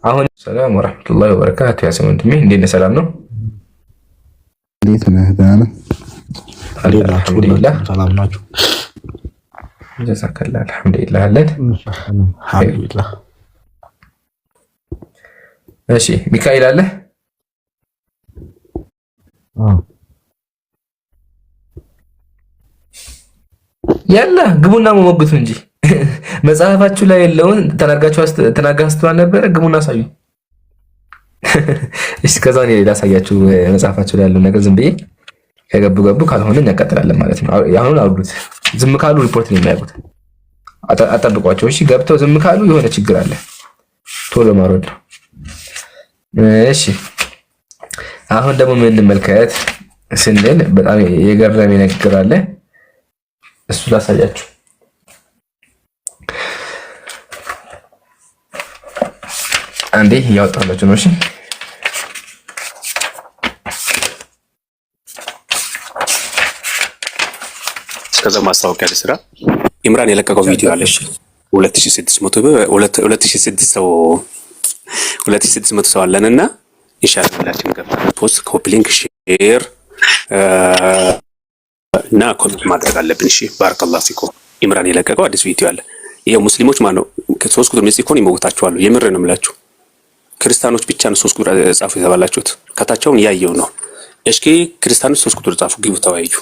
አሁን ሰላም ወራህመቱላሂ ወበረካቱ። ያሰሙ ወንድሜ እንዴት ነህ? ሰላም ነው? እንዴት ነህ? ደህና ነህ? አልሐምዱሊላህ። ሰላም ናችሁ? ጀዛከላህ። አልሐምዱሊላህ አለን። አልሐምዱሊላህ። እሺ ሚካኤል አለ? ያላ ግቡና መሞግቱ እንጂ መጽሐፋችሁ ላይ ያለውን ተናጋችሁ ነበር። ግቡና አሳዩ። እሺ ከዛ እኔ ላሳያችሁ መጽሐፋችሁ ላይ ያለውን ነገር ዝም ብዬ ከገቡ ካልሆነ እንቀጥላለን ማለት ነው። አሁን አውዱት። ዝም ካሉ ሪፖርት ነው የሚያዩት። አጠብቋቸው። እሺ ገብተው ዝም ካሉ የሆነ ችግር አለ። ቶሎ ማውረድ ነው። እሺ አሁን ደግሞ ምን እንመልከት ስንል በጣም የገረመኝ ነገር አለ። እሱ ላሳያችሁ። አንዴ ያወጣላችሁ ነው። እሺ እስከዛ ማስታወቂያ ለስራ ኢምራን የለቀቀው ቪዲዮ አለሽ 2600 ሰው አለንና ኢንሻአላህ ሁላችንም ገብተን ፖስት ኮፒ ሊንክ ሼር እና ኮሜንት ማድረግ አለብን። እሺ ባረከላሁ ፊኩም። ኢምራን የለቀቀው አዲስ ቪዲዮ አለ። ይሄ ሙስሊሞች ማነው ከ3 ቁጥር መስይኮን ይሞታቸዋል። የምር ነው የምላችሁ። ክርስቲያኖች ብቻ ነው 3 ቁጥር ጻፉ የተባላችሁት። ከታቸውን ያየው ነው። እሺ ክርስቲያኖች 3 ቁጥር ጻፉ፣ ግቡ፣ ተወያዩ።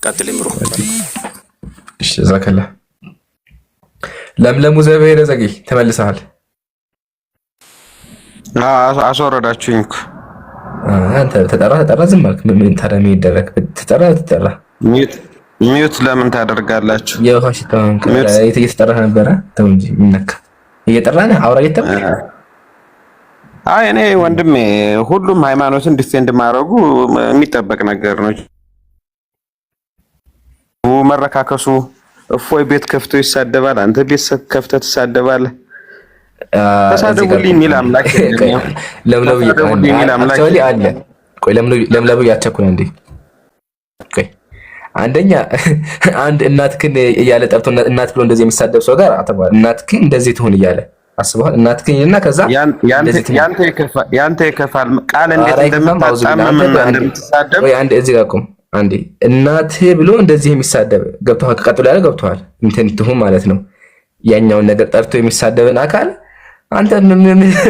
ቀጥል ኢምሮ። እሺ ዘከላ ለምለሙ ዘበሄረ ዘጊ ተመልሰሃል። አስወረዳችሁኝ እኮ አንተ ተጠራ ዝም አልክ። ምን ታዲያ ምን ይደረግ? ተጠራ ሚዩት ለምን ታደርጋላችሁ? የውሃ ሽታውን እየተጠራህ ነበረ። ተው እንጂ ምነካ እየጠራህ አውራ እየተባለ አይ እኔ ወንድሜ ሁሉም ሃይማኖትን ዲፌንድ ማድረጉ የሚጠበቅ ነገር ነው። መረካከሱ እፎይ ቤት ከፍቶ ይሳደባል፣ አንተ ቤት ከፍተህ ትሳደባለህ። ተሳደቡልኝ የሚል አምላክ ለምለሙ ያቸኩል እንዴ? ቆይ አንደኛ አንድ እናትክን እያለ ጠርቶ እናት ብሎ እንደዚህ የሚሳደብ ሰው ጋር አተባለ እናትክን እንደዚህ ትሆን እያለ አስበዋል። እናትክን እና ከዛ ያንተ ይከፋል ቃል እንዴት እንደምታጣምም እንደምትሳደብ ወይ አንድ እዚህ ጋር ቆም አንዴ እናት ብሎ እንደዚህ የሚሳደብ ገብቷል። ከቀጥሎ ያለ ገብቷል እንትን ትሁን ማለት ነው። ያኛውን ነገር ጠርቶ የሚሳደብን አካል አንተ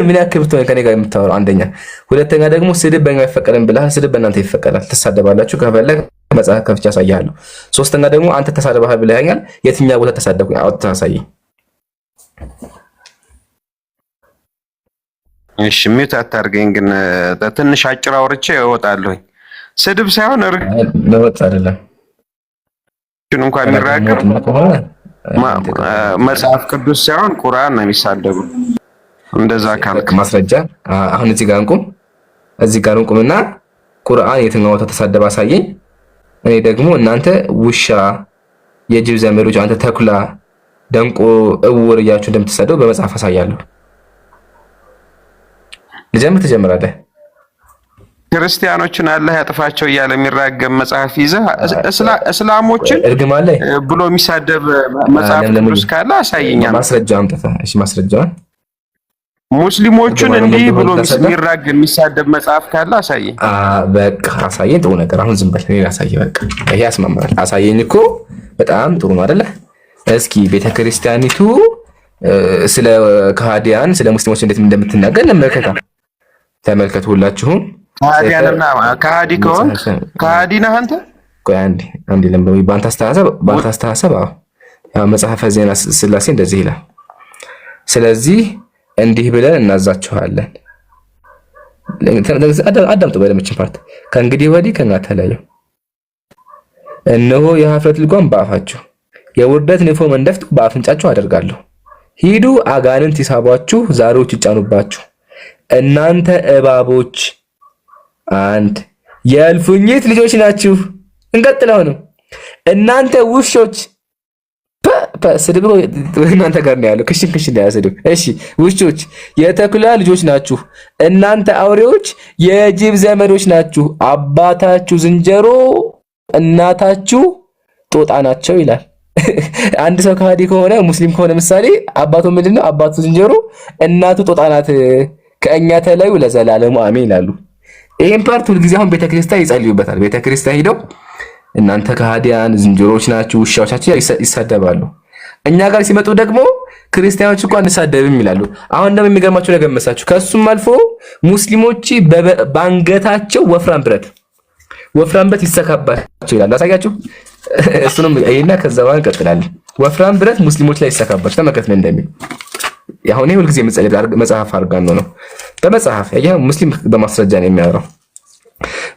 ምን ያክል ብትሆን ከኔ ጋር የምታወራው? አንደኛ። ሁለተኛ ደግሞ ስድብ በእኛ አይፈቀድም ብለህ ስድብ በእናንተ ይፈቀዳል። ትሳደባላችሁ። ከፈለግ መጽሐፍ ከፍቼ አሳያለሁ። ሶስተኛ ደግሞ አንተ ተሳደባህ ብለኸኛል። የትኛው ቦታ ተሳደብኩኝ? አውጥተህ አሳየኝ። እሺ ሚዩት አታርገኝ ግን ትንሽ አጭር አውርቼ እወጣለሁኝ። ስድብ ሳይሆን ለወጥ አይደለም እንኳን የሚራገም መጽሐፍ ቅዱስ ሳይሆን ቁርአን ነው የሚሳደቡ። እንደዛ ካልክ ማስረጃ አሁን እዚህ ጋር እንቁምና ቁርአን የትኛው ቦታ ተሳደበ አሳየኝ። እኔ ደግሞ እናንተ ውሻ፣ የጅብ ዘመዶች፣ አንተ ተኩላ፣ ደንቆ፣ እውር እያችሁ እንደምትሳደቡ በመጽሐፍ አሳያለሁ። ልጀምር? ትጀምራለህ? ክርስቲያኖችን አላህ ያጥፋቸው እያለ የሚራገም መጽሐፍ ይዘህ እስላሞችን እርግማን ላይ ብሎ የሚሳደብ መጽሐፍ ቅዱስ ካለ አሳየኛ። ማስረጃ አምጥተህ። እሺ ማስረጃውን ሙስሊሞችን እንዲህ ብሎ የሚራገም የሚሳደብ መጽሐፍ ካለ አሳየኝ። በቃ አሳየኝ። ጥሩ ነገር። አሁን ዝም በል እኔ ላሳየህ። በቃ ይሄ ያስማማል። አሳየኝ እኮ በጣም ጥሩ ነው አይደለ? እስኪ ቤተክርስቲያኒቱ ስለ ከሃዲያን ስለ ሙስሊሞች እንዴት እንደምትናገር ተመልከቱ ሁላችሁም። ከሃዲ ከሆን ከሃዲ ነህ አንተ። ቆይ አንዴ ለምለም ባንተ አስተሳሰብ ያው መጽሐፈ ዜና ሥላሴ እንደዚህ ይላል። ስለዚህ እንዲህ ብለን እናዛችኋለን። አዳምጡ በደምችን ፓርት። ከእንግዲህ ወዲህ ከኛ ተለዩ። እነሆ የኀፍረት ልጓም በአፋችሁ የውርደት ንፎ መንደፍት በአፍንጫችሁ አደርጋለሁ። ሂዱ አጋንንት ይሳቧችሁ፣ ዛሮች ይጫኑባችሁ። እናንተ እባቦች አንድ የእልፉኝት ልጆች ናችሁ። እንቀጥለው ነው። እናንተ ውሾች ስድብ እናንተ ጋር ነው ያለው። ክሽን ያስድብ። እሺ ውሾች የተኩላ ልጆች ናችሁ። እናንተ አውሬዎች የጅብ ዘመዶች ናችሁ። አባታችሁ ዝንጀሮ እናታችሁ ጦጣ ናቸው ይላል። አንድ ሰው ከሃዲ ከሆነ ሙስሊም ከሆነ ምሳሌ አባቱ ምንድነው? አባቱ ዝንጀሮ እናቱ ጦጣ ናት፣ ከእኛ ተለዩ ለዘላለሙ አሜን ይላሉ። ይሄን ፓርት ሁልጊዜ አሁን ቤተክርስቲያን ይጸልዩበታል። ቤተክርስቲያን ሄደው እናንተ ከሃዲያን ዝንጀሮዎች ናችሁ፣ ውሻዎች ናችሁ ይሳደባሉ። እኛ ጋር ሲመጡ ደግሞ ክርስቲያኖች እንኳን አንሳደብም ይላሉ። አሁን ደግሞ የሚገርማቸው ነገር መሳችሁ፣ ከሱም አልፎ ሙስሊሞች በአንገታቸው ወፍራም ብረት ይሰካባቸው ይላሉ። አሳያችሁ እሱንም አይና ከዛ በኋላ እንቀጥላለን። ወፍራም ብረት ሙስሊሞች ላይ ይሰካባቸው ተመከት ምን እንደሚል ያሁን ይሄ ሁልጊዜ መጽሐፍ አድርጋን ነው በመጽሐፍ ያ ሙስሊም በማስረጃ ነው የሚያወራው።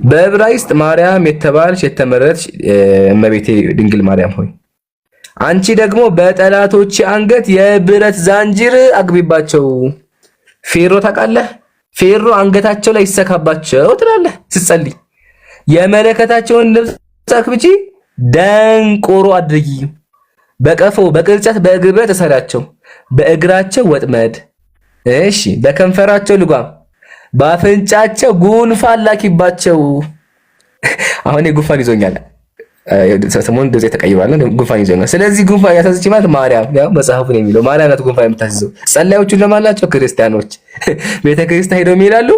በዕብራይስጥ ማርያም የተባልሽ የተመረጥሽ እመቤቴ ድንግል ማርያም ሆይ አንቺ ደግሞ በጠላቶች አንገት የብረት ዛንጅር አግቢባቸው። ፌሮ ታውቃለህ? ፌሮ አንገታቸው ላይ ይሰካባቸው ትላለህ ስትጸልይ። የመለከታቸውን ልብስ አክብጂ፣ ደንቆሮ አድርጊ። በቀፎ በቅርጫት በእግር ብረት እሰራቸው፣ በእግራቸው ወጥመድ። እሺ በከንፈራቸው ልጓም፣ በአፍንጫቸው ጉንፋን ላኪባቸው። አሁን ጉንፋን ይዞኛል። ሰሞኑን እንደዚህ ተቀይሯል። ጉንፋን ይዞኛል። ስለዚህ ጉንፋን ያሳዝች ማለት ማርያም ያው መጽሐፉ ነው የሚለው ማርያም ናት ጉንፋን የምታስይዘው። ጸላዮቹ ለማላቸው ክርስቲያኖች ቤተክርስቲያን ሄደው ይላሉ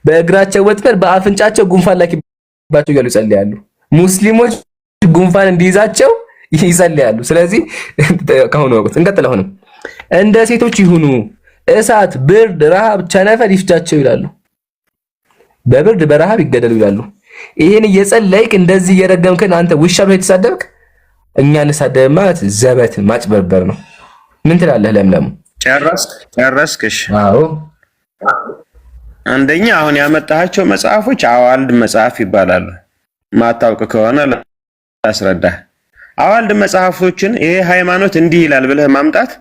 በእግራቸው ወጥመድ በአፍንጫቸው ጉንፋን ላኪባቸው እያሉ ይጸልያሉ። ሙስሊሞች ጉንፋን እንዲይዛቸው ይጸልያሉ። ስለዚህ ካሁን ወቅት እንቀጥል። አሁንም እንደ ሴቶች ይሁኑ፣ እሳት፣ ብርድ፣ ረሃብ፣ ቸነፈር ይፍጃቸው ይላሉ። በብርድ በረሃብ ይገደሉ ይላሉ። ይሄን እየጸለይክ እንደዚህ እየረገምከን አንተ ውሻ ብለህ የተሳደብክ እኛ እንሳደብ ማለት ዘበት ማጭበርበር ነው። ምን ትላለህ ለምለሙ? ጨረስክሽ? አዎ። አንደኛ አሁን ያመጣሃቸው መጽሐፎች አዋልድ መጽሐፍ ይባላሉ። ማታውቅ ከሆነ ላስረዳ። አዋልድ መጽሐፎችን ይሄ ሃይማኖት እንዲህ ይላል ብለህ ማምጣት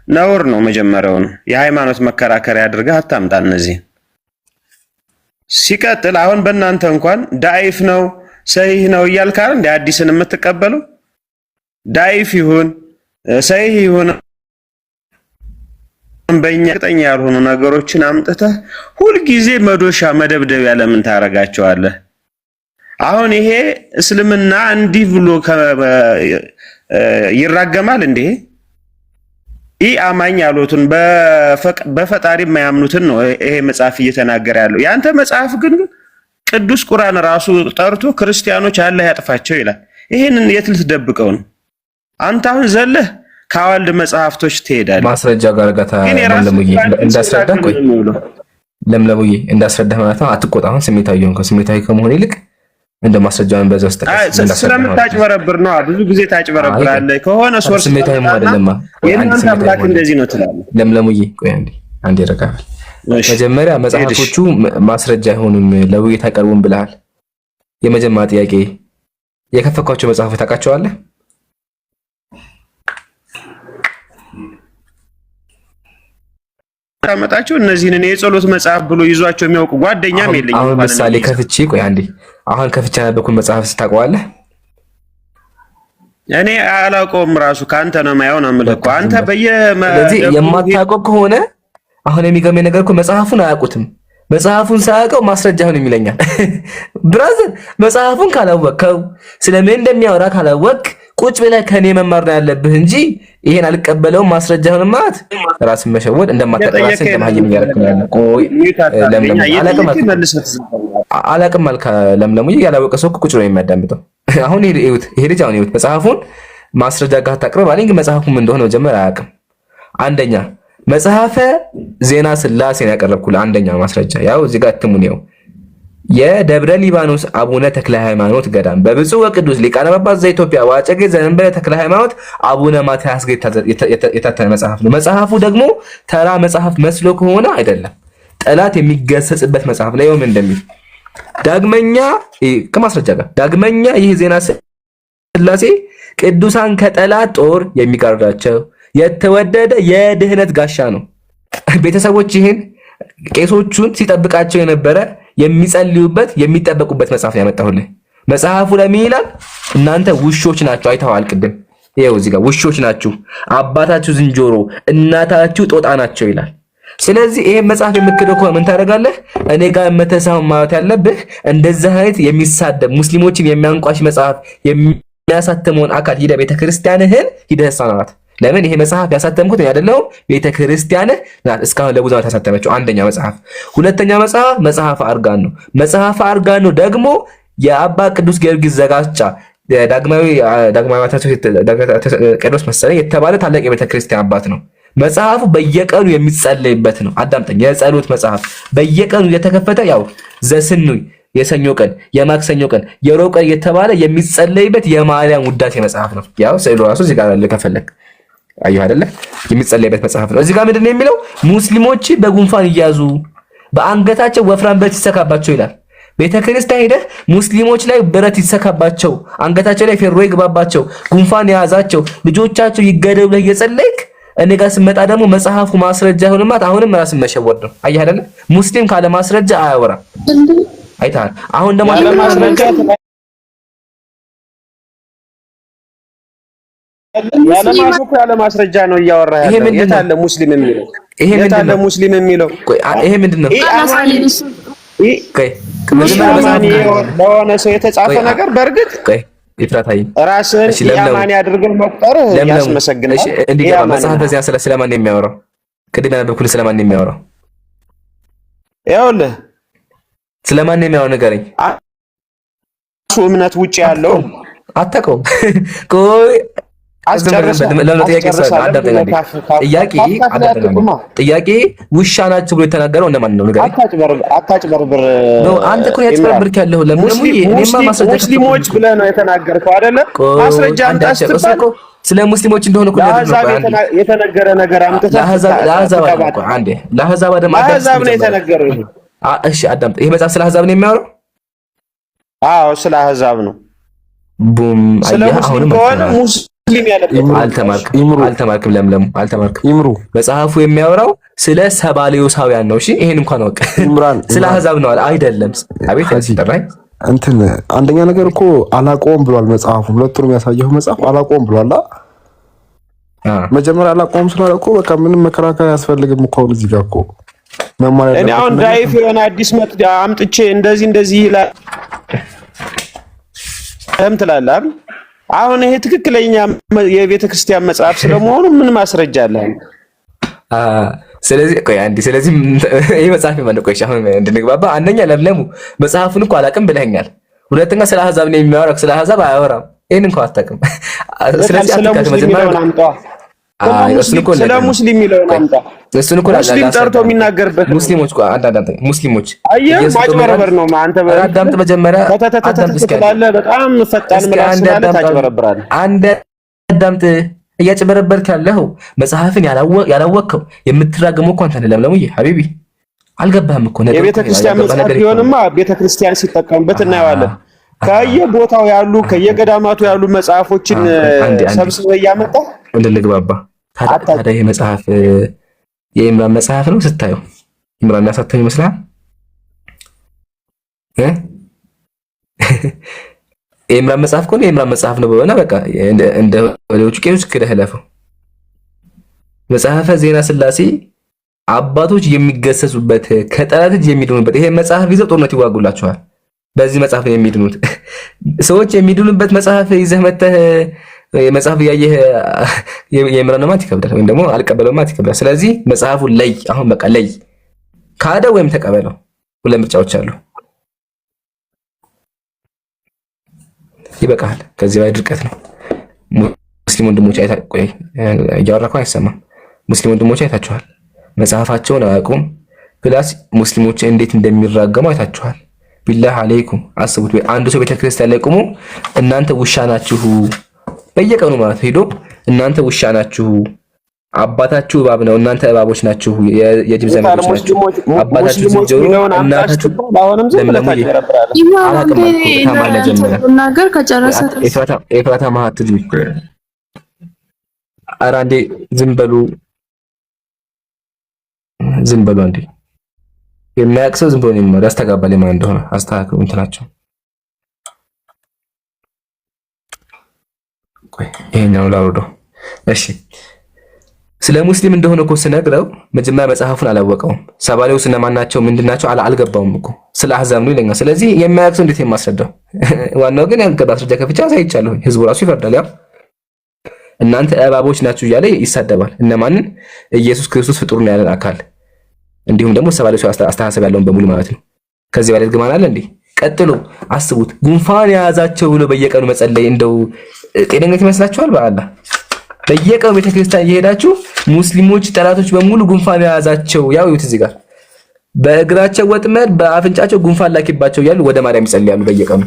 ነውር ነው። መጀመሪያው ነው የሃይማኖት መከራከሪያ አድርገህ አታምጣ እነዚህ። ሲቀጥል አሁን በእናንተ እንኳን ዳይፍ ነው ሰሂህ ነው እያልክ አይደል እንደ አዲስን የምትቀበሉ? ዳይፍ ይሁን ሰሂህ ይሁን በእኛ እርግጠኛ ያልሆኑ ነገሮችን አምጥተህ ሁልጊዜ መዶሻ መደብደቢያ ለምን ታረጋቸዋለህ? አሁን ይሄ እስልምና እንዲህ ብሎ ይራገማል እንዴ? አማኝ ያሉትን በፈጣሪ የማያምኑትን ነው ይሄ መጽሐፍ እየተናገረ ያለው። ያንተ መጽሐፍ ግን ቅዱስ ቁርአን ራሱ ጠርቶ ክርስቲያኖች አላህ ያጥፋቸው ይላል። ይሄንን የት ልትደብቀው ነው? አንተ አሁን ዘለህ ከአዋልድ መጽሐፍቶች ትሄዳለህ። ማስረጃ ጋር ጋታ ለምለሙዬ እንዳስረዳህ ቆይ ለምለሙዬ እንዳስረዳህ ማለት ነው። አትቆጣ። አሁን ስሜታዊ ሆንከው። ስሜታዊ ከመሆን ይልቅ እንደ ማስረጃውን በዛው ስለምታጭበረብር ነው። ብዙ ጊዜ ታጭበረብራለህ ከሆነ ሶርስ ስሜታዊ አይደለም። የእናንተ አምላክ እንደዚህ ነው ትላለህ። ለምለሙዬ ቆይ አንዴ ረጋበል። መጀመሪያ መጽሐፎቹ ማስረጃ አይሆኑም ለውይይት አይቀርቡም ብለሃል። የመጀመሪያ ጥያቄ የከፈኳቸው መጽሐፎች ታውቃቸዋለህ? ታመጣቸው እነዚህን እኔ የጸሎት መጽሐፍ ብሎ ይዟቸው የሚያውቁ ጓደኛም የለኝም። አሁን ምሳሌ ከፍቼ ቆይ አንዴ አሁን ከፍቼ ያነበብኩት መጽሐፍ ታውቀዋለህ? እኔ አላውቀውም። ራሱ ካንተ ነው የማየው ነው የምልህ እኮ አንተ ስለዚህ የማታውቀው ከሆነ አሁን የሚገርመኝ ነገር እኮ መጽሐፉን አያውቁትም። መጽሐፉን ሳያውቀው ማስረጃ ሆነ ይለኛል። ብራዘር መጽሐፉን ካላወቅከው ስለምን እንደሚያወራ ካላወቅ ቁጭ ብለህ ከኔ መማር ነው ያለብህ እንጂ ይሄን አልቀበለውም ማስረጃ ሆነ ማለት ራስን መሸወድ እንደማታቀራስ እንደማይም ያረከው ያለ ቆይ ለምለም አላቅም አልካ ለምለሙ ያላወቀ ሰው ቁጭ ብሎ የሚያዳምጠው አሁን ይሄ ልጅ አሁን ይሁት መጽሐፉን ማስረጃ ጋር ታቅርብ አለኝ። መጽሐፉ ምን እንደሆነ መጀመሪያ አያውቅም። አንደኛ መጽሐፈ ዜና ስላሴን ያቀረብኩልህ አንደኛ ማስረጃ ያው እዚህ ጋር እትሙ ነው የደብረ ሊባኖስ አቡነ ተክለ ሃይማኖት ገዳም በብፁዕ ወቅዱስ ሊቃነ ጳጳሳት ዘኢትዮጵያ ወአጨጌ ዘመንበረ ተክለ ሃይማኖት አቡነ ማትያስ የታተመ መጽሐፍ ነው። መጽሐፉ ደግሞ ተራ መጽሐፍ መስሎ ከሆነ አይደለም፣ ጠላት የሚገሰጽበት መጽሐፍ ላይ ምን እንደሚል ዳግመኛ ከማስረጃ ጋር ዳግመኛ ይህ ዜና ስላሴ ቅዱሳን ከጠላት ጦር የሚጋርዳቸው የተወደደ የድህነት ጋሻ ነው። ቤተሰቦች ይህን ቄሶቹን ሲጠብቃቸው የነበረ የሚጸልዩበት የሚጠበቁበት መጽሐፍ ያመጣሁልህ። መጽሐፉ ለምን ይላል? እናንተ ውሾች ናችሁ። አይተዋል ቅድም ይሄው እዚህ ጋር ውሾች ናችሁ፣ አባታችሁ ዝንጀሮ እናታችሁ ጦጣ ናቸው ይላል። ስለዚህ ይሄ መጽሐፍ የምትክደው ከሆነ ምን ታደርጋለህ? እኔ ጋር መተሳው ማለት ያለብህ እንደዚህ አይነት የሚሳደብ ሙስሊሞችን የሚያንቋሽ መጽሐፍ የሚያሳትመውን አካል ሂደህ ቤተክርስቲያንህን ሂደህ ሳናት። ለምን ይሄ መጽሐፍ ያሳተምኩት እኔ አይደለሁም፣ ቤተክርስቲያንህ ናት እስካሁን ለብዙ ዓመት ያሳተመችው። አንደኛ መጽሐፍ። ሁለተኛ መጽሐፍ አርጋኖ ነው። መጽሐፍ አርጋኖ ደግሞ የአባ ቅዱስ ጊዮርጊስ ዘጋስጫ ዳግማዊ ቄርሎስ መሰለኝ የተባለ ታላቅ የቤተክርስቲያን አባት ነው። መጽሐፉ በየቀኑ የሚጸለይበት ነው። አዳምጠኝ። የጸሎት መጽሐፍ በየቀኑ እየተከፈተ ያው ዘስኑይ የሰኞ ቀን፣ የማክሰኞ ቀን፣ የሮብ ቀን እየተባለ የሚጸለይበት የማርያም ውዳሴ መጽሐፍ ነው። ያው ስዕሉ ራሱ እዚህ ጋር አለ ከፈለክ አየሁ አይደለ? የሚጸለይበት መጽሐፍ ነው። እዚህ ጋር ምንድን ነው የሚለው? ሙስሊሞች በጉንፋን እያዙ በአንገታቸው ወፍራም ብረት ይሰካባቸው ይላል። ቤተክርስቲያን ሄደህ ሙስሊሞች ላይ ብረት ይሰካባቸው፣ አንገታቸው ላይ ፌሮ ይግባባቸው፣ ጉንፋን የያዛቸው ልጆቻቸው ይገደሉ ብለህ እየጸለይክ እኔ ጋር ስመጣ ደግሞ መጽሐፉ ማስረጃ ይሁንማት። አሁንም ራስን መሸወድ ነው። አየህ አይደለ? ሙስሊም ካለ ማስረጃ አያወራም። አይተሃል? አሁን ደግሞ ያለ ማስረጃ ያለ ማስረጃ ነው እያወራ ያለው። የት አለ ሙስሊም የሚለው? የት አለ ሙስሊም የሚለው? ይሄ ምንድነው? ለሆነ ሰው የተጻፈ ነገር በእርግጥ ይፍራታይ ራስን ያማን ያድርገን መቁጠር ያስመሰግናል። እንዲገባ መጽሐፍ በዚያ ስለማን ነው የሚያወራው? ቅድም ያነበብኩልህ ስለማን ነው የሚያወራው? ይኸውልህ ስለማን ነው የሚያወራው ንገረኝ። እሱ እምነት ውጪ ያለው አታውቀውም። ቆይ ጥያቄ ውሻ ናቸው ብሎ የተናገረው እነማን ነው ንገረኝ። አታጭበርብር። አንተ እኮ ያጭበርብርክ ያለው ሙስሊሞች ብለህ ነው የተናገርከው አይደለ? ማስረጃ አምጣ ስትባል ስለ ሙስሊሞች እንደሆነ እኮ የተነገረ ነገር አምጥተህ ለአሕዛብ ነው የተነገረው። እሺ አዳምጥ። ይሄ መጽሐፍ ስለ አሕዛብ ነው የሚያወራው? አዎ ስለ አሕዛብ ነው። ቡም አየህ አሁንም አልተማርክም። ለምለሙ አልተማርክም። ይምሩ መጽሐፉ የሚያወራው ስለ ሰባሌዮሳውያን ነው። እሺ ይሄን እንኳን ወቅ ስለ አሕዛብ ነው አይደለም። አቤት ያስጠራኝ እንትን አንደኛ ነገር እኮ አላቆም ብሏል መጽሐፉ። ሁለቱንም ያሳየው መጽሐፍ አላቆም ብሏል። መጀመሪያ አላቆም ስላለ እኮ በቃ ምንም መከራከር አያስፈልግም እኮ አሁን እዚህ ጋር እኮ መማር ያለው እኔ አሁን ዳይፍ የሆነ አዲስ መጥዳ አምጥቼ እንደዚህ ይላል ትላለህ አይደል? አሁን ይሄ ትክክለኛ የቤተ ክርስቲያን መጽሐፍ ስለመሆኑ ምን ማስረጃ አለ? ስለዚህ ይሄ መጽሐፍ ማለት ቆይሽ አሁን እንድንግባባ፣ አንደኛ ለምለሙ መጽሐፉን እኮ አላውቅም ብለኸኛል። ሁለተኛ ስለ አሕዛብ ነው የሚያወራው። ስለ አሕዛብ አያወራም። ይሄን እንኳን አታውቅም። ስለዚህ አትካተ መጀመሪያ ስለ ሙስሊም የሚለውን አምጣ። እሱን እኮ ሙስሊም ጠርቶ የሚናገርበት ሙስሊሞች እኮ አንዳንድ ሙስሊሞች አየህ፣ ማጭበርበር ነው። አንተ አዳምጥ መጀመሪያ ትላለህ። በጣም ፈጣን ምላስ ስላለ ታጭበረብራለህ። አንድ አዳምጥ። እያጭበረበርክ ያለኸው መጽሐፍን ያላወቅኸው የምትራገመው እኮ አንተ ነህ። ለምለሙዬ ሀቢቢ አልገባህም እኮ ነገር። የቤተ ክርስቲያን መጽሐፍ ቢሆንማ ቤተ ክርስቲያን ሲጠቀምበት እናየዋለን። ከየቦታው ያሉ ከየገዳማቱ ያሉ መጽሐፎችን ሰብስበህ እያመጣህ እንድንግባባ። ታዲያ ይሄ መጽሐፍ የኢምራን መጽሐፍ ነው ስታየው? ኢምራን ያሳተመው ይመስላል የኢምራን መጽሐፍ ከሆነ የኢምራን መጽሐፍ ነው በሆነ በቃ እንደ ወዲዎቹ ቄሶች ክደህለፈው። መጽሐፈ ዜና ሥላሴ አባቶች የሚገሰጹበት ከጠላት እጅ የሚድኑበት ይሄ መጽሐፍ ይዘው ጦርነት ይዋጉላቸዋል። በዚህ መጽሐፍ ነው የሚድኑት ሰዎች። የሚድኑበት መጽሐፍ ይዘህ መተህ መጽሐፍ ያየህ የኢምራን ማለት ይከብዳል፣ ወይም ደግሞ አልቀበለው ማለት ይከብዳል። ስለዚህ መጽሐፉን ለይ። አሁን በቃ ለይ፣ ካደ ወይም ተቀበለው። ሁለት ምርጫዎች አሉ። ይበቃል። ከዚህ ላይ ድርቀት ነው። ሙስሊም ወንድሞች እያወራኩ አይሰማም። ሙስሊም ወንድሞች አይታችኋል፣ መጽሐፋቸውን አያውቁም። ፕላስ ሙስሊሞች እንዴት እንደሚራገሙ አይታችኋል። ቢላህ አለይኩም አስቡት። አንዱ ሰው ቤተክርስቲያን ላይ ቆሞ እናንተ ውሻ ናችሁ በየቀኑ ማለት ሄዶ እናንተ ውሻ ናችሁ፣ አባታችሁ እባብ ነው፣ እናንተ እባቦች ናችሁ፣ የጅብ ዘመዶች ናችሁ፣ አባታችሁ ዝንጀሮ፣ እናታችሁ ኤፍራታ ማህት ኧረ አንዴ ዝም በሉ አንዴ። የሚያውቅ ሰው ዝም ብሎ ነው ያስተጋባል። የማን እንደሆነ አስተካክሉ እንትናቸው። ቆይ ይሄኛው ላውርደው። እሺ ስለ ሙስሊም እንደሆነ እኮ ስነግረው መጀመሪያ መጽሐፉን አላወቀውም። ሰባሌው እነማን ናቸው ምንድናቸው አልገባውም እኮ ስለ አህዛብ ነው ይለኛል። ስለዚህ የማያውቅ ሰው እንዴት የማስረዳው? ዋናው ግን ያልገባ ማስረጃ ከፍቻ ሳይቻለሁ ህዝቡ ራሱ ይፈርዳል። ያው እናንተ እባቦች ናችሁ እያለ ይሳደባል። እነማንን? ኢየሱስ ክርስቶስ ፍጡር ነው ያለን አካል እንዲሁም ደግሞ ሰባሌው አስተሳሰብ ያለውን በሙሉ ማለት ነው። ከዚህ በላይ ግማን አለ እንዴ? ቀጥሎ አስቡት፣ ጉንፋን የያዛቸው ብሎ በየቀኑ መጸለይ እንደው ጤነኝነት ይመስላችኋል? በአላህ በየቀኑ ቤተክርስቲያን እየሄዳችሁ ሙስሊሞች ጠላቶች በሙሉ ጉንፋን የያዛቸው ያው ይሁት እዚህ ጋር በእግራቸው ወጥመድ በአፍንጫቸው ጉንፋን ላኪባቸው እያሉ ወደ ማርያም ይጸልያሉ። በየቀኑ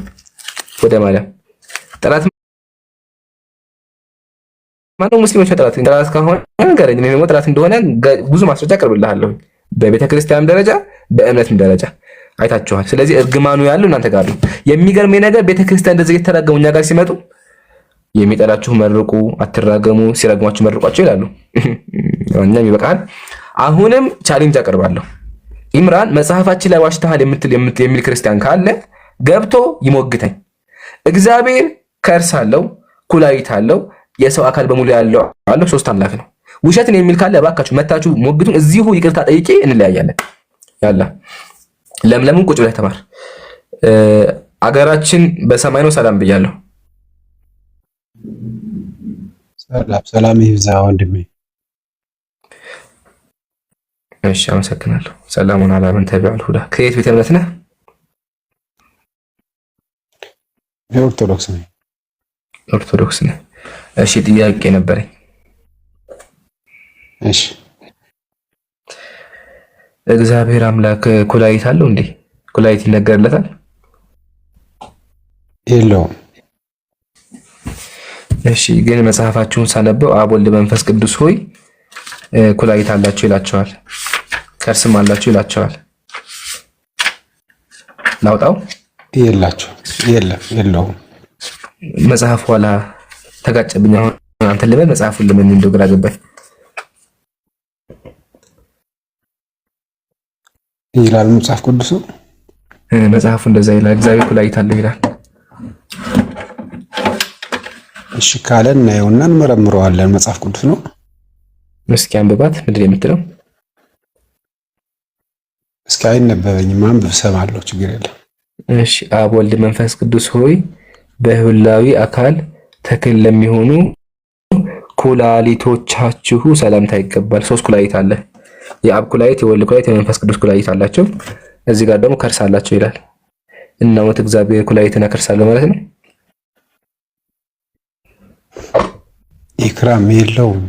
ወደ ማርያም ጠላት ማነው? ሙስሊሞች ጠላት ከሆነ ንገረኝ። እኔ ደግሞ ጠላት እንደሆነ ብዙ ማስረጃ አቀርብልሃለሁ። በቤተክርስቲያንም ደረጃ በእምነትም ደረጃ አይታችኋል። ስለዚህ እርግማኑ ያለው እናንተ ጋር ነው። የሚገርመኝ ነገር ቤተክርስቲያን እንደዚህ እየተራገሙ እኛ ጋር ሲመጡ የሚጠላችሁ መርቁ፣ አትራገሙ፣ ሲረግሟችሁ መርቋቸው ይላሉ። እኛም ይበቃል። አሁንም ቻሌንጅ አቀርባለሁ። ኢምራን መጽሐፋችን ላይ ዋሽተሃል የሚል ክርስቲያን ካለ ገብቶ ይሞግተኝ። እግዚአብሔር ከርስ አለው፣ ኩላሊት አለው፣ የሰው አካል በሙሉ ያለው አለው፣ ሶስት አምላክ ነው። ውሸትን የሚል ካለ እባካችሁ መታችሁ ሞግቱን። እዚሁ ይቅርታ ጠይቄ እንለያያለን። ያላ ለምለሙን ቁጭ ብለህ ተማር። አገራችን በሰማይ ነው። ሰላም ብያለሁ። ሰላም ይብዛ ወንድሜ። እሺ አመሰግናለሁ። ሰላሙን አላ መን ተቢዐል ሁዳ። ከየት ቤተ እምነት ነህ? የኦርቶዶክስ ነኝ። ኦርቶዶክስ ነህ? እሺ ጥያቄ ነበረኝ። እሺ እግዚአብሔር አምላክ ኩላሊት አለው እንዴ? ኩላሊት ይነገርለታል? የለውም። እሺ ግን መጽሐፋችሁን ሳነበው አብ ወልድ መንፈስ ቅዱስ ሆይ ኩላሊት አላችሁ ይላቸዋል፣ ከርስም አላችሁ ይላቸዋል። ላውጣው? የላችሁ። የለውም። መጽሐፉ ኋላ ተጋጨብኝ። አሁን አንተ ልበል መጽሐፉን ለምን እንደው ግራ ገባኝ። ይላል መጽሐፍ ቅዱስ መጽሐፉ እንደዛ ይላል። እግዚአብሔር ኩላሊት አለው ይላል። እሺ ካለን እናየውና እንመረምረዋለን። መጽሐፍ ቅዱስ ነው። እስኪ አንብባት። ምንድን ነው የምትለው? እስኪ አይነበበኝም፣ አንብብ፣ ሰማለሁ፣ ችግር የለም። እሺ አብ ወልድ መንፈስ ቅዱስ ሆይ በህላዊ አካል ተክል ለሚሆኑ ኩላሊቶቻችሁ ሰላምታ ይገባል። ሶስት ኩላሊት አለ። የአብ ኩላሊት፣ የወልድ ኩላሊት፣ የመንፈስ ቅዱስ ኩላሊት አላቸው። እዚህ ጋር ደግሞ ከርስ አላቸው ይላል። እና ወት እግዚአብሔር ኩላሊትና ከርስ አለው ማለት ነው። ኢክራም የለውም።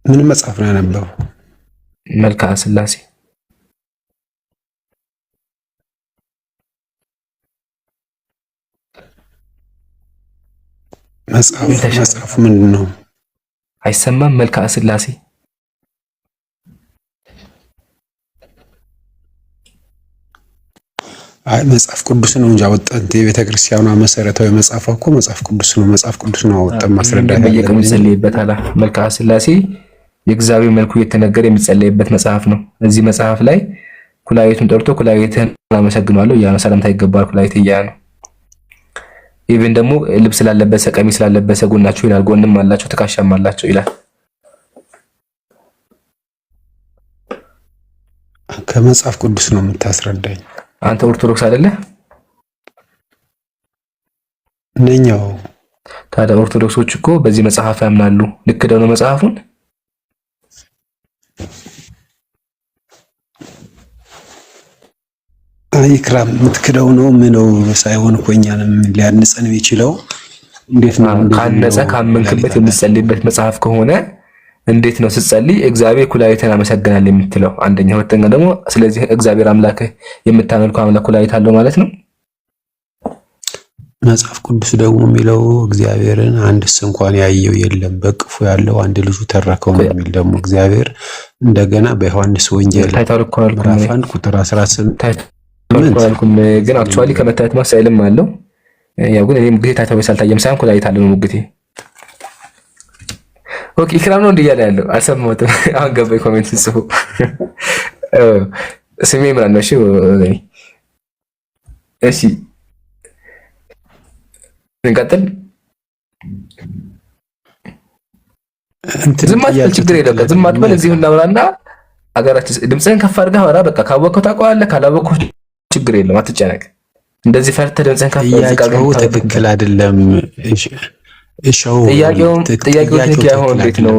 ምን መጽሐፍ ነው ያነበበው? መልክዓ ሥላሴ። መጽሐፉ ምንድን ነው? አይሰማም? መልክዓ ሥላሴ አይ መጽሐፍ ቅዱስ ነው እንጂ አወጣን። የቤተ ክርስቲያኗ መሰረታዊ መጽሐፏ እኮ መጽሐፍ ቅዱስ ነው። መጽሐፍ ቅዱስ ነው አወጣን ማስረዳት በየቀኑ ይጸለይበታል። መልክዓ ሥላሴ የእግዚአብሔር መልኩ እየተነገረ የሚጸለይበት መጽሐፍ ነው። እዚህ መጽሐፍ ላይ ኩላሊቱን ጠርቶ ኩላሊትህን አመሰግናለሁ እያለ ነው። ሰላምታ ይገባል ኩላሊት እያለ ነው። ኢቭን ደግሞ ልብስ ስላለበሰ ቀሚስ ስላለበሰ ጎናቸው ይላል። ጎንም አላቸው ትከሻም አላቸው ይላል። ከመጽሐፍ ቅዱስ ነው የምታስረዳኝ? አንተ ኦርቶዶክስ አይደለህ? ነኛው። ታዲያ ኦርቶዶክሶች እኮ በዚህ መጽሐፍ ያምናሉ። ልክ ደው ነው መጽሐፉን ኢክራም የምትክደው ነው ምነው ሳይሆን እኮ እኛንም ሊያንጸን የሚችለው እንዴት ነው? ካነጸ ካመንክበት የምትጸልይበት መጽሐፍ ከሆነ እንዴት ነው ስትጸልይ እግዚአብሔር ኩላሊትን አመሰግናል የምትለው? አንደኛ። ሁለተኛ ደግሞ ስለዚህ እግዚአብሔር አምላክ የምታመልከው አምላክ ኩላሊት አለው ማለት ነው። መጽሐፍ ቅዱስ ደግሞ የሚለው እግዚአብሔርን አንድስ እንኳን ያየው የለም በቅፉ ያለው አንድ ልጁ ተረከው ነው የሚል ደግሞ እግዚአብሔር እንደገና በዮሐንስ ወንጌል ምዕራፍ 1 ቁጥር 18 ግን አክቹአሊ ከመታየት ማሳይልም አለው። ያው ግን እኔም ግዴታ ታይቶ ሳልታየም ሳይሆን ኩላሊት አለው ነው ሙግቴ። ኦኬ ኢክራም ነው እንዲያለ ያለው አልሰማሁትም። አሁን ገባኝ ኮሜንት ጽፉ። ስሜ ምናምን ነው? እሺ እንቀጥል። ዝም አትበል፣ ችግር የለም። ዝም አትበል። እዚሁ እናውራና አገራችን ድምፅህን ከፍ አድርገህ አውራ። በቃ ካወቅኸው ታውቀዋለህ፣ ካላወቅኸው ችግር የለም። አትጨነቅ። እንደዚህ ፈርተህ ድምፅህን ከፍ ጥያቄው ትክክል አይደለም። ጥያቄው ትክክል አይሆን እንዴት ነው?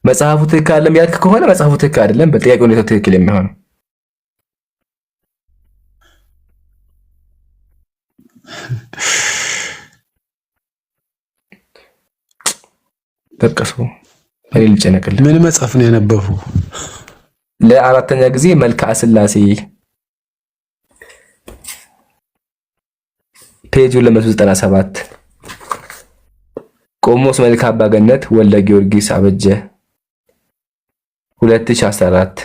መጽሐፉ ትክክል አይደለም ያልክ ከሆነ መጽሐፉ ትክክል አይደለም። በጥያቄው እንዴት ነው ትክክል የሚሆነው? ተቀሱ በሌል ጨነቅልህ። ምን መጽሐፍ ነው ያነበቡ? ለአራተኛ ጊዜ መልክዓ ሥላሴ ፔጅ 297 ቆሞስ መልክዓ አባ ገነት ወልደ ጊዮርጊስ አበጀ 2014።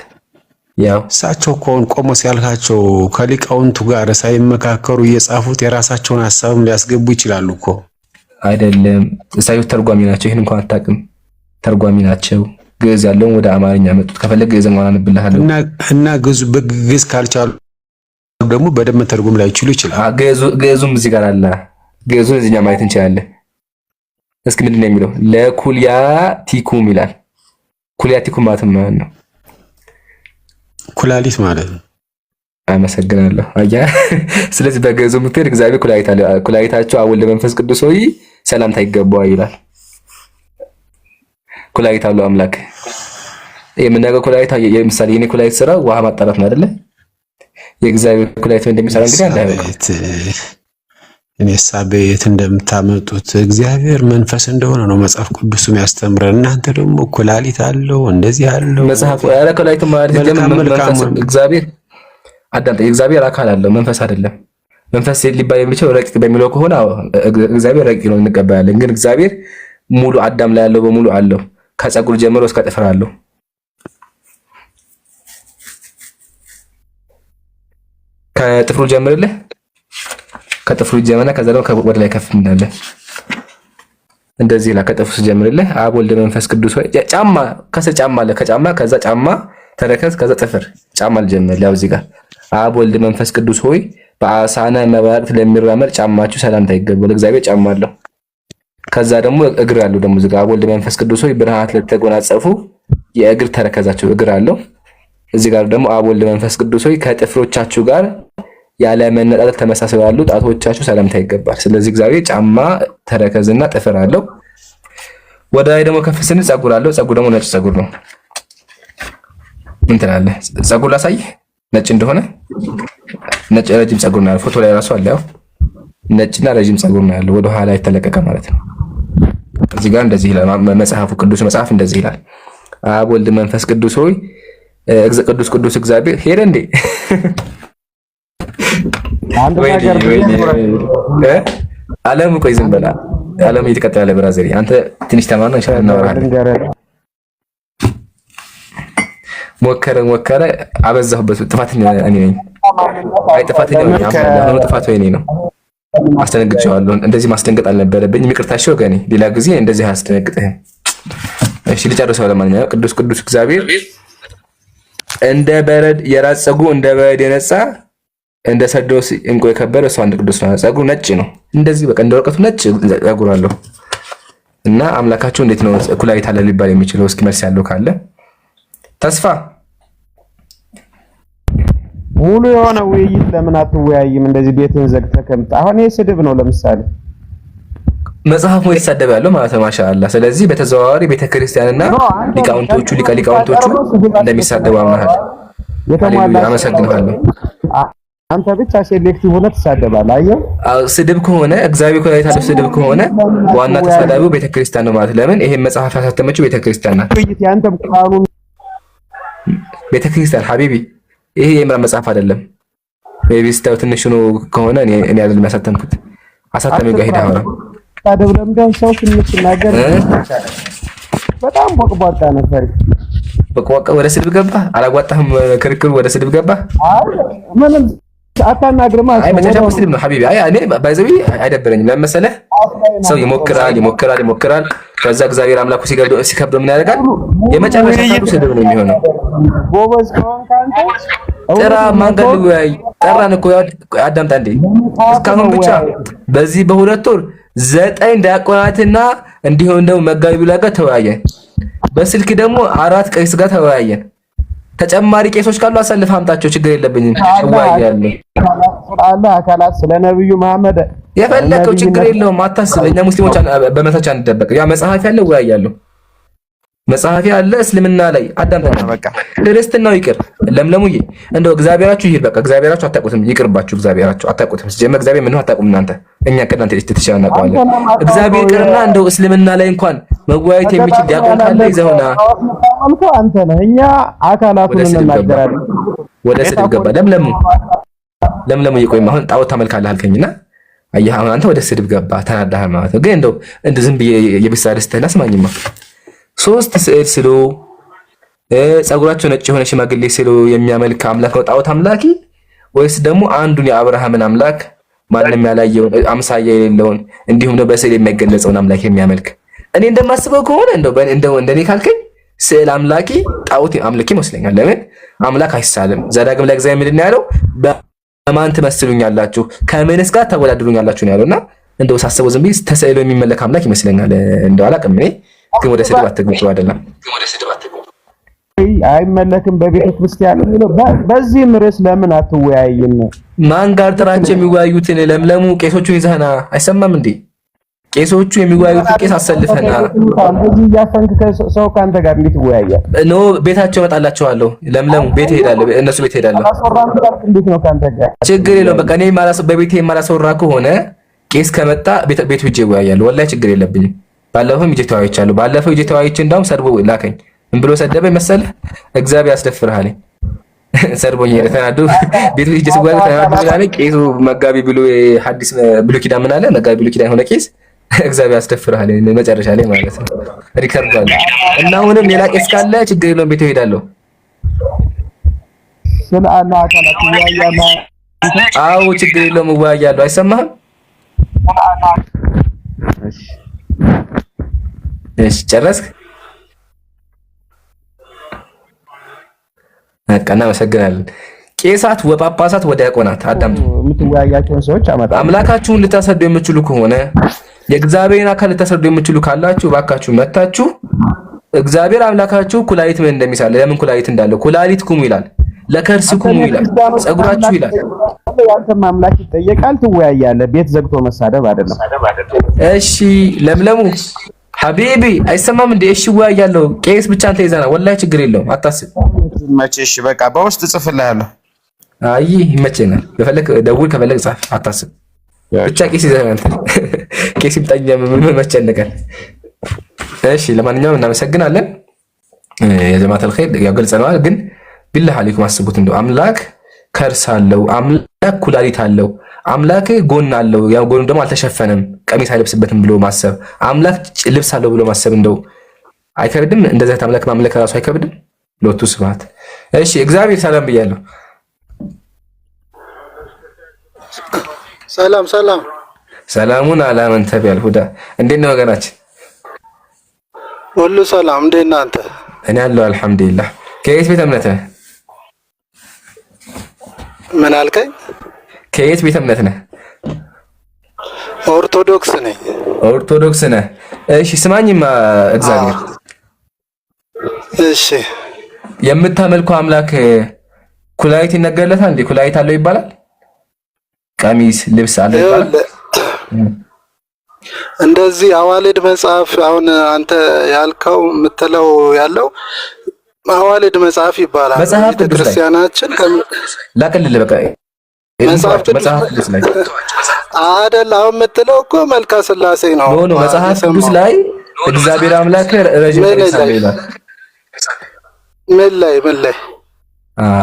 ያው እሳቸው ከሆን ቆሞስ ያልካቸው ከሊቃውንቱ ጋር ሳይመካከሩ እየጻፉት የራሳቸውን ሐሳብም ሊያስገቡ ይችላሉ እኮ። አይደለም እሳቸው ተርጓሚ ናቸው። ይሄን እንኳን አታውቅም። ተርጓሚ ናቸው። ግዕዝ ያለውን ወደ አማርኛ መጡት። ከፈለገ ግዕዝን አነብልሃለሁ እና ግዕዝ ካልቻሉ ደግሞ በደንብ ተርጉም ላይ ይችሉ ይችላል። ግዕዙም እዚህ ጋር አለ። ግዕዙን እዚህኛ ማየት እንችላለን። እስኪ ምንድን ነው የሚለው? ለኩልያቲኩም ይላል። ኩልያቲኩም ማለት ምን ነው? ኩላሊት ማለት ነው። አመሰግናለሁ። አያ ስለዚህ በግዕዙ ምትሄድ እግዚአብሔር ኩላሊታቸው አብ ወልድ መንፈስ ቅዱስ ሆይ ሰላምታ ይገባዋል ይላል። ኩላሊት አለው አምላክ የምናገው ኩላሊት የምሳሌ የኔ ኩላሊት ስራ ውሃ ማጣራት ነው አይደለ? የእግዚአብሔር ኩላሊት እንደሚሰራ እንግዲህ አለ። እኔ ሳቤት እንደምታመጡት እግዚአብሔር መንፈስ እንደሆነ ነው መጽሐፍ ቅዱስም ያስተምረን። እናንተ ደግሞ ኩላሊት አለው እንደዚህ አለው መጽሐፍ ያለ ኩላሊት ማለት መንፈስ እግዚአብሔር አዳምጥ። የእግዚአብሔር አካል አለው መንፈስ አይደለም። መንፈስ ሊባል የሚችለው ረቂቅ በሚለው ከሆነ እግዚአብሔር ረቂቅ ነው እንቀበላለን። ግን እግዚአብሔር ሙሉ አዳም ላይ ያለው በሙሉ አለው። ከፀጉር ጀምሮ እስከ ጥፍር አለው። ከጥፍሩ ጀምርልህ ከጥፍሩ ጀመና ከዛ ደግሞ ወደ ላይ ከፍ እንዳለ እንደዚህ ላይ ከጥፍሩ ጀምርልህ አብ ወልድ መንፈስ ቅዱስ ሆይ ጫማ ጫማ አለ። ከጫማ ከዛ ጫማ ተረከዝ ከዛ ጥፍር ጫማ ልጀምር። ያው እዚህ ጋር አብ ወልድ መንፈስ ቅዱስ ሆይ በአሳነ መባረክ ለሚራመድ ጫማችሁ ሰላምታ ይገባል። እግዚአብሔር ጫማ አለው። ከዛ ደግሞ እግር አለው። ደግሞ እዚህ ጋር አብ ወልድ መንፈስ ቅዱስ ሆይ ብርሃት ለተጎናጸፉ የእግር ተረከዛቸው እግር አለው። እዚህ ጋር ደግሞ አብ ወልድ መንፈስ ቅዱስ ሆይ ከጥፍሮቻችሁ ጋር ያለ መነጣጠል ተመሳስለው ያሉ ጣቶቻችሁ ሰላምታ ይገባል። ስለዚህ እግዚአብሔር ጫማ ተረከዝና ጥፍር አለው። ወደ ላይ ደግሞ ከፍ ስንል ፀጉር አለው። ፀጉር ደግሞ ነጭ ፀጉር ነው። እንትን አለ ፀጉር ላሳይህ ነጭ እንደሆነ ነጭ ረጅም ፀጉር ነው። ፎቶ ላይ ራሱ አለ። ያው ነጭና ረጅም ፀጉር ነው ያለው። ወደ ኋላ የተለቀቀ ማለት ነው። እዚህ ጋር እንደዚህ ይላል መጽሐፉ ቅዱስ መጽሐፍ እንደዚህ ይላል። አብ ወልድ መንፈስ ቅዱስ ሆይ ቅዱስ ቅዱስ እግዚአብሔር ሄደ እንዴ ዓለም ቆይ ዝም በላ። ዓለም እየተቀጠለ ብራዘር አንተ ትንሽ ተማና እንሻላ እናወራለን። ሞከረ አበዛሁበት። ጥፋተኛ እኔ ነኝ። አይ ጥፋተኛ ነኝ። አሁን ጥፋቱ የኔ ነው። አስደነግጬዋለሁ። እንደዚህ ማስደንገጥ አልነበረብኝም። ይቅርታ እሺ ወገኔ፣ ሌላ ጊዜ እንደዚህ አያስደነግጥህም። እሺ ልጨርሰው። ለማንኛውም ቅዱስ ቅዱስ እግዚአብሔር እንደ በረድ የራስ ፀጉሩ እንደ በረድ የነጻ እንደ ሰዶስ እንቁ የከበረ እሱ አንድ ቅዱስ ነው። ፀጉሩ ነጭ ነው። እንደዚህ በቃ እንደ ወረቀቱ ነጭ ፀጉር አለው እና አምላካቸው እንዴት ነው ኩላሊት አለ ሊባል የሚችለው? እስኪ መልስ ያለው ካለ ተስፋ ሙሉ የሆነ ውይይት ለምን አትወያይም? እንደዚህ ቤትን ዘግተህ ከምጣ። አሁን ይሄ ስድብ ነው። ለምሳሌ መጽሐፉ የተሳደበ ያለው ማለት ነው። ማሻአላ። ስለዚህ በተዘዋዋሪ ቤተክርስቲያንና ሊቃውንቶቹ ሊቃውንቶቹ እንደሚሳደቡ አምናሃል። አመሰግናለሁ። አንተ ብቻ ሴሌክቲቭ ሆነ ትሳደባለህ። አየህ፣ ስድብ ከሆነ እግዚአብሔር ኩላሊት አለው ስድብ ከሆነ ዋና ተሳዳቢው ቤተክርስቲያን ነው ማለት። ለምን ይሄን መጽሐፍ ያሳተመችው ቤተክርስቲያን ናት። ያንተም ቁርአኑን ቤተክርስቲያን ሐቢቢ፣ ይሄ የምራ መጽሐፍ አይደለም። ቤቢስታው ትንሽ ነው ከሆነ እኔ አይደለም ያሳተምኩት። አሳተመው ጋር ሄደህ አውራ። ታደብለምደው ሰው ስንናገር በጣም ቦቅቧቃ ነበር። በቋቋ ወደ ስድብ ገባ። አላጓጣህም? ክርክሩ ወደ ስድብ ገባ። ምንም አታናግርማ። አይ መጨረሻው ስድብ ነው ሐቢቢ። አይ እኔ ባይዘዊ አይደብረኝም። ለምን መሰለህ? ሰው ይሞክራል። ከዛ እግዚአብሔር አምላኩ ሲከብደው ምን ያደርጋል? የመጨረሻ ታዱ ስድብ ነው የሚሆነው። ጎበዝ ከሆንክ አንተ ጥራ ማንገዱ ጠራን እኮ አዳምጣ እንዴ። እስካሁን ብቻ በዚህ በሁለት ወር 9 ዲያቆናትና እንዲሁም ደግሞ መጋቢ ብሉይ ጋር ተወያየን። በስልክ ደግሞ 4 ቄስ ጋር ተወያየን። ተጨማሪ ቄሶች ካሉ አሰልፍ አምጣቸው፣ ችግር የለብኝም። ተወያያለሁ አለ አካላት ስለ ነብዩ መሐመድ የፈለከው ችግር የለውም፣ አታስብ። እኛ ሙስሊሞች በመታቻ እንደበቅ ያ መጽሐፍ ያለው ወያያለሁ። መጽሐፍ ያለ እስልምና ላይ አዳምጠና በቃ ክርስትናው ይቅር። ለምለሙዬ እንደው እግዚአብሔራችሁ ይሄድ በቃ እግዚአብሔራችሁ አታውቁትም፣ ይቅርባችሁ። እግዚአብሔራችሁ አታውቁትም። ሲጀመር እግዚአብሔር ምንም አታውቁም እናንተ። እኛ ከእናንተ ልጅ እናውቀዋለን። እግዚአብሔር ይቅርና እንደው እስልምና ላይ እንኳን መወያየት የሚችል ዲያቆን ካለ ይዘውና አንተ ነህ። እኛ አካላቱን እንናገራለን። ወደ ስድብ ገባ። ለምለሙ ይቆይማ። አሁን ጣዖት ታመልካለህ አልከኝና አየህ፣ አሁን አንተ ወደ ስድብ ገባ። ተናዳህ ማለት ነው። ግን እንደው ዝም ብዬ የቤተሰብ ደስታህን አስማኝማ። 3 ስዕል ስሎ ጸጉራቸው ነጭ የሆነ ሽማግሌ ስሎ የሚያመልክ አምላክ ነው ጣዖት አምላኪ? ወይስ ደግሞ አንዱን የአብርሃምን አምላክ ማንም ያላየውን አምሳያ የሌለውን እንዲሁም ደግሞ በስዕል የሚገለጸውን አምላክ የሚያመልክ? እኔ እንደማስበው ከሆነ እንደው እንደኔ ካልከኝ ስዕል አምላኪ ጣዖት አምላኪ ይመስለኛል። ለምን አምላክ አይሳልም። ዘዳግም ላይ እግዚአብሔር ምንድን ነው ያለው? በማን ትመስሉኛላችሁ ከምንስ ጋር ታወዳድሩኛላችሁ ነው ያለውና እንደው ሳስበው ዝም ብዬ ተስዕሎ የሚመለክ አምላክ ይመስለኛል። እንደው አላውቅም እኔ ግን ወደ ስድብ አትግቡ አይደለም። አይመለክም በቤተ ክርስቲያን ነው። በዚህም ርዕስ ለምን አትወያይም? ማን ጋር ጥራቸው የሚወያዩትን? ለምለሙ ቄሶቹን ይዘህና አይሰማም እንዴ? ቄሶቹ የሚወያዩትን ቄስ አሰልፈና እንደዚህ እያፈንክ ሰው ካንተ ጋር እንዴት ይወያያል? ኖ ቤታቸው እመጣላቸዋለሁ። ለምለሙ ቤት እሄዳለሁ፣ እነሱ ቤት እሄዳለሁ። እንዴት ነው ካንተ ጋር? ችግር የለውም። በቃ እኔ በቤቴ የማላስወራ ከሆነ ቄስ ከመጣ ቤት ሂጅ እወያያለሁ። ወላሂ ችግር የለብኝም። ባለፈው ሂጅ ተወያይቻለሁ። ባለፈው ሂጅ ተወያይቼ እንዳውም ሰድቦ ላከኝ። ምን ብሎ ሰደበኝ መሰለህ? እግዚአብሔር ያስደፍርሃል ሰድቦኝ ተናዱ። ቤቱ ሂጅ ስወያይ ተናዱ ይላል። ቄሱ መጋቢ ብሎ ሐዲስ ብሉይ ኪዳን ምን አለ? መጋቢ ብሉይ ኪዳን ሆነ ቄስ እግዚአብሔር ያስደፍርሃል መጨረሻ ላይ ማለት ነው። ሪከርድ አለ እና አሁንም ሌላ ቄስ ካለ ችግር የለውም ቤቱ እሄዳለሁ። ስለ አላህ አካላት ይወያያለሁ። አዎ ችግር የለውም እወያያለሁ። አይሰማህም? እሺ ጨረስክ? በቃ እናመሰግናለን። ቄሳት ወጳጳሳት ወደ ዲያቆናት አዳምጡ። የምትወያያቸውን ሰዎች አመጣ። አምላካችሁን ልታሰዱ የምትችሉ ከሆነ የእግዚአብሔርን አካል ልታሰዱ የምትችሉ ካላችሁ እባካችሁ መታችሁ። እግዚአብሔር አምላካችሁ ኩላሊት ምን እንደሚሳል ለምን ኩላሊት እንዳለው ኩላሊት ቁሙ ይላል፣ ለከርስ ቁሙ ይላል፣ ጸጉራችሁ ይላል። ያንተም አምላክ ይጠየቃል። ትወያያለህ። ቤት ዘግቶ መሳደብ አይደለም። እሺ ለምለሙ ሐቢቢ አይሰማም እንዴ? እሺ እወያያለሁ። ቄስ ብቻ አንተ ይዘና ወላሂ ችግር የለውም አታስብ። መቼሽ በቃ በውስጥ ጽፍልሃለሁ። አይ ይመቸናል። ከፈለክ ደውል፣ ከፈለክ ጻፍ፣ አታስብ። ብቻ ቄስ ይዘና አንተ ቄስ ይምጣኝ ምን መጨነቀን። እሺ ለማንኛውም እናመሰግናለን። የጀማዓተል ኸይር ያው ገልጸናል። ግን ቢላህ አለይኩም አስቡት እንደው አምላክ ከርስ አለው፣ አምላክ ኩላሊት አለው፣ አምላክ ጎን አለው። ያው ጎኑ ደግሞ አልተሸፈነም ቀሚስ አይለብስበትም ብሎ ማሰብ፣ አምላክ ልብስ አለው ብሎ ማሰብ እንደው አይከብድም? እንደዚህ አምላክ ማምለክ ራሱ አይከብድም? ሎቱ ስብሐት። እሺ እግዚአብሔር ሰላም ብያለሁ። ሰላም ሰላም ሰላሙን አላመን ተቢያል ሁዳ። እንዴት ነው ወገናችን? ሁሉ ሰላም። እንዴት ነህ አንተ? እኔ አለሁ አልሐምዱሊላህ። ከየት ቤተ እምነት ነህ? ምን አልከኝ? ከየት ቤተ እምነት ነህ? ኦርቶዶክስ ነኝ። ኦርቶዶክስ ነህ? እሺ ስማኝማ እግዚአብሔር እሺ የምታመልከው አምላክ ኩላሊት ይነገርለታል እንዴ? ኩላሊት አለው ይባላል? ቀሚስ ልብስ አለው ይባላል? እንደዚህ አዋልድ መጽሐፍ አሁን አንተ ያልከው የምትለው ያለው አዋልድ መጽሐፍ ይባላል። መጽሐፍ ክርስቲያናችን ላቀልል በቃ መጽሐፍ ቅዱስ ላይ አይደል? አሁን የምትለው እኮ መልካ ስላሴ ነው። ኖ መጽሐፍ ቅዱስ ላይ እግዚአብሔር አምላክ ረጅም ቀሚስ አለው ይላል። ምን ላይ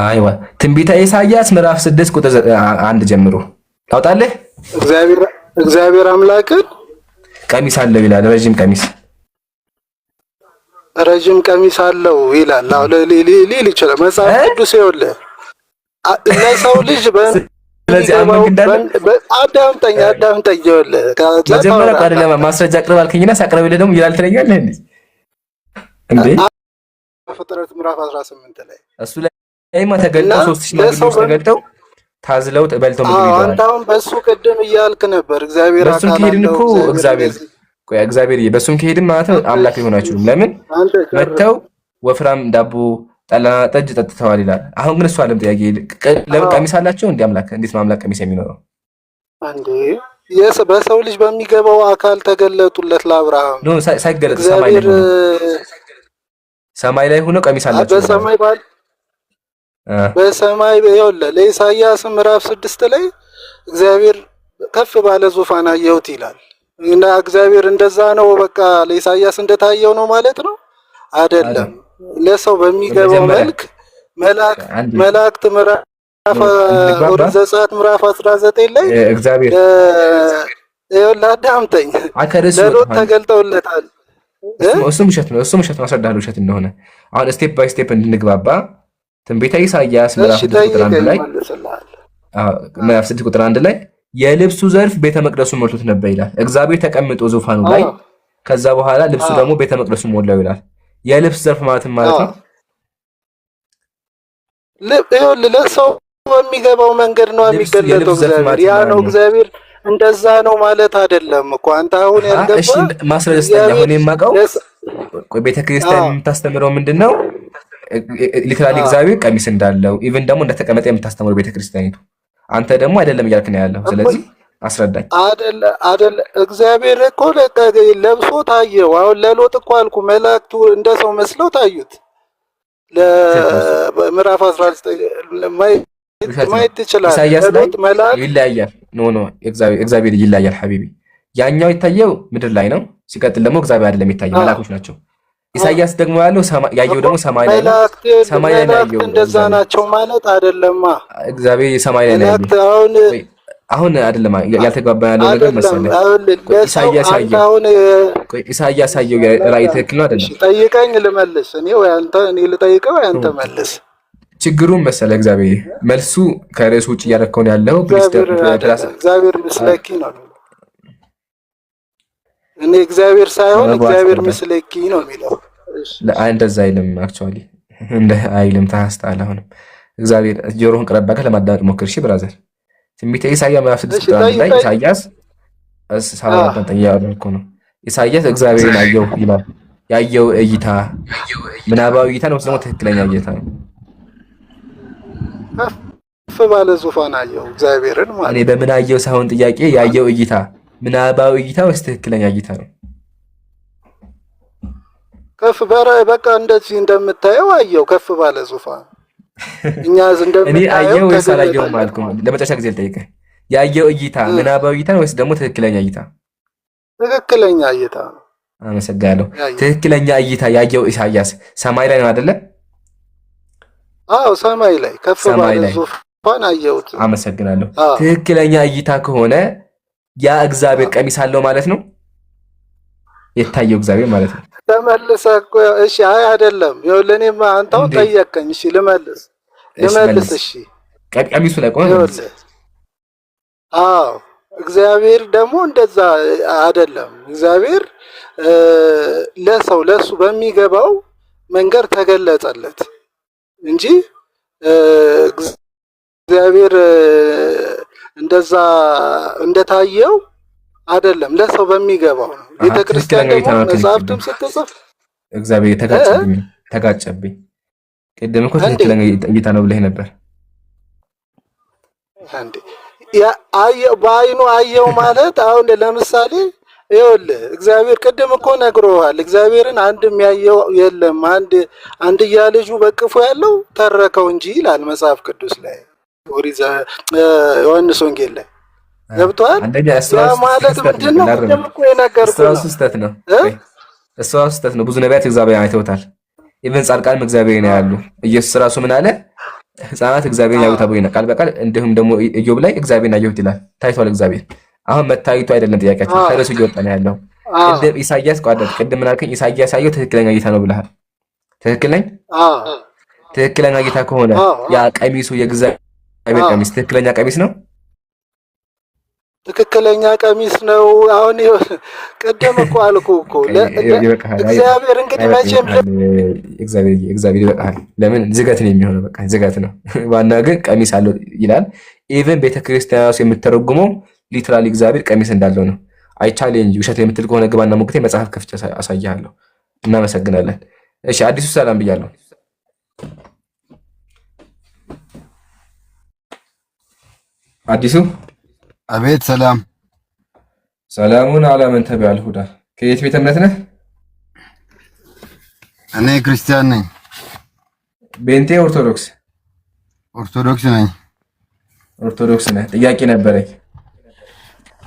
አይዋ ትንቢተ ኢሳይያስ ምዕራፍ 6 ቁጥር 1 ጀምሮ ታውጣለህ። እግዚአብሔር አምላክ ቀሚስ አለው ይላል። ረጅም ቀሚስ አለው ይላል። አው ሊል ይችላል መጽሐፍ ቅዱስ ይኸውልህ ለሰው ልጅ ስለዚህ አመንክ እንዳለ አዳምጠኝ ይኸውልህ መጀመሪያ አይደለም ማስረጃ አቅርብ አልከኝና ሳቅርብልህ ደግሞ ይላል ትለኛለህ እንዴ? ፍጥረት ምዕራፍ 18 ላይ እሱ ላይ አይማ ተገልጠው 3000 ማግኘት ተገልጠው ታዝለው በልተው ምግብ ይበላል። አንተ አሁን በሱ ቅድም እያልክ ነበር እግዚአብሔር አካል በሱም ከሄድን እኮ እግዚአብሔር በሱም ከሄድን ማለት ነው አምላክ ሊሆናችሁ። ለምን መተው ወፍራም ዳቦ ጠላና ጠጅ ጠጥተዋል ይላል። አሁን ግን እሱ አለም ጥያቄ ለምን ቀሚስ አላቸው? እንዴ አምላክ እንዴት ነው አምላክ ቀሚስ የሚኖረው? አንዴ በሰው ልጅ በሚገባው አካል ተገለጡለት ለአብርሃም ነው ሳይገለጥ ሰማይ ላይ ሆኖ ቀሚስ አላቸው። በሰማይ ይኸውልህ ለኢሳይያስ ምዕራፍ 6 ላይ እግዚአብሔር ከፍ ባለ ዙፋን አየሁት ይላል። እና እግዚአብሔር እንደዛ ነው በቃ ለኢሳይያስ እንደታየው ነው ማለት ነው አይደለም። ለሰው በሚገባው መልክ መላእክት ምዕራፍ ዘጸአት ምዕራፍ 19 ላይ እግዚአብሔር ይኸውልህ አዳምጠኝ ለሎጥ ተገልጠውለታል። እሱም ውሸት ነው አስረዳለሁ ውሸት እንደሆነ። አሁን ስቴፕ ባይ ስቴፕ እንድንግባባ ትንቢተ ኢሳይያስ ምዕራፍ 6 ቁጥር 1 ላይ የልብሱ ዘርፍ ቤተ መቅደሱን ሞልቶት ነበር ይላል። እግዚአብሔር ተቀምጦ ዙፋኑ ላይ ከዛ በኋላ ልብሱ ደግሞ ቤተ መቅደሱን ሞላው ይላል። የልብስ ዘርፍ ማለት ማለት ነው ለሰው በሚገባው መንገድ ነው የሚገለጠው እግዚአብሔር። ያ ነው እግዚአብሔር እንደዛ ነው ማለት አይደለም እኮ አንተ አሁን ያልገባ ማስረጃ አሁን የማውቀው ቤተክርስቲያን የምታስተምረው ምንድነው? ሊትራሊ እግዚአብሔር ቀሚስ እንዳለው ኢቭን ደግሞ እንደተቀመጠ የምታስተምረው ቤተክርስቲያኒቱ። አንተ ደግሞ አይደለም እያልክ ነው ያለው። ስለዚህ አስረዳኝ። አይደለ እግዚአብሔር እኮ ለብሶ ታየው። አሁን ለሎጥ እኮ አልኩ መላእክቱ እንደ ሰው መስለው ታዩት። ለምዕራፍ 19 ማየት ትችላለህ። ለሎጥ መላእክት ይለያያል። ኖ እግዚአብሔር ይለያያል ሐቢቢ። ያኛው የታየው ምድር ላይ ነው። ሲቀጥል ደግሞ እግዚአብሔር አይደለም የታየው መላእክቶች ናቸው። ኢሳይያስ ደግሞ ያየው ደግሞ ሰማይ ላይ ነው። ሰማይ ላይ ያየው እንደዛ ናቸው ማለት አይደለማ። እግዚአብሔር ሰማይ ላይ ነው። አሁን አይደለም ያልተግባባ ያለው ነገር መሰለኝ። ኢሳይያስ ያየው ራእይ ትክክል ነው አይደለም? ጠይቀኝ ልመልስ። እኔ ልጠይቀው ወይ አንተ መልስ። ችግሩን መሰለ እግዚአብሔር መልሱ ከርዕሱ ውጭ እያደረከው ነው ያለው። እግዚአብሔር ምስለኪ ነው። እኔ እግዚአብሔር ሳይሆን እግዚአብሔር ምስለኪ ነው የሚለው። እንደዛ አይልም። አክቹአሊ እንደ አይልም ታስታለ። አሁንም እግዚአብሔር ጆሮህን ቀረብ አድርገህ ለማዳመጥ ሞክር። እሺ ብራዘር ትንቢተ ኢሳይያስ ምዕራፍ 6 ላይ ኢሳይያስ ነው። ኢሳይያስ እግዚአብሔርን አየው ይላል። ያየው እይታ ምናባዊ እይታ ነው ደግሞ ትክክለኛ እይታ ነው። ከፍ ባለ ዙፋን አየው እግዚአብሔርን ማለት። እኔ በምን አየው ሳይሆን ጥያቄ ያየው እይታ ምናባዊ እይታ ወይስ ትክክለኛ እይታ ነው? ከፍ በቃ እንደዚህ እንደምታየው አየው ከፍ ባለ ዙፋን እኛ እንደምታየው። እኔ አየው ወይስ አላየውም አልኩኝ። ለመጨረሻ ጊዜ ልጠይቅህ፣ ያየው እይታ ምናባዊ እይታ ወይስ ደግሞ ትክክለኛ እይታ? ትክክለኛ እይታ ነው። አመሰግናለሁ። ትክክለኛ እይታ ያየው ኢሳይያስ ሰማይ ላይ ነው አይደለ? አዎ ሰማይ ላይ ከፍ ባለ ዙፋን አየሁት። አመሰግናለሁ። ትክክለኛ እይታ ከሆነ ያ እግዚአብሔር ቀሚስ አለው ማለት ነው። የታየው እግዚአብሔር ማለት ነው። ተመልሰህ እኮ እሺ። አይ አይደለም፣ ይኸውልህ እኔማ አንተው ጠየቀኝ። እሺ ልመልስ። እሺ ቀሚሱ ላይ ቆይ። አዎ እግዚአብሔር ደግሞ እንደዛ አይደለም። እግዚአብሔር ለሱ በሚገባው መንገድ ተገለጸለት እንጂ እግዚአብሔር እንደዛ እንደታየው አይደለም። ለሰው በሚገባው ነው። ቤተክርስቲያን ደግሞ መጽሐፍትም ስትጽፍ እግዚአብሔር ተጋጨብኝ። ቅድም እኮ ትክክለኛ እይታ ነው ብለህ ነበር። አንዴ በአይኑ አየው ማለት አሁን ለምሳሌ ይኸውልህ እግዚአብሔር ቅድም እኮ ነግሮሃል። እግዚአብሔርን አንድም ያየው የለም፣ አንድያ ልጁ በቅፎ ያለው ተረከው እንጂ ይላል መጽሐፍ ቅዱስ ላይ ዮሐንስ ወንጌል ላይ ገብቶሃል። ያ ማለት ምንድን ነው? ቅድም እኮ የነገርኩህ ነው። እሱ ስህተት ነው። ብዙ ነቢያት እግዚአብሔር አይተውታል። ኢቨን ጻድቃንም እግዚአብሔር ነው ያሉ። ኢየሱስ ራሱ ምን አለ? ሕፃናት እግዚአብሔርን ያዩት አብሮ ይነቃል በቃል። እንዲሁም ደግሞ ኢዮብ ላይ እግዚአብሔርን አየሁት ይላል። ታይቷል እግዚአብሔር። አሁን መታየቱ አይደለም ጥያቄያችን፣ ከርዕሱ እየወጣ ነው ያለው። ቅድም ኢሳይያስ ቅድም ምን አልከኝ? ኢሳይያስ ያየው ትክክለኛ እይታ ነው ብለሃል። ትክክለኛ እይታ ከሆነ ያ ቀሚሱ የእግዚአብሔር ቀሚስ ትክክለኛ ቀሚስ ነው። ትክክለኛ ቀሚስ ነው። አሁን ቅድም እኮ አልኩህ እኮ እግዚአብሔር እንግዲህ መቼም እግዚአብሔር ይበቃሃል። ለምን ዝገት ነው የሚሆነው? በቃ ዝገት ነው። ዋና ግን ቀሚስ አለው ይላል ኢቭን ቤተክርስቲያን ራሱ የምትተረጉመው ሊትራሊ እግዚአብሔር ቀሚስ እንዳለው ነው። አይ ቻሌንጅ ውሸት የምትል ከሆነ ግባና ሞክቴ መጽሐፍ ከፍቼ አሳያለሁ። እናመሰግናለን። እሺ አዲሱ ሰላም ብያለሁ። አዲሱ አቤት ሰላም። ሰላሙን አላመን ተብያል ሁዳ ከየት ቤተ እምነት ነህ? እኔ ክርስቲያን ነኝ። ቤንቴ ኦርቶዶክስ? ኦርቶዶክስ ነኝ። ኦርቶዶክስ ነህ። ጥያቄ ነበረኝ።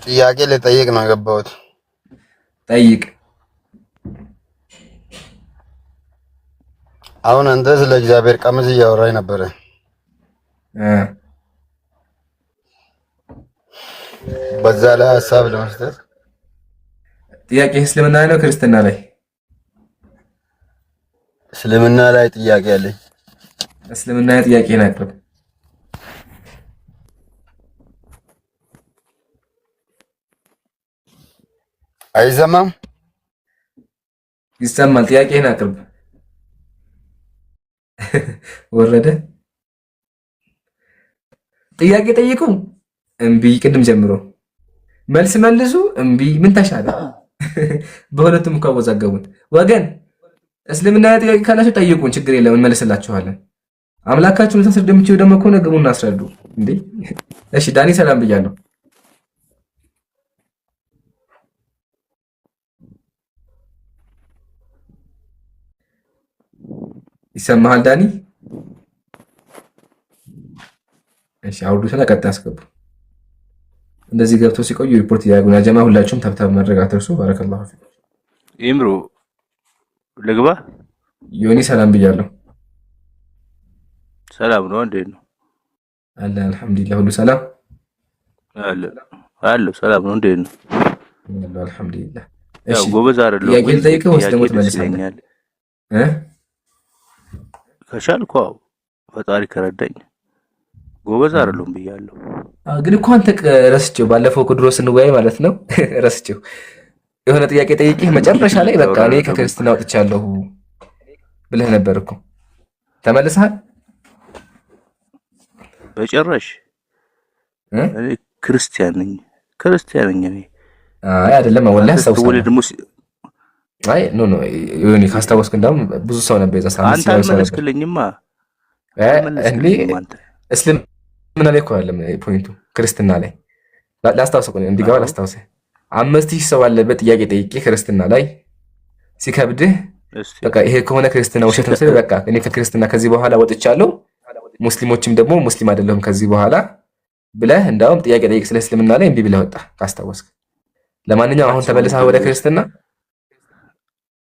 ጥያቄ ልጠይቅ ነው የገባሁት። ጠይቅ። አሁን አንተ ስለ እግዚአብሔር ቀሚስ እያወራኝ ነበረ። በዛ ላይ ሀሳብ ለመስጠት ጥያቄ እስልምና ነው ክርስትና ላይ? እስልምና ላይ ጥያቄ አለኝ። እስልምና ላይ ጥያቄ ናቅርብ። አይሰማም? ይሰማል። ጥያቄህን አቅርብ። ወረደ። ጥያቄ ጠይቁ። እምቢ። ቅድም ጀምሮ መልስ መልሱ። እምቢ። ምን ተሻለ? በሁለቱም እኮ አወዛገቡን ወገን። እስልምና ጥያቄ ካላችሁ ጠይቁን፣ ችግር የለም እንመልስላችኋለን። አምላካችሁን ልታስረዱ የምትችሉ ደግሞ ከሆነ ግቡና አስረዱ። እንዴ እሺ። ዳኒ ሰላም ብያለሁ። ይሰማሃል ዳኒ? እሺ አውዱ ስለቀጥ ያስገቡ። እንደዚህ ገብቶ ሲቆዩ ሪፖርት ያደርጉና ጀማ ሁላችሁም ተብታብ ማድረግ አትርሱ። ባረከላሁ ፊክ። ኢምሩ ልግባ። ዮኒ ሰላም ብያለሁ። ሰላም ነው። እንዴት ነው? አለ አልሐምዱሊላህ። ሁሉ ሰላም አለ። ሰላም ነው። እንዴት ነው? አለ አልሐምዱሊላህ። እሺ ጎበዝ አይደለም። ጥያቄ ልጠይቅህ ወይስ ደግሞ ትመልሳለህ? ከቻልኩ ፈጣሪ ከረዳኝ ጎበዝ አይደለም ብያለሁ። ግን እኮ አንተ ረስቼው ባለፈው ድሮ ስንወያይ ማለት ነው ረስቼው የሆነ ጥያቄ ጠይቄህ መጨረሻ ላይ በቃ እኔ ከክርስትና ወጥቻለሁ ብለህ ነበር እኮ። ተመልሰሃል? በጭራሽ እኔ ክርስቲያን ነኝ እኔ። አይ አይደለም ወላሂ አስታውሳለሁ። አይ ኖ ዮኒ ካስታወስክ እንደውም ብዙ ሰው ነበር የዛ ሳምንት አንተ አልመለስክልኝማ። እስልምና ላይ እኮ አይደለም ፖይንቱ፣ ክርስትና ላይ ላስታውሰው ነው እንዲገባ ላስታውሰህ። 5000 ሰው አለበት ጥያቄ ጠይቄ ክርስትና ላይ ሲከብድህ በቃ ይሄ ከሆነ ክርስትና ውሸት ነው ስለዚህ በቃ እኔ ከክርስትና ከዚህ በኋላ ወጥቻለሁ፣ ሙስሊሞችም ደግሞ ሙስሊም አይደለሁም ከዚህ በኋላ ብለህ እንደውም ጥያቄ ጠይቅ ስለ እስልምና ላይ እምቢ ብለህ ወጣ ካስታወስክ። ለማንኛውም አሁን ተመልሰህ ወደ ክርስትና?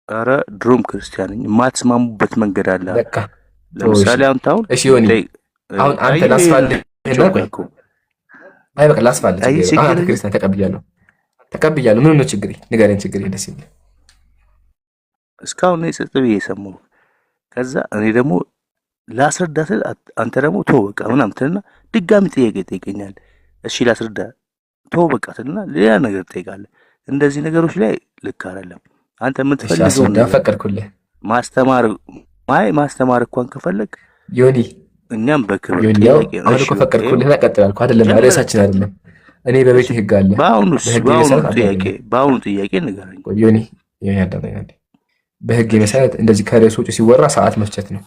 አረ ድሮም ክርስቲያን ነኝ። የማትስማሙበት መንገድ አለ። ለምሳሌ እሺ ዮኒ አሁን አንተ ላስፋልህ አይ በቃ ላስፋልህ አንተ ክርስቲያን ተቀብያለሁ። ምን ነው ችግሬ? ንገረኝ ችግሬ ደስ ይላል። እስካሁን ነው ጽጥ ብዬ የሰማሁ። ከዛ እኔ ደግሞ ላስረዳ ስል አንተ ደግሞ ተው በቃ ምናምን ትልና ድጋሚ ጥያቄ ጠይቀኛል። እሺ ላስረዳ ተው በቃ ትልና ሌላ ነገር ጠይቃለህ። እንደዚህ ነገሮች ላይ ልክ አይደለም። አንተ የምትፈልገው ፈቀድኩልህ ማስተማር እንኳን ከፈለግ ዮኒ እኛም በክብር ጥያቄ ነው። አሁን እኮ ፈቀድኩልህ ቀጥላልኩ አይደለም። ርዕሳችን አይደለም። እኔ በቤት ህግ አለ። በአሁኑ ጥያቄ ንገረኝ ዮኒ። ያዳምጠኛል። በህግ መሰረት እንደዚህ ከርዕሱ ውጭ ሲወራ ሰዓት መፍጨት ነው።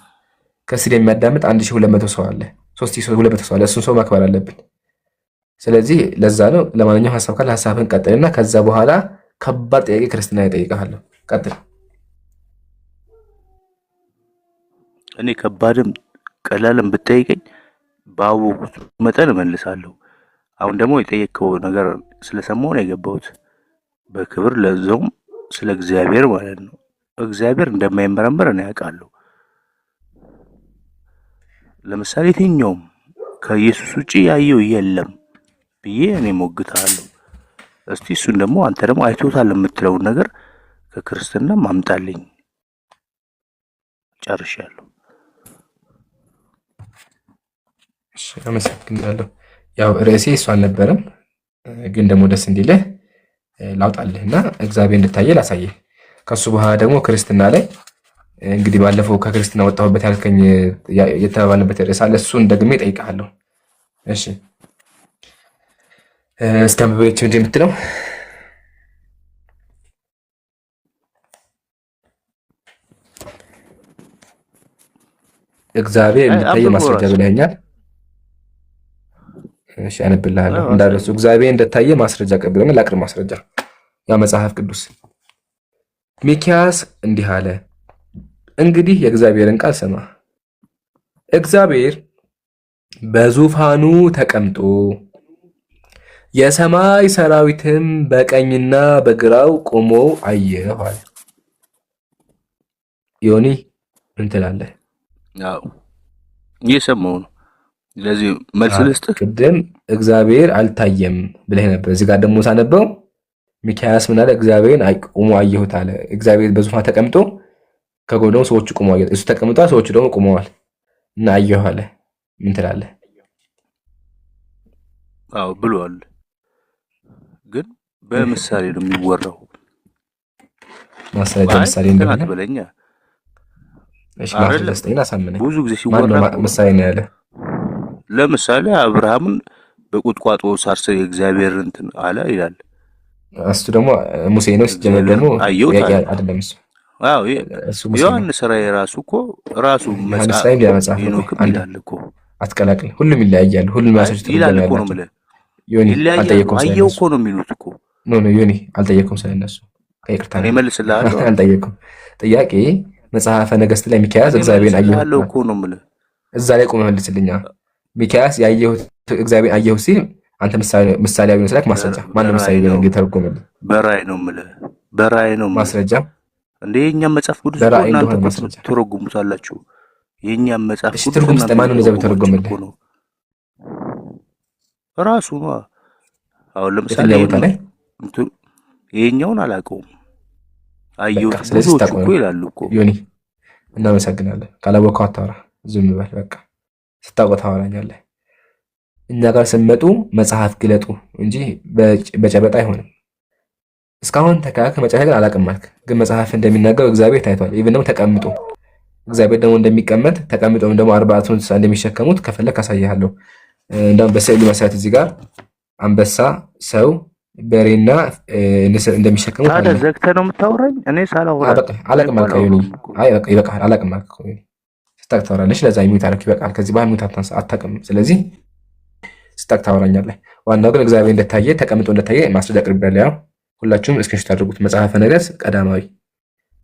ከስር የሚያዳምጥ 1200 ሰው አለ፣ 3200 ሰው አለ። እሱን ሰው ማክበር አለብን። ስለዚህ ለዛ ነው። ለማንኛውም ሀሳብ ካለ ሀሳብህን ቀጥልና ከዛ በኋላ ከባድ ጥያቄ ክርስትና ይጠይቃለሁ። ቀጥል። እኔ ከባድም ቀላልም ብትጠይቀኝ ባወቁት መጠን እመልሳለሁ። አሁን ደግሞ የጠየቀው ነገር ስለሰማሁ ነው የገባሁት በክብር ለዛውም ስለ እግዚአብሔር ማለት ነው። እግዚአብሔር እንደማይመረመር እኔ ያውቃለሁ። ለምሳሌ የትኛውም ከኢየሱስ ውጪ ያየው የለም ብዬ እኔ ሞግታለሁ። እስቲ እሱን ደግሞ አንተ ደግሞ አይቶታል የምትለውን ነገር ከክርስትና ማምጣልኝ። ጨርሻለሁ። እሺ አመሰግናለሁ። ያው ርዕሴ እሱ አልነበረም፣ ግን ደግሞ ደስ እንዲልህ ላውጣልህና እግዚአብሔር እንድታየህ ላሳየህ። ከሱ በኋላ ደግሞ ክርስትና ላይ እንግዲህ ባለፈው ከክርስትና ወጣሁበት ያልከኝ የተባባልንበት ርዕስ አለ። እሱን ደግሜ እጠይቅሃለሁ። እሺ እስቲ አንብቤያቸው እንጂ የምትለው እግዚአብሔር እንደታየ ማስረጃ ብለኸኛል። እሺ አነብልሃለሁ እንዳልረሱ። እግዚአብሔር እንደታየ ማስረጃ ቀብለኝ ላቅርብ ማስረጃ። ያ መጽሐፍ ቅዱስ ሚክያስ እንዲህ አለ፣ እንግዲህ የእግዚአብሔርን ቃል ስማ። እግዚአብሔር በዙፋኑ ተቀምጦ የሰማይ ሰራዊትም በቀኝና በግራው ቆሞ አየሁ አለ። ዮኒ ምን ትላለህ? አዎ እየሰማሁ ነው። ስለዚህ መልስ ልስጥህ። ቅድም እግዚአብሔር አልታየም ብለህ ነበር። እዚህ ጋር ደግሞ ሳነበው ሚክያስ ምን አለ? እግዚአብሔርን ቆሞ አየሁት አለ። እግዚአብሔር በዙፋኑ ተቀምጦ ከጎኑ ሰዎች ቆመው አየሁ። እሱ ተቀምጧል፣ ሰዎች ደግሞ ቆመዋል እና አየሁ አለ። ምን ትላለህ? አዎ ብሏል፣ ግን በምሳሌ ነው የሚወራው። ማስረጃ ምሳሌ እንደሆነ በለኛ። እሺ ማስረጃ ስጠኝና አሳምነኝ። ብዙ ጊዜ ሲወራ ምሳሌ ነው ያለ። ለምሳሌ አብርሃምን በቁጥቋጦ ሳር ስር የእግዚአብሔር እንትን አለ ይላል። እሱ ደግሞ ሙሴ ነው። ሲጀመር ደግሞ አይደለም እሱ። አዎ ዮሐንስ ራእይ ራሱ እኮ ራሱ መጽሐፍ ሄኖክ ይላል እኮ። አትቀላቅል። ሁሉም ይለያያሉ። ሁሉም ያሰች ይላል እኮ ነው የምልህ። ዮኒ አልጠየቅኩም። አየሁ እኮ ነው የሚሉት እኮ። ኖ ዮኒ አልጠየቅኩም ስለነሱ። ከይቅርታ እኔ መልስልሃለሁ። አልጠየቅኩም። ጥያቄ መጽሐፈ ነገሥት ላይ ሚክያስ እግዚአብሔርን አየሁ እኮ ነው የምልህ። እዛ ላይ ቆመህ መልስልኛ። ሚክያስ ያየሁት እግዚአብሔር አየሁ ሲል አንተ ምሳሌያዊ ነው ስላልክ ማስረጃ ማነው ምሳሌ ነው የተረጎመልህ? በራእይ ነው የምልህ። በራእይ ነው ማስረጃ እንደ የኛም መጽሐፍ ቅዱስ እናንተ ትረጉሙታላችሁ። የኛም መጽሐፍ ቅዱስ ትርጉም ውስጥ ማነው እንደዛ ተረጎመልህ? ራሱ ነው። አሁን ለምሳሌ የኛውን አላውቀውም። አየሁት ብዙዎች እኮ ይላሉ እኮ። ዮኒ እናመሰግናለን። ካላወቀው አታወራ፣ ዝም በል በቃ። ስታውቀው ታወራኛለህ። እኛ ጋር ስትመጡ መጽሐፍ ግለጡ እንጂ በጨበጣ አይሆንም። እስካሁን ተካከ መጨረሻ ግን አላውቅም አልክ። ግን መጽሐፍ እንደሚናገር እግዚአብሔር ታይቷል። ኢቭን ደግሞ ተቀምጦ እግዚአብሔር ደግሞ እንደሚቀመጥ ተቀምጦ ደግሞ 40 እንስሳ እንደሚሸከሙት ከፈለክ አሳይሃለሁ። እንደውም በስዕሉ መሰረት እዚህ ጋር አንበሳ፣ ሰው፣ በሬና ንስር እንደሚሸከሙት አለ። ታዲያ ዘግተህ ነው የምታወራኝ? እኔ ሳላወራ አላውቅም አልክ። አይ በቃ ይበቃል። አላውቅም አልክ። ስታውቅ ታወራለሽ። ለዛ የሚውት አልክ። ይበቃል። ከዚህ በኋላ የሚውት አታውቅም። ስለዚህ ስታውቅ ታወራኛለህ። ዋናው ግን እግዚአብሔር እንደታየ ተቀምጦ እንደታየ ማስረጃ አቅርቤያለሁ። ያው ሁላችሁም እስክሪንሾት አድርጉት። መጽሐፈ ነገሥት ቀዳማዊ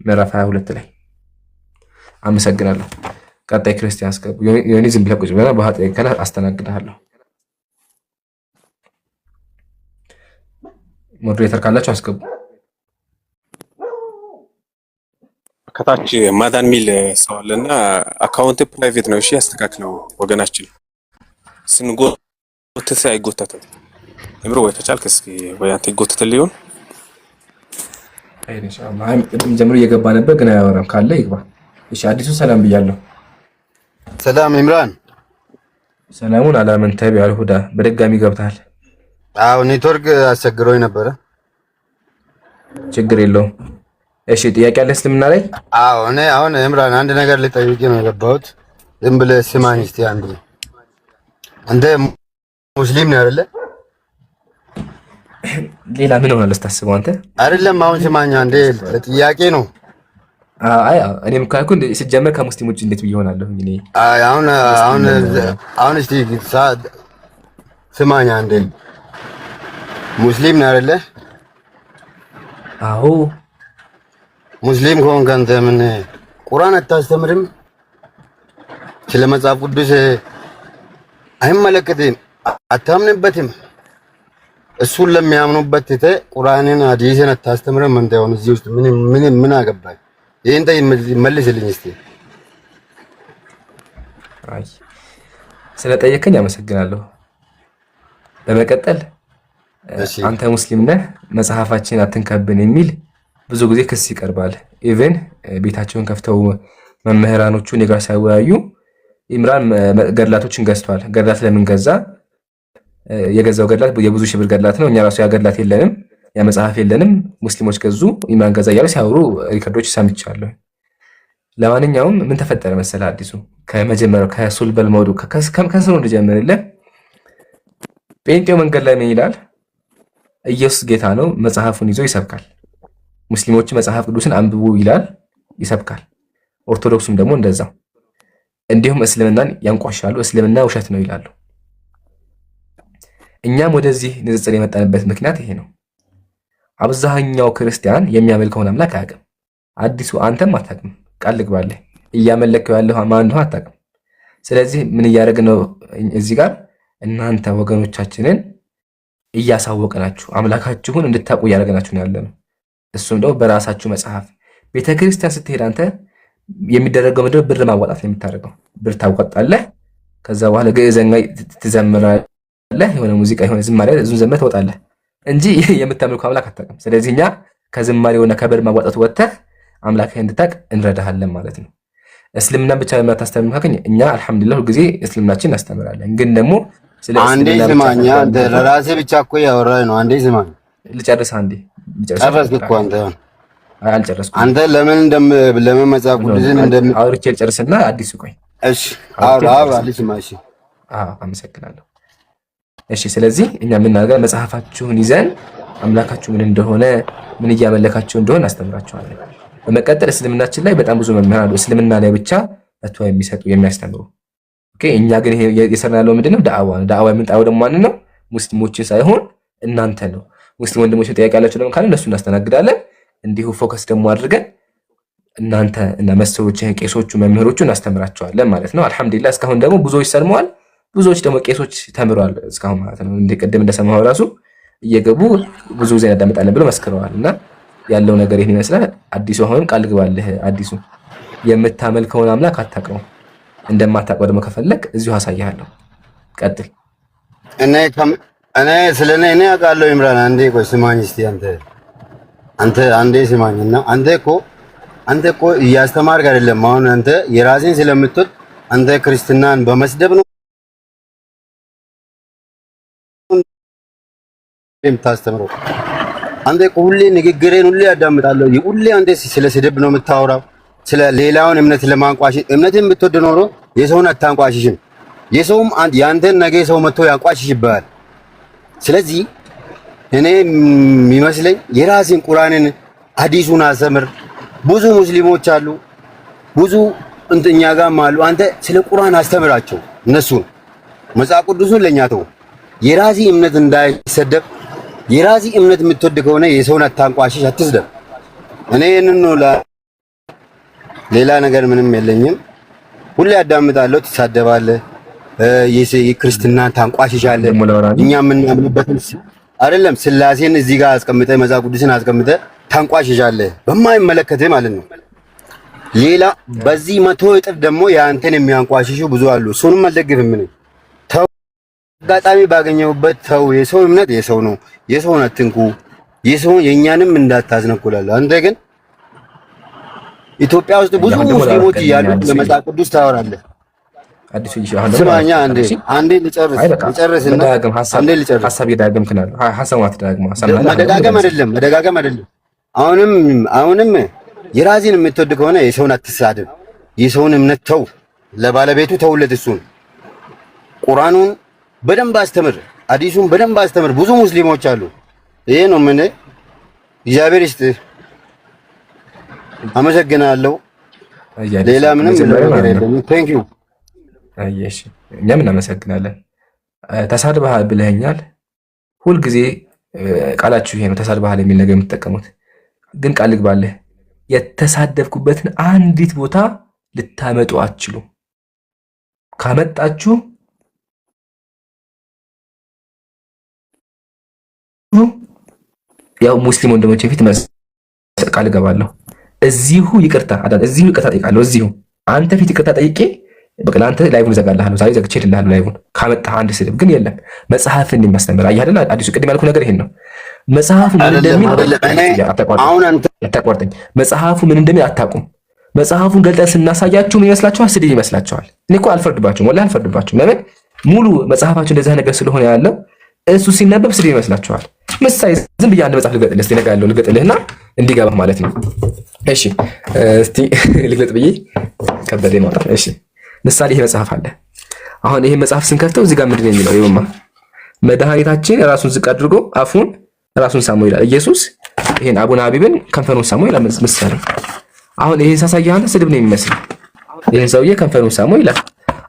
ምዕራፍ 22 ላይ። አመሰግናለሁ። ቀጣይ ክርስቲያን አስገቡ። ዮኒ ዝም ብለህ ቁጭ ብለህ በኋላ ጠይቀህ አስተናግድሃለሁ። ሞዴሬተር ካላችሁ አስገቡ። ከታች ማዳን ሚል ሰው አለና አካውንት ፕራይቬት ነው። እሺ ያስተካክለው ወገናችን። ስንጎትት አይጎተትም። እምሮ ወይ ተቻልክ እስኪ ወይ አንተ ይጎተትልህ ይሆን? አይ ኢንሻአላህ ቅድም ጀምሮ እየገባ ነበር ግን አያወራም። ካለ ይግባ። እሺ አዲሱ ሰላም ብያለሁ። ሰላም ኢምራን። ሰላሙን አላመን ተብ ያልሁዳ በድጋሚ ገብታል። አዎ ኔትወርክ አስቸግሮኝ ነበረ። ችግር የለውም። እሺ ጥያቄ አለ እስልምና ላይ? አዎ እኔ አሁን ኢምራን አንድ ነገር ልጠይቅ ነው የገባሁት። ዝም ብለህ ስማኝ እስቲ አንዴ። አንተ ሙስሊም ነህ አይደለ? ሌላ ምን ሆነ ልታስበው አንተ? አይደለም አሁን ስማኝ አንዴ ጥያቄ ነው። አይ እኔም ካልኩ ሲጀመር ከሙስሊም ውጭ እንዴት ይሆናለሁ እኔ? አይ አሁን እስቲ ስማኝ አንዴ። ሙስሊም ነህ አይደለ? አዎ ሙስሊም ከሆንክ አንተ ምን ቁርአን አታስተምርም? ስለ መጽሐፍ ቅዱስ አይመለከትም፣ አታምንበትም። እሱን ለሚያምኑበት ትተህ ቁርአንን ሐዲስን አታስተምርም። አንተ አሁን እዚህ ውስጥ ምን አገባኝ? ይሄን መልስልኝ እስቲ። አይ ስለጠየቀኝ አመሰግናለሁ። በመቀጠል አንተ ሙስሊም ነህ መጽሐፋችን አትንከብን የሚል ብዙ ጊዜ ክስ ይቀርባል። ኢቭን ቤታቸውን ከፍተው መምህራኖቹ እኔ ጋር ሲያወያዩ ኢምራን ገድላቶችን ገዝቷል። ገድላት ለምን ገዛ? የገዛው ገድላት የብዙ ሺህ ብር ገድላት ነው። እኛ ራሱ ያ ገድላት የለንም፣ ያ መጽሐፍ የለንም። ሙስሊሞች ገዙ፣ ኢምራን ገዛ እያሉ ሲያወሩ ሪከርዶች ሰምቻለሁ። ለማንኛውም ምን ተፈጠረ መሰለህ? አዲሱ ከመጀመሪያው ከሱልበል መውዱ ከስሩ ልጀምርልህ። ጴንጤው መንገድ ላይ ምን ይላል? ኢየሱስ ጌታ ነው፣ መጽሐፉን ይዞ ይሰብካል። ሙስሊሞች መጽሐፍ ቅዱስን አንብቡ ይላል፣ ይሰብካል። ኦርቶዶክሱም ደግሞ እንደዛው። እንዲሁም እስልምናን ያንቋሻሉ፣ እስልምና ውሸት ነው ይላሉ። እኛም ወደዚህ ንጽጽር የመጣንበት ምክንያት ይሄ ነው። አብዛኛው ክርስቲያን የሚያመልከውን አምላክ አያውቅም። አዲሱ አንተም አታውቅም፣ ቃል ልግባለህ እያመለከው ያለው ማን እንደሆነ አታውቅም። ስለዚህ ምን እያደረግን ነው? እዚህ ጋር እናንተ ወገኖቻችንን እያሳወቅናችሁ አምላካችሁን እንድታውቁ እያደረግናችሁ ነው ያለነው። እሱም ደግሞ በራሳችሁ መጽሐፍ ቤተክርስቲያን ስትሄድ አንተ የሚደረገው ምንድነው? ብር ማዋጣት ነው የምታደርገው። ብር ታዋጣለህ። ከዛ በኋላ ግዕዘኛ ትዘምራለህ፣ የሆነ ሙዚቃ የሆነ ዝማሬ እዙን ዘመህ ትወጣለህ እንጂ የምታመልከው አምላክ አታውቅም። ስለዚህ እኛ ከዝማሬውና ከብር ማዋጣቱ ወጥተህ አምላክህን እንድታውቅ እንረዳሃለን ማለት ነው። እስልምና ብቻ ለማታስተምር ካከኝ እኛ አልሐምዱሊላህ ሁልጊዜ እስልምናችን እናስተምራለን። ግን ደግሞ ስለ አንዴ ስማኛ ለራሴ ብቻ እኮ ያወራኝ ነው። አንዴ ስማኝ ልጨርስ። አንዴ ጨረስክ እኮ አንተ። አልጨረስኩም። አንተ ለምን መጽሐፍ ቅዱስን አውርቼ ልጨርስና አዲሱ ቆይ። እሺ አውራ ልስማሽ። አመሰግናለሁ። እሺ ስለዚህ እኛ የምናደርገው መጽሐፋችሁን ይዘን አምላካችሁ ምን እንደሆነ ምን እያመለካችሁ እንደሆነ አስተምራችኋለን። በመቀጠል እስልምናችን ላይ በጣም ብዙ መምህራን አሉ፣ እስልምና ላይ ብቻ ፈትዋ የሚሰጡ የሚያስተምሩ። ኦኬ እኛ ግን ይሄ የሰራን ያለው ምንድነው? ዳዕዋ ነው። ዳዕዋ የምንጣው ደግሞ ማንን ነው? ሙስሊሞችን ሳይሆን እናንተ ነው። ሙስሊም ወንድሞች ጥያቄ ያላቸው ደግሞ ካለ እነሱ እናስተናግዳለን። እንዲሁ ፎከስ ደግሞ አድርገን እናንተ እና መሰሎችን ቄሶቹ መምህሮቹ እናስተምራቸዋለን ማለት ነው። አልሐምዱሊላህ እስካሁን ደግሞ ብዙዎች ሰልመዋል፣ ብዙዎች ደግሞ ቄሶች ተምረዋል እስካሁን ማለት ነው። እንደቀደም እንደሰማው ራሱ እየገቡ ብዙ ጊዜ እናዳምጣለን ብለው መስክረዋል። እና ያለው ነገር ይሄን ይመስላል። አዲሱ አሁን ቃል ግባልህ፣ አዲሱ የምታመልከውን አምላክ አታውቀውም። እንደማታውቀው ደግሞ ከፈለክ እዚሁ አሳያለሁ። ቀጥል። እኔ ስለኔ እኔ አውቃለሁ። ኢምራን አንዴ ቆይ ስማኝ እስቲ አንተ አንዴ ስማኝና አንተ እኮ እያስተማርክ አይደለም። አሁን አንተ የራስህን ስለምትወድ አንተ ክርስትናን በመስደብ ነው የምታስተምረው። አንተ እኮ ሁሌ ንግግሬን ሁሌ ያዳምጣለሁ። ሁሌ አንተ ስለ ስድብ ነው የምታወራው፣ ስለ ሌላውን እምነት ለማንቋሽሽ። እምነትን ብትወድ ኖሮ የሰውን አታንቋሽሽም። የሰውም ያንተን ነገ ሰው መጥቶ ያንቋሽሽብሃል። ስለዚህ እኔ የሚመስለኝ የራስን ቁርአንን ሐዲሱን አስተምር። ብዙ ሙስሊሞች አሉ፣ ብዙ እኛ ጋርም አሉ። አንተ ስለ ቁርአን አስተምራቸው እነሱን። መጽሐፍ ቅዱሱን ለኛ ተው። የራሲ እምነት እንዳይሰደብ፣ የራሲ እምነት የምትወድ ከሆነ የሰውን አታንቋሽሽ፣ አትስደብ። እኔ ይሄንን ነው ሌላ ነገር ምንም የለኝም። ሁሌ አዳምጣለሁ። ትሳደባለህ፣ የክርስትናን ታንቋሽሻለህ። እኛ የምናምንበትን አይደለም ስላሴን እዚህ ጋር አስቀምጠህ መጽሐፍ ቅዱስን አስቀምጠህ ታንቋሽሻለህ፣ በማይመለከትህ ማለት ነው። ሌላ በዚህ 100 እጥፍ ደግሞ የአንተን የሚያንቋሽሹ ብዙ አሉ። እሱንም አልደግፍም። ምን ተው፣ አጋጣሚ ባገኘሁበት ተው። የሰው እምነት የሰው ነው፣ የሰውን አትንኩ፣ የሰውን የእኛንም እንዳታዝነኩላለህ። አንተ ግን ኢትዮጵያ ውስጥ ብዙ ሙስሊሞች እያሉ ለመጽሐፍ ቅዱስ ታወራለህ። አዲሱ ይሻላል። ስማኛ አንዴ ልጨርስና አንዴ ልጨርስ። ሐሳብ ይዳገምክ ነው። ሐሳብ ማትዳገም መደጋገም አይደለም። አሁንም የራስህን የምትወድ ከሆነ የሰውን አትሳደብ፣ የሰውን እምነት ተው፣ ለባለቤቱ ተውለት። እሱን ቁርአኑን በደንብ አስተምር፣ ሐዲሱን በደንብ አስተምር። ብዙ ሙስሊሞች አሉ። ይሄ ነው ምን እግዚአብሔር ይስጥህ። አመሰግናለሁ። ሌላ ምንም ነገር የለም። ቴንክ ዩ። እሺ እኛም እናመሰግናለን። ተሳድበሃል ብለኸኛል። ሁልጊዜ ቃላችሁ ይሄ ነው፣ ተሳድበሃል የሚል ነገር የምትጠቀሙት። ግን ቃል ልግባልህ የተሳደብኩበትን አንዲት ቦታ ልታመጡ አትችሉም። ካመጣችሁ ያው ሙስሊም ወንድሞቼ ፊት ቃል እገባለሁ። እዚሁ ይቅርታ ጠይቃለሁ። እዚሁ አንተ ፊት ይቅርታ ጠይቄ በቃ አንተ ላይቭን እዘጋልሃለሁ። ዛሬ ዘግቼ እልሃለሁ ላይቭን ካመጣህ አንድ ስድብ ግን የለም። መጽሐፍን የሚያስተምር አየህ አይደል? አዲሱ ቅድም ያልኩህ ነገር ይሄን ነው። መጽሐፉ ምን እንደሚል አታቋርጠኝ። መጽሐፉ ምን እንደሚል አታውቁም። መጽሐፉን ገልጠን ስናሳያችሁ ምን ይመስላችኋል? ስድብ ይመስላችኋል። እኔ እኮ አልፈርድባችሁም፣ ወላሂ አልፈርድባችሁም። ለምን ሙሉ መጽሐፋችሁ እንደዛ ነገር ስለሆነ ያለው እሱ ሲነበብ ስድብ ይመስላችኋል። ምሳሌ ዝም ብዬ አንድ መጽሐፍ ልገጥልህ እስቲ ነገ ያለው ልገጥልህና እንዲገባህ ማለት ነው። እሺ እስቲ ልገጥ ብዬ ከበደኝ ማለት ነው። እሺ ምሳሌ ይሄ መጽሐፍ አለ። አሁን ይሄ መጽሐፍ ስንከፍተው እዚህ ጋር ምንድን ነው የሚለው? ይኸውማ መድኃኒታችን ራሱን ዝቅ አድርጎ አፉን ራሱን ሳሞ ይላል ኢየሱስ። ይሄን አቡነ ሀቢብን ከንፈሩን ሳሞ ይላል ምሳሌ። አሁን ይሄን ሳሳየህ አንተ ስድብ ነው የሚመስል። ይሄን ሰውዬ ከንፈሩን ሳሞ ይላል።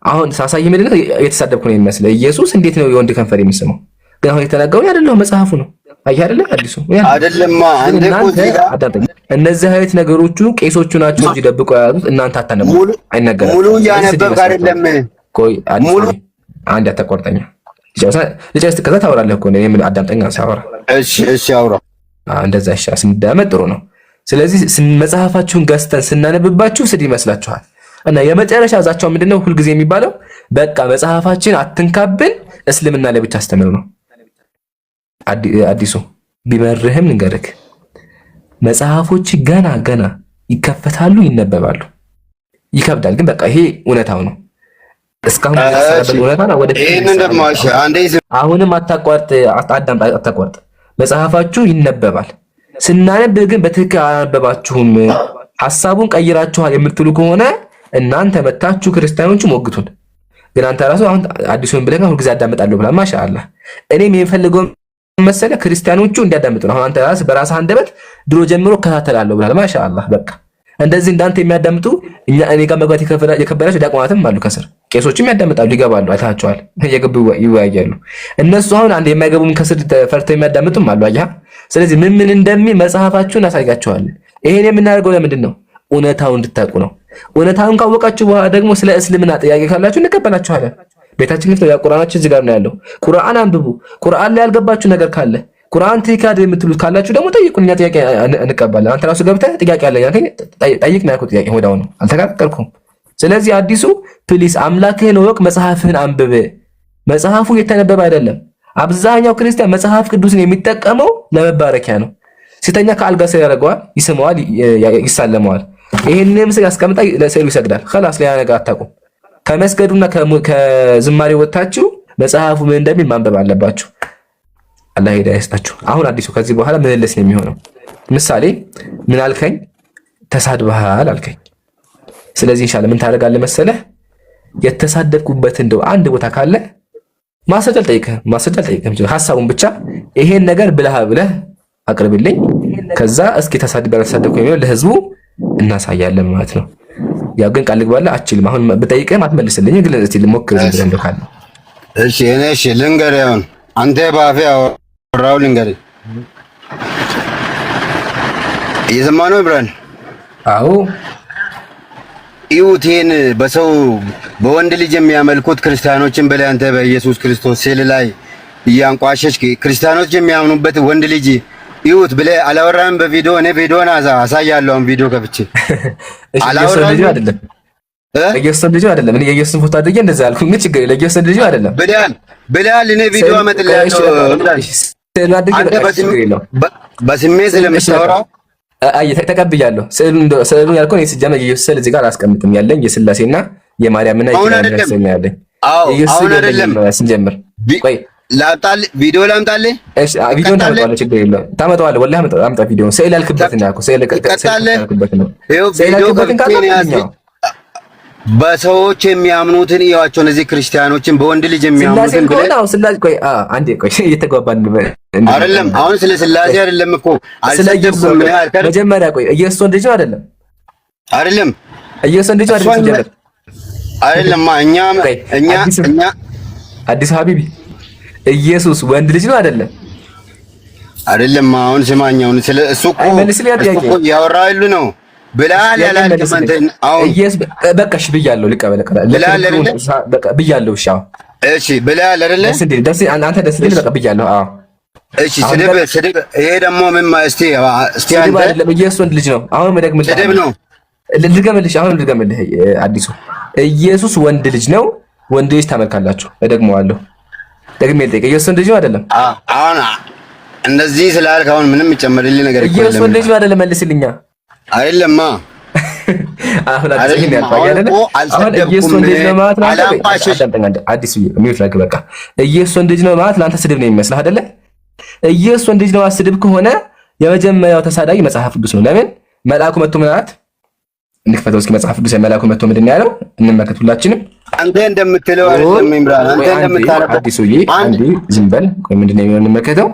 አሁን ሳሳየህ ምንድን ነው የተሳደብኩ ነው የሚመስለው። ኢየሱስ እንዴት ነው የወንድ ከንፈር የሚስመው? ግን አሁን የተናገረው አይደለም መጽሐፉ ነው። አየህ አይደለ? አዲሱ አይደለማ አንተ አዳምጠኝ። እነዚህ አይነት ነገሮቹ ቄሶቹ ናቸው እንጂ ደብቀው ያሉት እናንተ አታነቡ። አይነገርም። ሙሉ ያነበብክ አይደለም። ቆይ አንድ አታቋርጠኛ። ልጨርስ ከዛ ታወራለህ እኮ ነው። ምን አዳምጠኛ ሳወራ። እሺ አውራ። እንደዛ ይሻላል። ስንዳመጥ ጥሩ ነው። ስለዚህ መጽሐፋችሁን ገዝተን ስናነብባችሁ ስድ ይመስላችኋል። እና የመጨረሻ ዛቻው ምንድነው? ሁልጊዜ የሚባለው በቃ መጽሐፋችን አትንካብን፣ እስልምና ላይ ብቻ አስተምር ነው። አዲሱ ቢመርህም ንገርክ መጽሐፎች ገና ይከፈታሉ፣ ይነበባሉ። ይከብዳል፣ ግን በቃ ይሄ እውነታው ነው። እስካሁን እውነታ ነው። አሁንም አታቋርጥ፣ አታቋርጥ። መጽሐፋችሁ ይነበባል። ስናነብ ግን በትክክል አላነበባችሁም፣ ሐሳቡን ቀይራችኋል የምትሉ ከሆነ እናንተ መታችሁ ክርስቲያኖቹ ሞግቱን። ግን አንተ ራሱ አሁን አዲሱን ብለህ ሁልጊዜ አዳምጣለሁ ብላ ማሻአላህ። እኔም የምፈልገው መሰለ ክርስቲያኖቹ እንዲያዳምጡ ነው። አሁን አንተ ራስህ በራስህ አንደበት ድሮ ጀምሮ እከታተላለሁ ብላ ማሻአላህ። በቃ እንደዚህ እንዳንተ የሚያዳምጡ እኔ ጋር መግባት የከበዳቸው ዲያቆናትም አሉ ከስር፣ ቄሶችም ያዳምጣሉ፣ ይገባሉ፣ አይታቸዋል፣ እየገቡ ይወያያሉ። እነሱ አሁን አንድ የማይገቡም ከስር ፈርተው የሚያዳምጡም አሉ። አያ ስለዚህ ምን እንደሚል መጽሐፋችሁን አሳይጋችኋለን። ይሄን የምናደርገው ለምንድን ነው? እውነታውን እንድታውቁ ነው። እውነታውን ካወቃችሁ በኋላ ደግሞ ስለ እስልምና ጥያቄ ካላችሁ እንቀበላችኋለን። ቤታችን ክፍት ነው። ቁርአናችን እዚህ ጋር ነው ያለው። ቁርአን አንብቡ። ቁርአን ላይ ያልገባችሁ ነገር ካለ ቁርአን ትካድ የምትሉት ካላችሁ ደግሞ ጠይቁን፣ እኛ ጥያቄ እንቀበላለን። አንተ ራሱ ገብተህ ጥያቄ አለ ያልከኝ ጠይቅ ነው ያልኩት። ጥያቄ ወዳው ነው አልተቃቀልኩም። ስለዚህ አዲሱ ፕሊስ አምላክህን ወቅ፣ መጽሐፍህን አንብብ። መጽሐፉ የተነበበ አይደለም። አብዛኛው ክርስቲያን መጽሐፍ ቅዱስን የሚጠቀመው ለመባረኪያ ነው። ሲተኛ ከአልጋ ስር ያደርገዋል፣ ይስመዋል፣ ይሳለመዋል። ይሄንን ምስል ያስቀምጣ ለሰሉ ይሰግዳል። خلاص ሌላ ነገር አታውቁም። ከመስገዱና ከዝማሬ ወጣችሁ መጽሐፉ ምን እንደሚል ማንበብ አለባችሁ። አላህ ሂዳያ ይስጣችሁ። አሁን አዲሱ ከዚህ በኋላ ምልልስ ነው የሚሆነው። ምሳሌ ምን አልከኝ? ተሳድበሃል አልከኝ። ስለዚህ ኢንሻአላህ ምን ታደርጋለህ መሰለህ? የተሳደብኩበት እንደው አንድ ቦታ ካለ ማስረጃ አልጠይቅህም። ሐሳቡን ብቻ ይሄን ነገር ብለህ አቅርብልኝ። ከዛ እስኪ ተሳደብኩ የሚለው ለህዝቡ እናሳያለን ማለት ነው። ያው ግን ቃል ግባለህ አችልም። አሁን ብጠይቅህም አትመልስልኝ፣ ግን እስቲ ልሞክር ዝም ብለህ ካለ እሺ ልንገርህ። አሁን አንተ ባፌ አወራው ልንገርህ። እየሰማህ ነው ብራን? አዎ ይሁቴን በሰው በወንድ ልጅ የሚያመልኩት ክርስቲያኖችን በላይ አንተ በኢየሱስ ክርስቶስ ስዕል ላይ እያንቋሸሽ ክርስቲያኖች የሚያምኑበት ወንድ ልጅ ይሁት ብለህ አላወራህም በቪዲዮ? እኔ ቪዲዮን አሳያለሁ። አሁን ቪዲዮ ከፍቼ አላወራህም አይደለም? የኢየሱስ ልጅ አይደለም። እኔ የኢየሱስን ፎቶ አድርጌ እንደዛ ያልኩ ምን ችግር የለም። የኢየሱስ ልጅ አይደለም ብለሃል። እኔ ቪዲዮ አመጥልሃለሁ። በስሜት ስለምታወራው ተቀብያለሁ። ስዕሉን ያልከው እኔ ሲጀመር የኢየሱስ ስዕል እዚህ ጋር አላስቀምጥም። ያለኝ የሥላሴና የማርያምና የኢየሱስ ያለኝ አሁን አይደለም። ስንጀምር ቆይ ቪዲዮ ላምጣልህ። እሺ ቪዲዮን ታመጣዋለህ፣ ችግር የለውም ታመጣዋለህ። ወላሂ አምጣ ቪዲዮን። ስዕል ያልክበትን ያልኩህ ስዕል ያልክበትን ነው። በሰዎች የሚያምኑትን እያዋቸው እነዚህ ክርስቲያኖችን በወንድ ልጅ የሚያምኑትን ስላሴ ቆይ አንዴ ቆይ እየተግባባን አይደለም። አሁን ስለ ስላሴ አይደለም እኮ አልሰደብኩም። መጀመሪያ ቆይ ኢየሱስ ወንድ ልጅ አይደለም? ኢየሱስ ወንድ ልጅ አይደለም። እኛ አዲስ ሀቢቢ ኢየሱስ ወንድ ልጅ ነው አይደለም? አይደለም። አሁን ስማኛው ስለ እሱ እኮ ያወራሉ ነው ብላል ያላልከም አንተ። አሁን በቃ እሺ ብያለሁ፣ ልቀበል በቃ ብያለሁ። እሺ ብላል አይደለ? አንተ ደስ ይል በቃ ብያለሁ። አዎ እሺ ስድብ ይሄ ደግሞ ምን እስቲ አንተ አይደለም ኢየሱስ ወንድ ልጅ ነው። አሁን መደግምልህ ስድብ ነው። ልድገምልሽ፣ አሁን ልድገምልህ። አዲሱ ኢየሱስ ወንድ ልጅ ነው። ወንድ ልጅ ታመልካላችሁ። እደግመዋለሁ፣ ደግሜ ልጠይቅ። ኢየሱስ ወንድ ልጅ ነው አይደለም? አሁን እንደዚህ ስላልክ አሁን ምንም ይጨመርልኝ ነገር የለም። ኢየሱስ ወንድ ልጅ ነው አይደለም? መልስልኛ። አይደለማ አሁን አዲስ ይሄን ያልኩህ አይደለም? አሁን ኢየሱስ ወንድ ልጅ ነው ማለት ነው። አዲስ ሚውት ላግ በቃ ኢየሱስ ወንድ ልጅ ነው ማለት ለአንተ ስድብ ነው የሚመስልህ አይደለ? ኢየሱስ ወንድ ልጅ ነው ስድብ ከሆነ የመጀመሪያው ተሳዳቢ መጽሐፍ ቅዱስ ነው። ለምን መልአኩ መጥቶ ምን አላት? እንክፈተው እስኪ መጽሐፍ ቅዱስ መልአኩ መጥቶ ምንድን ነው ያለው? እንመልከት ሁላችንም። አንተ እንደምትለው አይደለም ኢምራን፣ አንተ እንደምታረፈው አዲሱዬ አንዴ ዝም በል። ቆይ ምንድን ነው የሚሆነው? እንመልከተው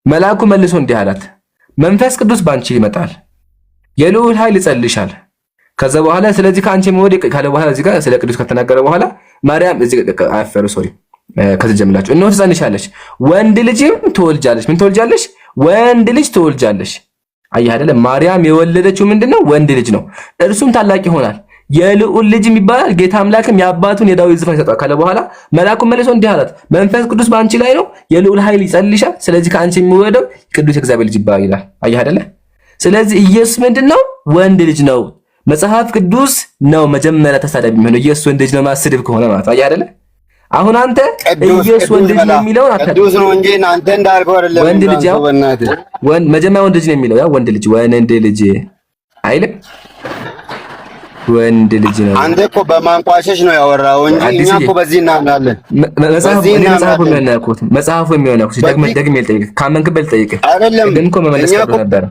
መልአኩ መልሶ እንዲህ አላት፣ መንፈስ ቅዱስ ባንቺ ይመጣል፣ የልዑል ኃይል ይጸልሻል። ከዛ በኋላ ስለዚህ ከአንቺ መውደቅ ካለ በኋላ እዚህ ጋር ስለ ቅዱስ ከተናገረ በኋላ ማርያም እዚህ አፈሩ ሶሪ ከዚህ ጀምላችሁ እነሆ ትጸንሻለሽ፣ ወንድ ልጅም ትወልጃለሽ። ምን ትወልጃለሽ? ወንድ ልጅ ትወልጃለሽ። አየህ አይደለ? ማርያም የወለደችው ምንድነው? ወንድ ልጅ ነው። እርሱም ታላቅ ይሆናል፣ የልዑል ልጅም ይባላል። ጌታ አምላክም የአባቱን የዳዊት ዙፋን ይሰጠዋል ካለ በኋላ መልአኩ መልሶ እንዲህ አላት፣ መንፈስ ቅዱስ በአንቺ ላይ ነው፣ የልዑል ኃይል ይጸልሻል። ስለዚህ ከአንቺ የሚወለደው ቅዱስ የእግዚአብሔር ልጅ ይባላል ይላል። አየህ አይደለ? ስለዚህ ኢየሱስ ምንድነው? ወንድ ልጅ ነው። መጽሐፍ ቅዱስ ነው መጀመሪያ ተሳዳቢ የሚሆነው ኢየሱስ ወንድ ልጅ ነው ማስደብ ከሆነ ማለት አየህ አይደለ? አሁን አንተ ኢየሱስ ወንድ ልጅ ነው የሚለውን ቅዱስ ነው እንጂ አንተ እንዳልከው አይደለም። ወንድ ልጅ ያው መጀመሪያ ወንድ ልጅ ነው የሚለው ያው ወንድ ልጅ አይልም ወንድ ልጅ ነው። አንተ እኮ በማንቋሸሽ ነው ያወራው እንጂ እኛ እኮ በዚህ እናምናለን። መጽሐፉ የሚሆነው ደግሜ ልጠይቅህ፣ ካመንክበት ልጠይቅህ አይደለም። ግን እኮ መመለስ ከብዶ ነበር።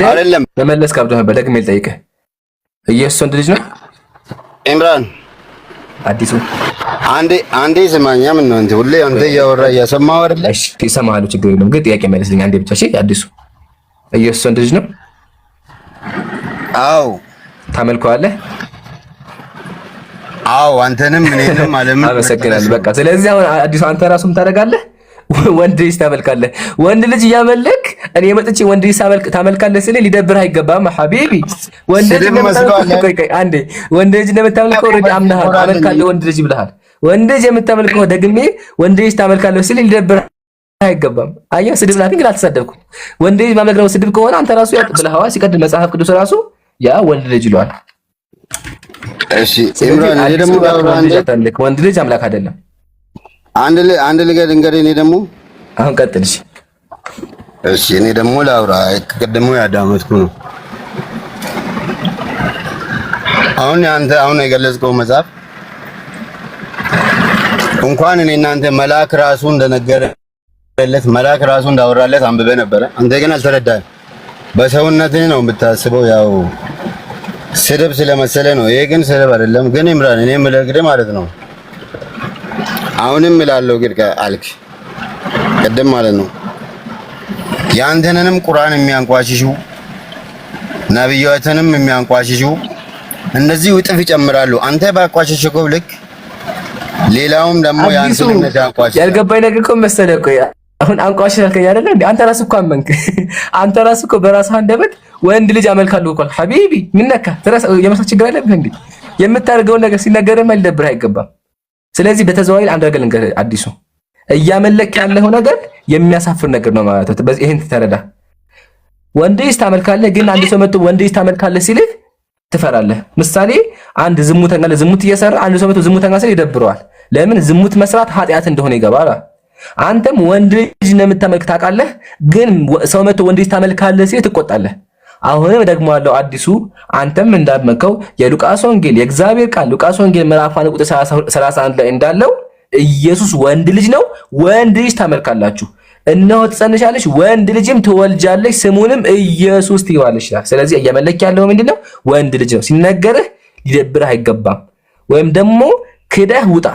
አይደለም መመለስ ከብዶ ነበር። ደግሜ ልጠይቅህ፣ ኢየሱስ ወንድ ልጅ ነው? ኢምራን አዲሱ አንዴ ስማኛ። ምን ነው እንዴ ሁሌ አንተ እያወራ እያሰማው አይደለ? እሺ ይሰማሉ፣ ችግር የለውም። ግን ጥያቄ መልስልኝ አንዴ ብቻ። እሺ አዲሱ ኢየሱስ ወንድ ልጅ ነው? አዎ። ታመልከዋለህ? አዎ። አንተንም እኔንም ዓለምን አመሰግናለሁ። በቃ ስለዚህ አሁን አዲሱ አንተ ራስህ ምን ታደርጋለህ? ወንድ ልጅ ታመልካለህ። ወንድ ልጅ እያመለክ እኔ መጥቼ ወንድ ልጅ ታመልካለህ ስለ ሊደብርህ አይገባም ሐቢቢ። ወንድ ልጅ አንዴ ወንድ ልጅ እንደምታመልከው ኦልሬዲ አምናሃል። አመልካለሁ ወንድ ልጅ ብለሃል። ወንድ ልጅ የምታመልከው ደግሜ ወንድ ልጅ ታመልካለህ ስለ ሊደብርህ አይገባም። አየህ ስድብ ናት፣ ግን አልተሳደብኩም። ወንድ ልጅ ማምለክ ነው ስድብ ከሆነ አንተ ራሱ ያው ብለኸዋል። ሲቀድም መጽሐፍ ቅዱስ ራሱ ያ ወንድ ልጅ ይሏል። እሺ ኢምራን እኔ ደግሞ ወንድ ልጅ አምላክ አይደለም። አንድ ልገድ እንግዲህ እኔ ደግሞ አሁን ቀጥልሽ። እሺ እኔ ደግሞ ላውራ ቅድሞ ያዳመጥኩ ነው። አሁን የገለጽከው መጽሐፍ እንኳን እኔ እናንተ መልአክ ራሱ እንደነገረለት መልአክ ራሱ እንዳወራለት አንብበ ነበረ። አንተ ግን አልተረዳህም። በሰውነትህ ነው የምታስበው። ያው ስድብ ስለመሰለ ነው። ይሄ ግን ስድብ አይደለም። ግን ኢምራን እኔ የምልህ ማለት ነው አሁንም እላለሁ ግን አልክ ቅድም ማለት ነው ያንተንም ቁርአን የሚያንቋሽሹ ነብያትንም የሚያንቋሽሹ እነዚህ ውጥፍ ይጨምራሉ። አንተ ባቋሽሽከው ልክ ሌላውም ደግሞ ያንተን እምነት ያንቋሽሽ። ያልገባኝ ነገር እኮ መሰለህ እኮ አሁን አንቋሽሽ አልከኝ አይደለ እንዴ? አንተ ራስህ እኮ አመንክ። አንተ ራስህ እኮ በራስህ አንደበት ወንድ ልጅ አመልካለሁ እኮ ሐቢቢ። ምን ነካ? የመስራት ችግር አለብህ እንዴ? የምታደርገውን ነገር ሲነገርህ ልደብርህ አይገባም። ስለዚህ በተዘዋዋሪ አንድ ነገር ልንገርህ አዲሱ፣ እያመለክ ያለው ነገር የሚያሳፍር ነገር ነው ማለት ነው። በዚህ ይሄን ተረዳ። ወንድ ልጅ ታመልካለህ፣ ግን አንድ ሰው መጥቶ ወንድ ልጅ ታመልካለህ ሲልህ ትፈራለህ። ምሳሌ አንድ ዝሙተኛ ለዝሙት እየሰራ አንድ ሰው መጥቶ ዝሙተኛ ሲል ይደብረዋል። ለምን? ዝሙት መስራት ኃጢአት እንደሆነ ይገባል። አንተም ወንድ ልጅ እንደምታመልክ ታውቃለህ፣ ግን ሰው መጥቶ ወንድ ልጅ ታመልካለህ ሲል ትቆጣለህ። አሁንም ደግሞ ያለው አዲሱ አንተም እንዳመከው የሉቃስ ወንጌል የእግዚአብሔር ቃል ሉቃስ ወንጌል ምዕራፍ 1 ቁጥር 31 ላይ እንዳለው ኢየሱስ ወንድ ልጅ ነው። ወንድ ልጅ ታመልካላችሁ፣ እነሆ ትጸንሻለሽ፣ ወንድ ልጅም ትወልጃለሽ፣ ስሙንም ኢየሱስ ትይዋለሽ ይላል። ስለዚህ እያመለክ ያለው ምንድነው? ወንድ ልጅ ነው። ሲነገርህ ሊደብርህ አይገባም፣ ወይም ደግሞ ክደህ ውጣ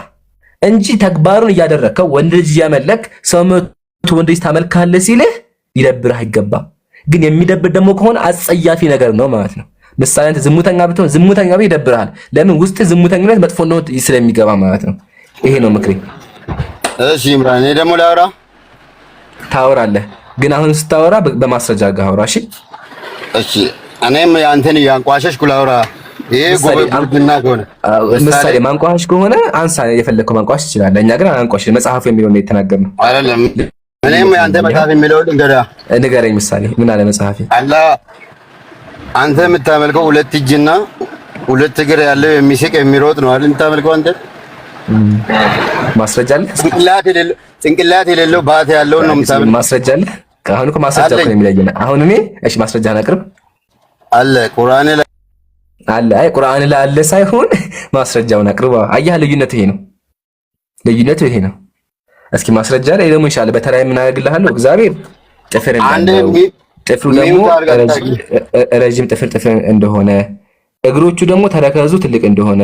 እንጂ ተግባሩን እያደረግከው ወንድ ልጅ እያመለክ ሰው መቶ ወንድ ልጅ ታመልካለህ ሲልህ ሊደብርህ አይገባም። ግን የሚደብር ደግሞ ከሆነ አጸያፊ ነገር ነው ማለት ነው። ምሳሌ አንተ ዝሙተኛ ብትሆን ዝሙተኛ ቢሆን ይደብርሃል። ለምን? ውስጥ ዝሙተኝነት መጥፎ ነው ስለሚገባ ማለት ነው። ይሄ ነው ምክሬ። እሺ ኢምራን እኔ ደግሞ ላውራ። ታወራለህ፣ ግን አሁን ስታወራ በማስረጃ ጋር አውራ። እሺ እኔም ያንተን ያንቋሸሽኩ ላውራ። ይሄ ጎበዝና ከሆነ ምሳሌ ማንቋሸሽ ከሆነ አንሳ፣ የፈለከው ማንቋሸሽ ትችላለህ። እኛ ግን አንቋሸሽ መጽሐፉ የሚለው ነው የተናገርነው አይደለም። እኔም ያንተ መጽሐፍ የሚለው ንገረኝ። ምሳሌ ምን አለ መጽሐፊ? አንተ የምታመልከው ሁለት እጅና ሁለት እግር ያለው የሚስቅ የሚሮጥ ነው አይደል የምታመልከው አንተ? ማስረጃ አለ? ጭንቅላት የሌለው ባት ያለው ነው የምታመልከው። ማስረጃ አለ? አሁን እኮ ማስረጃ እኮ ነው የሚለየን። አሁን እኔ እሺ ማስረጃህን አቅርብ። አለ ቁርአን ላይ አለ። አይ ቁርአን ላይ አለ ሳይሆን ማስረጃውን አቅርባ። አየህ ልዩነቱ ይሄ ነው። ልዩነቱ ይሄ ነው። እስኪ ማስረጃ ላይ ደግሞ ይሻላል። በተራይ ምን አደርግልሃለሁ? እግዚአብሔር ጥፍር እንደሆነ ጥፍሩ ደግሞ ረጅም ጥፍር እንደሆነ እግሮቹ ደግሞ ተረከዙ ትልቅ እንደሆነ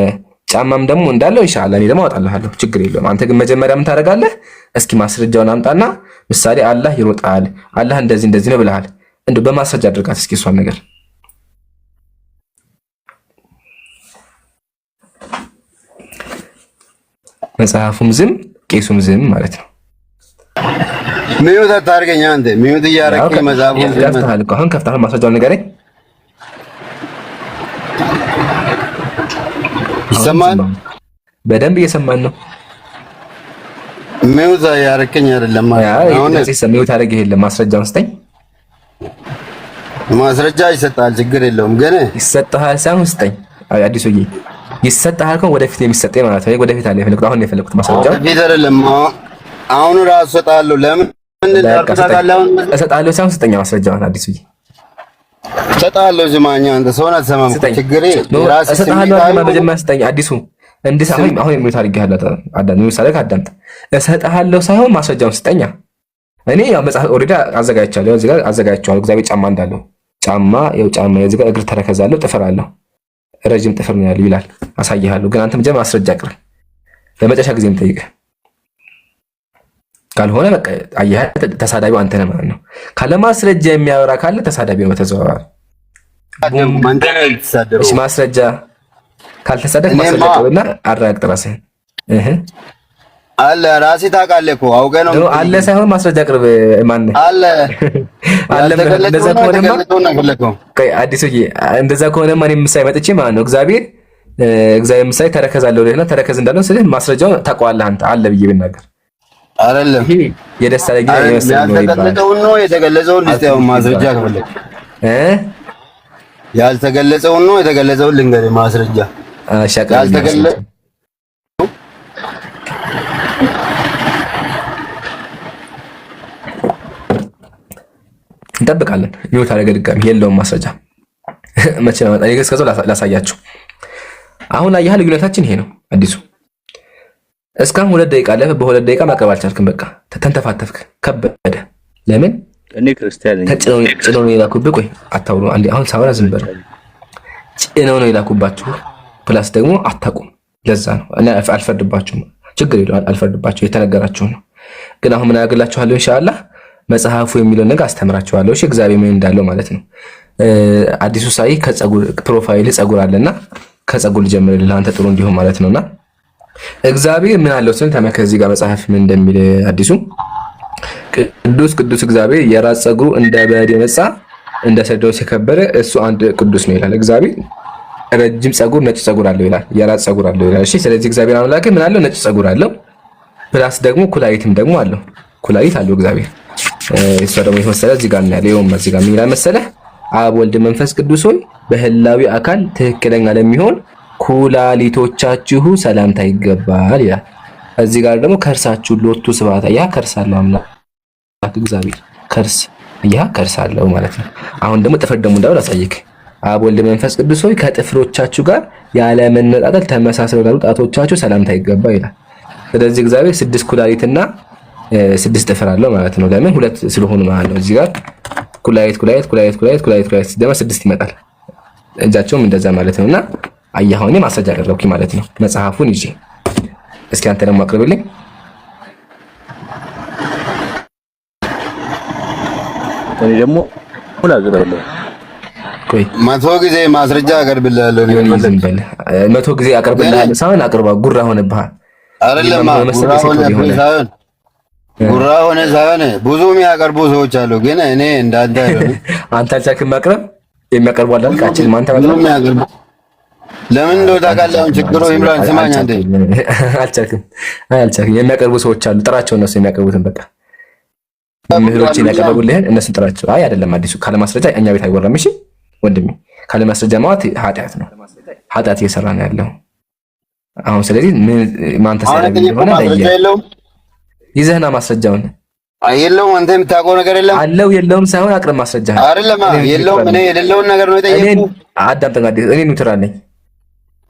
ጫማም ደግሞ እንዳለው ኢንሻአላህ እኔ ደግሞ አወጣልሃለሁ፣ ችግር የለውም። አንተ ግን መጀመሪያ ምን ታደርጋለህ? እስኪ ማስረጃውን አምጣና ምሳሌ አላህ ይሮጣል፣ አላህ እንደዚህ እንደዚህ ነው ብለሃል፣ እንደው በማስረጃ አድርጋት እስኪ እሷን ነገር። መጽሐፉም ዝም ቄሱም ዝም ማለት ነው። ሚዩት አታርገኝ አንተ ሚዩት እያረግህ መጽሐፉን ከፍተሃል እኮ አሁን ከፍተሃል። ማስረጃውን ንገረኝ። ይሰማል? በደንብ እየሰማን ነው። ሚዩት ያረከኝ አይደለም አሁን እዚህ ሚዩት አደረገ የለም። ማስረጃውን ስጠኝ። ማስረጃ ይሰጣል፣ ችግር የለውም ግን ይሰጣል ሳይሆን ስጠኝ። አዲሱዬ ይሰጣል ከሆነ ወደፊት የሚሰጠኝ ማለት ነው። ወደፊት አለ የፈለኩት አሁን የፈለኩት ማስረጃ ወደፊት አይደለም። አሁን ራሱ እሰጥሃለሁ። ለምን እሰጥሃለሁ ሳይሆን ስጠኝ ማስረጃውን። አዲሱዬ እሰጥሃለሁ። ዝማኛ አንተ ሰውን አትሰማም። ችግሬ ራስ እሰጥሃለሁ። መጀመሪያ ስጠኝ አዲሱ እንድሳሁን አሁን የሚሉት አድርጌሃለሁ። አዳም ምሳሌ ካዳምጥ እሰጥሃለሁ ሳይሆን ማስረጃውን ስጠኛ። እኔ ያው መጽሐፍ ኦሬዲ አዘጋጅቻለሁ። እዚህ ጋር አዘጋጅቻለሁ። እግዚአብሔር ጫማ እንዳለው ጫማ ያው ጫማ የዚህ ጋር እግር ተረከዛለሁ፣ ጥፍር አለው፣ ረጅም ጥፍር ነው ያለው ይላል። አሳይሃለሁ። ግን አንተ መጀመሪያ ማስረጃ አቅርብ። ለመጨረሻ ጊዜ የምጠይቅህ ካልሆነ በቃ አየህ፣ ተሳዳቢው አንተ ነህ ማለት ነው። ካለ ማስረጃ የሚያወራ ካለ ተሳዳቢ ነው በተዘዋዋሪ። እሺ ማስረጃ ካልተሳደብ ማስረጃ አቅርብና አረጋግጥ ራስህን። አለ ራስህ ታውቃለህ እኮ አውቀህ ነው አለ ሳይሆን ማስረጃ አቅርብ። ማን አለ አለ? እንደዛ ከሆነማ አዲሱዬ እንደዛ ከሆነማ እኔም ምሳሌ መጥቼ ማለት ነው እግዚአብሔር ምሳሌ ተረከዛለሁ ለና ተረከዝ እንዳለው ስለዚህ ማስረጃው ታውቀዋለህ አንተ አለ ብዬ ብናገር አይደለም። ይሄ የደስታ ለኛ ይመስላል ነው ይባላል። ነው የተገለጸውን ልስጤው ማስረጃ ከፈለክ ያልተገለጸውን ነው የተገለጸውን ልንገርህ ማስረጃ ያልተገለጸ እንጠብቃለን። ሚውት አደረገ ድጋሚ የለውም ማስረጃ መቼ ነው መጣ እስከዛው ላሳያችሁ። አሁን አያህ ልዩነታችን ይሄ ነው። አዲሱ እስካሁን 2 ደቂቃ አለፈ። በ2 ደቂቃ ማቅረብ አልቻልክም። በቃ ተንተፋተፍክ፣ ከበደ። ለምን እኔ ክርስቲያን ነኝ። ጭነው ነው የላኩብህ። ቆይ አታውሩ አንዴ። አሁን ሳወራ ዝም በል። ጭነው ነው የላኩባችሁ። ፕላስ ደግሞ አታውቁም። ለዛ ነው እኔ አልፈርድባችሁም። ችግር የለውም አልፈርድባችሁ። የተነገራችሁ ነው። ግን አሁን ምን ያደርግላችኋለሁ ኢንሻአላህ መጽሐፉ የሚለውን ነገር አስተምራችኋለሁ። እሺ እግዚአብሔር ምን እንዳለው ማለት ነው። አዲሱ ሳይ ከጸጉር ፕሮፋይል ጸጉር አለና ከጸጉር ልጀምርልህ አንተ ጥሩ እንዲሆን ማለት ነውና እግዚአብሔር ምን አለው ስለ ተመከ እዚህ ጋር መጽሐፍ ምን እንደሚል አዲሱ ቅዱስ እግዚአብሔር የራስ ጸጉሩ እንደ በድ የነጻ እንደ ሰዶስ የከበረ እሱ አንድ ቅዱስ ነው ይላል። እግዚአብሔር ረጅም ጸጉር ነጭ ጸጉር አለው ይላል። የራስ ጸጉር አለው ይላል። እሺ ስለዚህ እግዚአብሔር አምላክ ምን አለው? ነጭ ጸጉር አለው። ፕላስ ደግሞ ኩላሊትም ደግሞ አለው። ኩላሊት አለው እግዚአብሔር። እሱ ደግሞ የመሰለ እዚህ ጋር ነው ያለው። እዚህ ጋር ምን ይላል መሰለህ? አብ ወልድ መንፈስ ቅዱስ ሆይ በህላዊ አካል ትክክለኛ ለሚሆን ኩላሊቶቻችሁ ሰላምታ ይገባል ይላል። እዚህ ጋር ደግሞ ከርሳችሁ ሎቱ ስብሐት ያ ከርሳለው አምላክ እግዚአብሔር ከርስ ያ ከርሳለው ማለት ነው። አሁን ደግሞ ጥፍር ደግሞ እንዳው ላሳይክ። አብ ወልድ መንፈስ ቅዱስ ሆይ ከጥፍሮቻችሁ ጋር ያለ መነጣጠል ተመሳስለው ላሉ ጣቶቻችሁ ሰላምታ ይገባ ይላል። ስለዚህ እግዚአብሔር 6 ኩላሊትና 6 ጥፍር አለው ማለት ነው። ለምን 2 ስለሆኑ ማለት ነው። እዚህ ጋር ኩላሊት ደግሞ 6 ይመጣል። እጃቸውም እንደዛ ማለት ነውና አያሁን ማስረጃ አቀረብኩኝ ማለት ነው መጽሐፉን ይዤ። እስኪ አንተ ደግሞ አቅርብልኝ። እኔ ደግሞ አቅርብልኝ። ቆይ 100 ጊዜ ማስረጃ አቀርብልሃለሁ። እኔ ዝም በል 100 ጊዜ አቀርብልሃለሁ ሳይሆን አቅርባ ጉራ ሆነብሃል። አይደለም ጉራ ሆነ ሳይሆን ብዙ የሚያቀርቡ ሰዎች አሉ። ግን እኔ እንዳንተ አንተ አልቻልክም ማቅረብ። የሚያቀርቡ አለ አልካችን ማንተ ማቅረብ ለምን እንደው ታውቃለህ? አሁን ችግሩ ይምራን ስማኝ አንዴ አልቻልክም። የሚያቀርቡ ሰዎች አሉ። ጥራቸው እነሱ የሚያቀርቡትን በቃ ምህሮችን ያቀርቡልህን እነሱን ጥራቸው። አይ አይደለም አዲሱ ካለ ማስረጃ እኛ ቤት አይወራም። እሺ ወንድሜ ካለ ማስረጃ ማለት ኃጢአት ነው። ኃጢአት እየሰራ ነው ያለው አሁን። ስለዚህ ማን ተሳዳቢ እንደሆነ ይዘህና ማስረጃውን የለውም። አንተ የምታውቀው ነገር የለም አለው የለውም ሳይሆን አቅርብ ማስረጃ አይደለም። የለውም እኔ የሌለውን ነገር ነው የጠየቅኩህ። አዳምጠኝ አዲስ እኔ ኒውትራል ነኝ።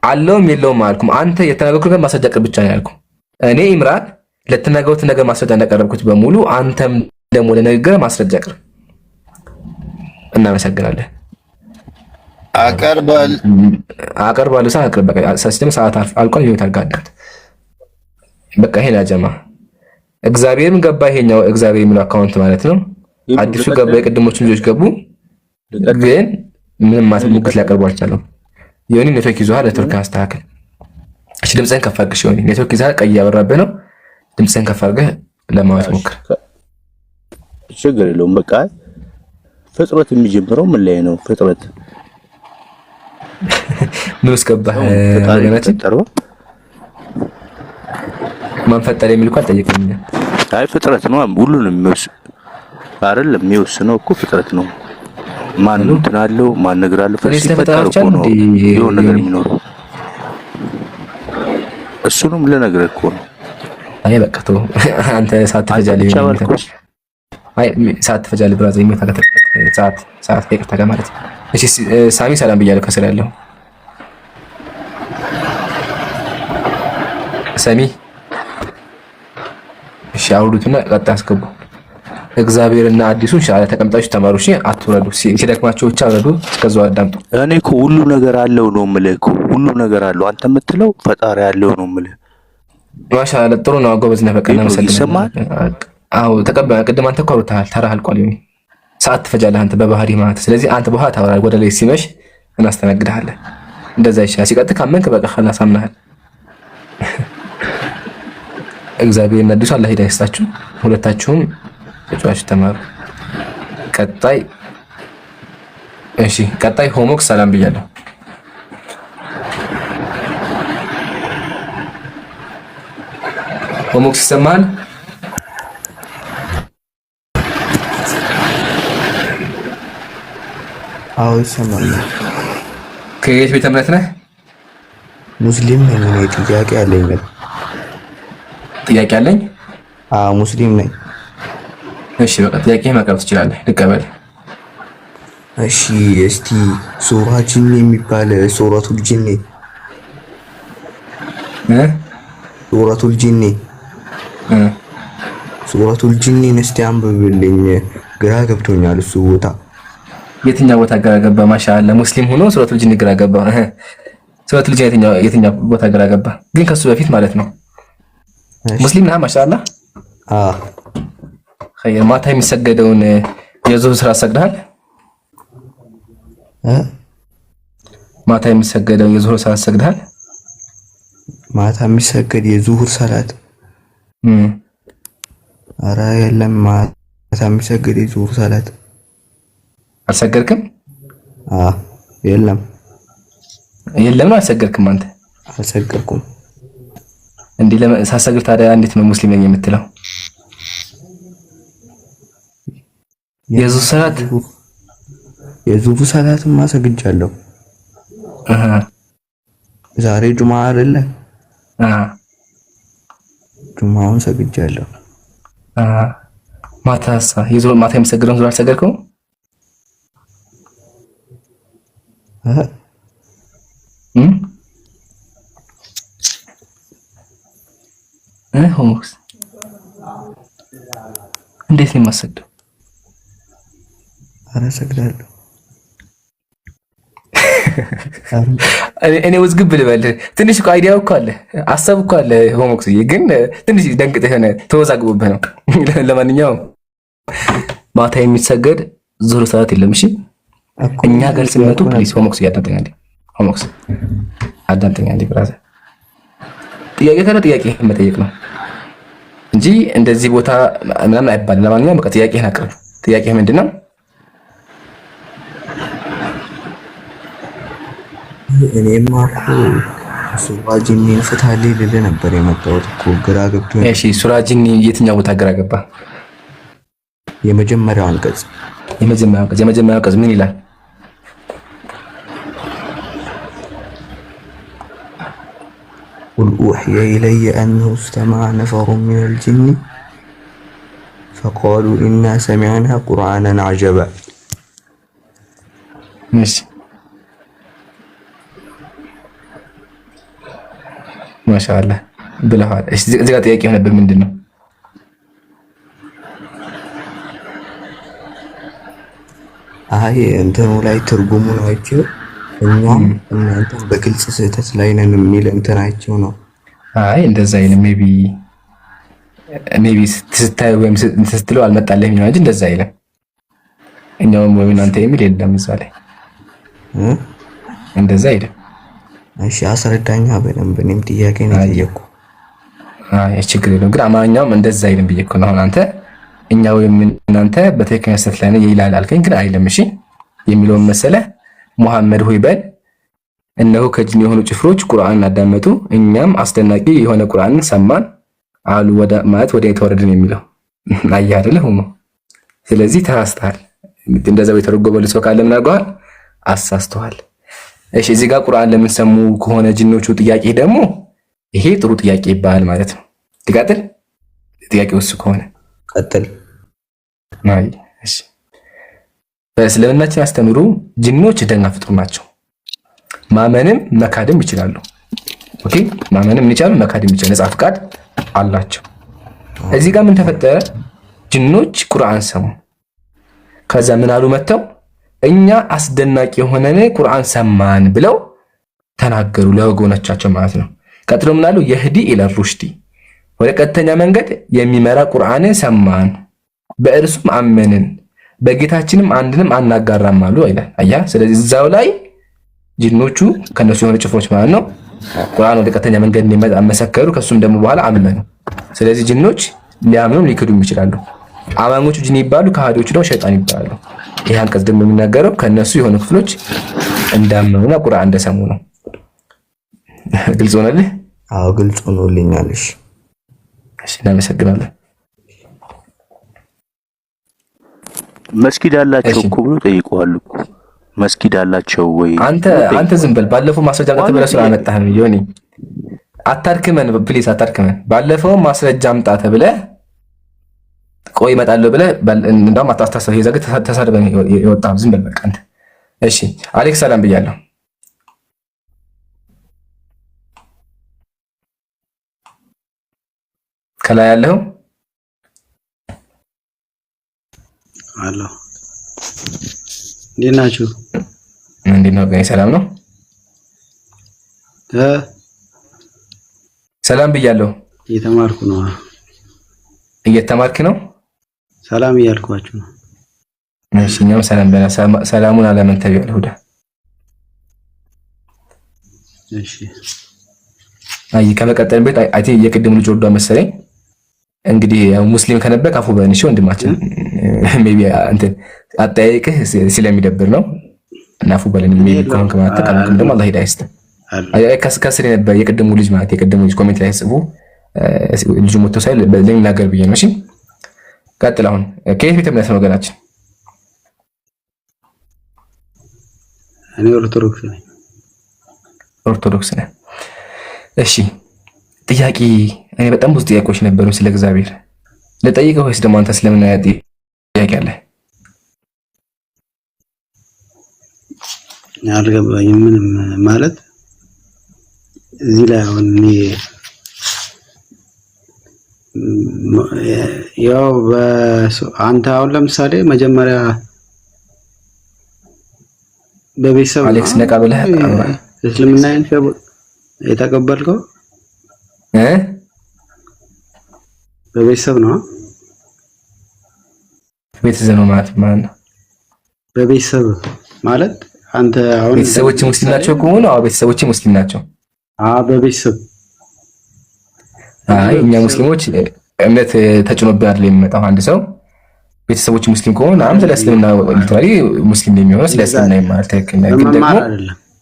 አለውም የለውም አልኩም። አንተ የተናገርኩት ነገር ማስረጃ አቅርብ ብቻ ነው ያልኩህ። እኔ ኢምራን ለተናገሩት ነገር ማስረጃ እንዳቀረብኩት በሙሉ አንተም ደግሞ ለነገር ማስረጃ አቅርብ። እናመሰግናለን። አቀርባለሁ ሰዓት አቅርብ። በቃ ሲስተም ሰዓት አልቋል። ይሁን ታርጋዳት በቃ ይሄን አጀማ እግዚአብሔርም ገባ። ይሄኛው እግዚአብሔር የሚለው አካውንት ማለት ነው። አዲሱ ገባ። የቅድሞቹ ልጆች ገቡ፣ ግን ምንም ሙግት ሊያቀርቡ አልቻለም። የሆነ ኔትወርክ ይዟል። ኔትወርክ አስተካክል። እሺ ድምፅህን ከፍ አድርገሽ። የሆነ ኔትወርክ ይዟል። ቀይ ያበራብህ ነው። ድምፅህን ከፍ አድርገህ ለማዋት ሞክር። ችግር የለውም። በቃ ፍጥረት የሚጀምረው ምን ላይ ነው? ፍጥረት ምን ውስጥ ገባህ? ማን ፈጠረ የሚል እኮ አልጠየቀኝም። አይ ፍጥረት ነው ሁሉንም አይደለም የሚወስነው እኮ ፍጥረት ነው። ማን እንትን አለው ማን ነገር አለው ፈጠረ እኮ ነው የሆነ ነገር የሚኖረው። እሱንም ለነገር እኮ ነው። አይ በቃ ተው አንተ ሳትፈጃለህ። አይ ሳትፈጃለህ ብራዘር የሚታከተ ሰዓት ከይቅርታ ጋር ማለት ነው። እሺ ሳሚ ሰላም ብያለሁ። ከስር ያለው ሳሚ እሺ አውሩትና ቀጣይ አስገቡ። እግዚአብሔርና አዲሱ ኢንሻአላህ ተቀምጣችሁ ተማሩ። እሺ አትወረዱ። ሲደክማችሁ ብቻ ወረዱ። እስከዛው አዳምጡ። እኔ እኮ ሁሉ ነገር አለው ነው የምልህ እኮ ሁሉ ነገር አለው። አንተ የምትለው ፈጣሪ ያለው ነው የምልህ። ማሻአላህ ጥሩ ነው። ጎበዝ ነህ። በቃ እናመሰግናለን። ይሰማል? አዎ ተቀበል። ቅድም አንተ እኮ አውርተሃል። ተራህ አልቋል። ይሁን ሰዓት ትፈጃለህ አንተ በባህሪ ማለት። ስለዚህ አንተ በኋላ ታወራለህ። ወደ ላይ ሲመሽ እናስተናግድሃለን። እንደዛ ይሻላል። ሲቀጥል ካመንክ በቃ خلاص አምናሃል። እግዚአብሔርና አዲሱ አላህ ሂዳያ ይስጣችሁ። ሁለታችሁም ተጫዋች ተማሩ። ቀጣይ እሺ ቀጣይ ሆሞክስ ሰላም ብያለሁ። ሆሞክስ ይሰማል? አዎ ይሰማል። ከየት ቤተ እምነት ነህ? ሙስሊም ነኝ። ጥያቄ አለኝ። ጥያቄ አለኝ? አዎ ሙስሊም ነኝ። እሺ በቃ ጥያቄ ማቅረብ ትችላለህ። ልቀበል። እሺ እስቲ ሱራ ጂኒ የሚባል ሱረቱል ጂኒ ሱረቱል ጂኒን እስቲ አንብብልኝ። ግራ ገብቶኛል እሱ ቦታ። የትኛው ቦታ ግራ ገባ? ማሻአላ ሙስሊም ሆኖ ሱረቱል ጂኒ ግራ ገባ። ሱረቱል ጂኒ የትኛው ቦታ ግራ ገባ? ግን ከሱ በፊት ማለት ነው። ሙስሊም ነህ? ማሻአላ ኸይር። ማታ የሚሰገደውን የዙህር ሰላት ሰግደሃል? ማታ የሚሰገደውን የዙህር ሰላት ሰግደሃል? ማታ የሚሰገድ የዙህር ሰላት ኧረ የለም። ማታ የሚሰገድ የዙህር ሰላት አልሰገድክም? የለም። የለም ነው አልሰገድክም? አንተ አልሰገድኩም። እንዴ ሳሰግድ ታዲያ እንዴት ነው ሙስሊም ነኝ የምትለው? የዙህር ሰላትማ ሰግጃለሁ። ዛሬ ጁማ አይደለ? ጁማውን ሰግጃለሁ። ማታሳ ማታ የሚሰግደውን ዙህር አልሰገድከው? ሆሞክስ እንዴት ነው የማሰግደው? ኧረ ሰግዳለሁ። እኔ ውዝግብ ልበልህ ትንሽ እኮ አይዲያው እኮ አለ፣ አሰብ እኮ አለ። ሆሞክስ ግን ትንሽ ደንቅጠህ ሆነ ተወዛግቦብህ ነው። ለማንኛውም ማታ የሚሰገድ ዙህር ሰላት የለም። እሺ እኛ ጋር ሲመጡ ፕሊስ ሆሞክስ እያዳምጠኛል። ሆሞክስ አዳምጠኛል። ብራዘር ጥያቄ ካለ ጥያቄ መጠየቅ ነው እንጂ እንደዚህ ቦታ ምናምን አይባልም። ለማንኛውም በቃ ጥያቄህን አቅርብ። ጥያቄህ ምንድን ነው? እኔማ እኮ ሱራ ጂኒን ፍታልኝ ልልህ ነበር የመጣሁት እኮ ግራ ገብቶኝ። እሺ ሱራ ጂኒ የትኛው ቦታ ግራ ገባ? የመጀመሪያው አንቀጽ ምን ይላል? قل أوحي إلي أنه استمع نفر من الجن فقالوا إنا سمعنا قرآنا عجبا. ماشي ما شاء الله ብለሃል። እሺ እዚህ ጋር ጥያቄ ነበር ምንድን ነው? አይ እንትኑ ላይ ትርጉሙን አይቼው እኛም እናንተም በግልጽ ስህተት ላይ ነን የሚል እንትናቸው ነው። አይ እንደዛ አይልም። ሜቢ ስታይ ወይም ስትለው አልመጣልህም ነው እንጂ እንደዛ አይልም። እኛውም ወይም እናንተ የሚል የለም እዛ ላይ እንደዛ አይልም። እሺ አስረዳኛ በደንብ። እኔም ጥያቄ ነው የጠየኩህ። አይ ችግር የለውም ግን አማርኛውም እንደዛ አይልም ብዬሽ እኮ ነው። አሁን አንተ እኛ ወይም እናንተ በትክክለኛ ስህተት ላይ ነው ይላል አልከኝ፣ ግን አይልም። እሺ የሚለውን መሰለህ ሙሐመድ ሆይ በል እነሆ ከጅን የሆኑ ጭፍሮች ቁርአንን አዳመጡ፣ እኛም አስደናቂ የሆነ ቁርአንን ሰማን አሉ። ወደ ማለት ወደ የተወረደን የሚለው አየህ አይደለ ሆኖ። ስለዚህ ተሳስተሃል። እንደዛው የተረጎመልህ ሰው ካለ ምን አድርገዋል? አሳስተዋል። እሺ እዚህ ጋር ቁርአን ለምን ሰሙ ከሆነ ጅኖቹ ጥያቄ ደግሞ ይሄ ጥሩ ጥያቄ ይባላል ማለት ነው። ትቀጥል ጥያቄው እሱ ከሆነ ቀጥል። አይ እሺ በእስልምናችን ያስተምሩ ጅኖች ደህና ፍጡር ናቸው። ማመንም መካድም ይችላሉ። ኦኬ ማመንም ይችላሉ፣ መካድም ይችላሉ። ነፃ ፍቃድ አላቸው። እዚህ ጋር ምን ተፈጠረ? ጅኖች ቁርአን ሰሙ። ከዛ ምን አሉ መተው እኛ አስደናቂ የሆነ ቁርአን ሰማን ብለው ተናገሩ ለወገኖቻቸው ማለት ነው። ቀጥሎ ምን አሉ? የህዲ ኢለ ሩሽዲ ወደ ቀጥተኛ መንገድ የሚመራ ቁርአንን ሰማን፣ በእርሱም አመንን፣ በጌታችንም አንድንም አናጋራም አሉ ይላል። አያ ስለዚህ እዛው ላይ ጅኖቹ ከነሱ የሆነ ጭፍሮች ማለት ነው ቁርአን ወደ ቀጥተኛ መንገድ እንዲመጣ መሰከሩ። ከሱም ደግሞ በኋላ አመኑ። ስለዚህ ጅኖች ሊያምኑም ሊክዱም ይችላሉ። አማኞቹ ጅን ይባሉ፣ ከሃዲዎቹ ደግሞ ሸይጣን ይባላሉ። ይህ አንቀጽ ደግሞ የሚናገረው ከነሱ የሆኑ ክፍሎች እንዳመኑና ቁርአን እንደሰሙ ነው። ግልጽ ሆነልህ? አዎ ግልጽ ሆኖልኛል። እሺ እናመሰግናለን። መስጊድ አላቸው እኮ ብሎ ጠይቀዋል እኮ መስጊድ አላቸው ወይ? አንተ ዝም በል። ባለፈው ማስረጃ አምጣ ተብለህ ስላመጣህም ዮኒ አታርክመን፣ ፕሊስ አታርክመን። ባለፈው ማስረጃ አምጣ ተብለህ ቆይ እመጣለሁ ብለህ እንደውም አታስተሳሰብ። ይዘህ ተሳድበን የወጣህ ዝም በል በቃ አንተ። እሺ አሌክስ ሰላም ብያለሁ። ከላይ ያለው አሎ እንዴት ናችሁ? እንዴት ነው? ሰላም ነው? ሰላም ብያለሁ። እየተማርኩ ነው። እየተማርክ ነው? ሰላም እያልኳችሁ ነው። እሺ እኛም ሰላም በላ። ሰላሙን አለምን ተቢያለሁ ሁዳ። እሺ አይ ከመቀጠል ቤት አይ ቲንክ የቅድሙ ልጅ ወርዷ መሰለኝ። እንግዲህ ሙስሊም ከነበርክ አፉ በእንሽ ወንድማችን ሜቢ እንትን አጠያየቅህ ስለሚደብር ነው እና አፉ በለን ሜቢ ኮንክ ማለት ተቀምከም ደግሞ አላህ ሂዳይስት አይ ከስር ነበር የቅድሙ ልጅ ማለት የቅድሙ ልጅ ኮሜንት ላይ ጽፉ ልጅ ሞቶ ሳይል በለኝ ነገር ብዬ ነው። እሺ ቀጥል። አሁን ከየት ቤተ እምነት ነው ወገናችን? እኔ ኦርቶዶክስ ነኝ። ኦርቶዶክስ ነህ? እሺ ጥያቄ እኔ በጣም ብዙ ጥያቄዎች ነበሩ ስለ እግዚአብሔር ለጠይቀው ወይስ ደግሞ አንተ ስለምን ጥያቄ አለ? አልገባኝም። ምንም ማለት እዚህ ላይ አሁን እኔ ያው አንተ አሁን ለምሳሌ መጀመሪያ በቤተሰብ አሌክስ ነቃ ብለህ እስልምና የተቀበልከው በቤተሰብ ነው? ቤተሰብ ነው ማለት ነው። በቤተሰብ ማለት አንተ አሁን ቤተሰቦች ሙስሊም ናቸው ከሆነ አዎ ቤተሰቦች ሙስሊም ናቸው። በቤተሰብ እኛ ሙስሊሞች እምነት ተጭኖብን አይደል የሚመጣው። አንድ ሰው ቤተሰቦች ሙስሊም ከሆነ ስለ እስልምና ሊትራሊ ሙስሊም የሚሆነው ስለ እስልምና ይማራል። ትክክል ነው። ግን ደግሞ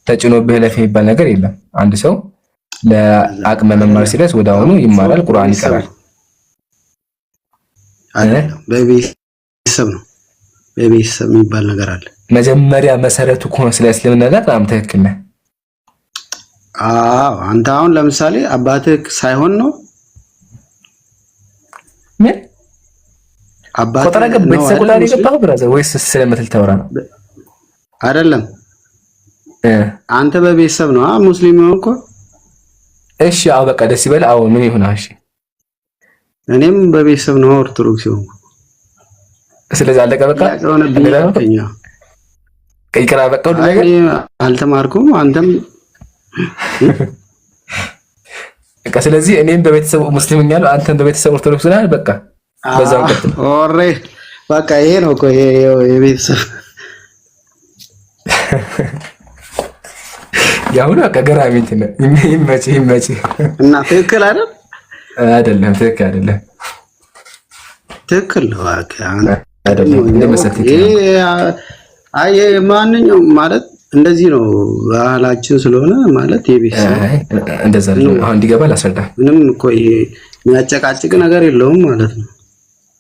ተጭኖብህ ለፍ የሚባል ነገር የለም። አንድ ሰው ለአቅመ መማር ሲደርስ ወደ አሁኑ ይማራል፣ ቁርአን ይቀራል። በቤተሰብ ነው። በቤተሰብ የሚባል ነገር አለ። መጀመሪያ መሰረቱ ከሆነ ስለ እስልምና በጣም ትክክል ነህ። አንተ አሁን ለምሳሌ አባትህ ሳይሆን ነው ምን አባትህ ቆጠራ ገብ ቤተሰብ ላይ የገባው ብራዘር ወይስ ስለምትል ተወራ ነው? አይደለም አንተ በቤተሰብ ነው ሙስሊም ነው እኮ። እሺ አዎ በቃ ደስ ይበል። አዎ ምን ይሁን? እሺ እኔም በቤተሰብ ነው ኦርቶዶክስ ነው። ስለዚህ አለቀ በቃ። ይቅራ በቃ ሁሉ ነገር አልተማርኩም አንተም በቃ ስለዚህ እኔም በቤተሰብ ሙስሊም ሆኛለሁ አንተም በቤተሰብ ኦርቶዶክስ ነህ በቃ በዛው ቀጥል ኦሬ በቃ ይሄ ነው እኮ ይሄ የቤተሰብ ያው ነው በቃ ገራሚ እንትን ይመች እና ትክክል አይደለም ትክክል አይደለም ትክክል ነው በቃ አይደለም እንደመሰለኝ አይ ማንኛውም ማለት እንደዚህ ነው ባህላችን ስለሆነ ማለት የቤተሰብ እንደዛ ነው አሁን እንዲገባ ላስረዳ ምንም እኮ ይሄ የሚያጨቃጭቅ ነገር የለውም ማለት ነው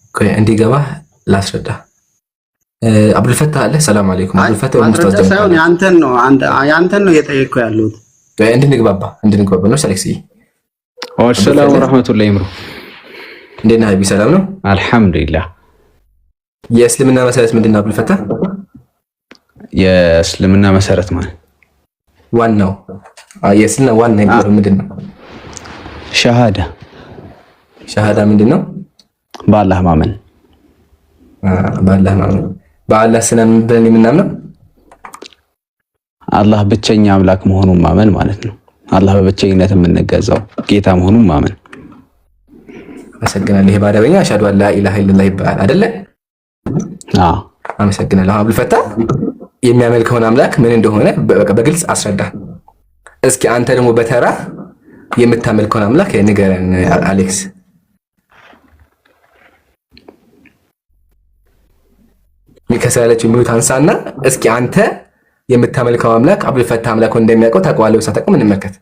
እኮ እንዲገባ ላስረዳ አብዱል ፈታህ አለ ሰላም አለይኩም አብዱል ፈታህ ወሙስታዝ ጀምራ ሳይሆን ያንተን ነው የጠየቅኩ ያለሁት እንድንግባባ ነው ሰለክሲ ወሰላሙ ወራህመቱላሂ ወበረካቱ እንዴት ነህ ሀቢብ ሰላም ነው አልহামዱሊላህ የእስልምና መሰረት ምንድነው አብዱል ፈታህ የእስልምና መሰረት ማለት ዋናው የእስልምና ዋና የሚባለው ምንድነው ሸሃዳ ምንድነው በአላህ ማመን በአላህ ስለም ብለን የምናምነው አላህ ብቸኛ አምላክ መሆኑን ማመን ማለት ነው አላህ በብቸኝነት የምንገዛው ጌታ መሆኑን ማመን አመሰግናለሁ ይሄ ባዳበኛ አሽሀዱ አን ላ ኢላሃ ኢለላህ ይባላል አይደለ አመሰግናለሁ አብዱል ፈታህ የሚያመልከውን አምላክ ምን እንደሆነ በግልጽ አስረዳ እስኪ አንተ ደግሞ በተራ የምታመልከውን አምላክ ንገረን አሌክስ ከሰለችው ሚውት አንሳና እስኪ አንተ የምታመልከው አምላክ አብዱል ፈታህ አምላክ እንደሚያውቀው ታውቀዋለህ ሳታውቀው እንመልከት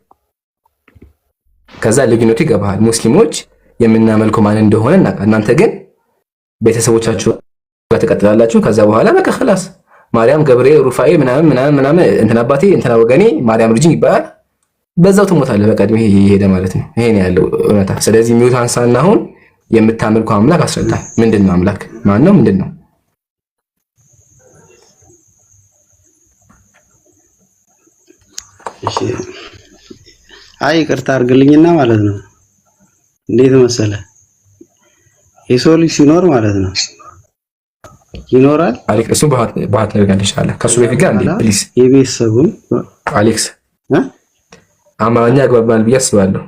ከዛ ልዩነቱ ይገባሃል ሙስሊሞች የምናመልከው ማን እንደሆነ እናንተ ግን ቤተሰቦቻችሁ ጋር ተቀጥላላችሁ ከዛ በኋላ በቃ خلاص ማርያም ገብርኤል ሩፋኤል ምናምን እንትና አባቴ እንትና ወገኔ ማርያም ልጅ ይባላል በዛው ትሞታለህ በቃ እድሜ ይሄደ ማለት ነው ይሄ ነው ያለው እውነታ ስለዚህ ሚውት አንሳና አሁን የምታመልከው አምላክ አስረዳ ምንድነው አምላክ ማን ነው ምንድነው አይ ይቅርታ አድርግልኝና ማለት ነው እንዴት መሰለ የሰው ልጅ ሲኖር ማለት ነው ይኖራል አሌክስ እሱ ባህት ነገር ይሻላል ከሱ በፊት ጋር እንዴ ፕሊዝ የቤተሰቡን አሌክስ አማርኛ ያግባባል ብዬ አስባለሁ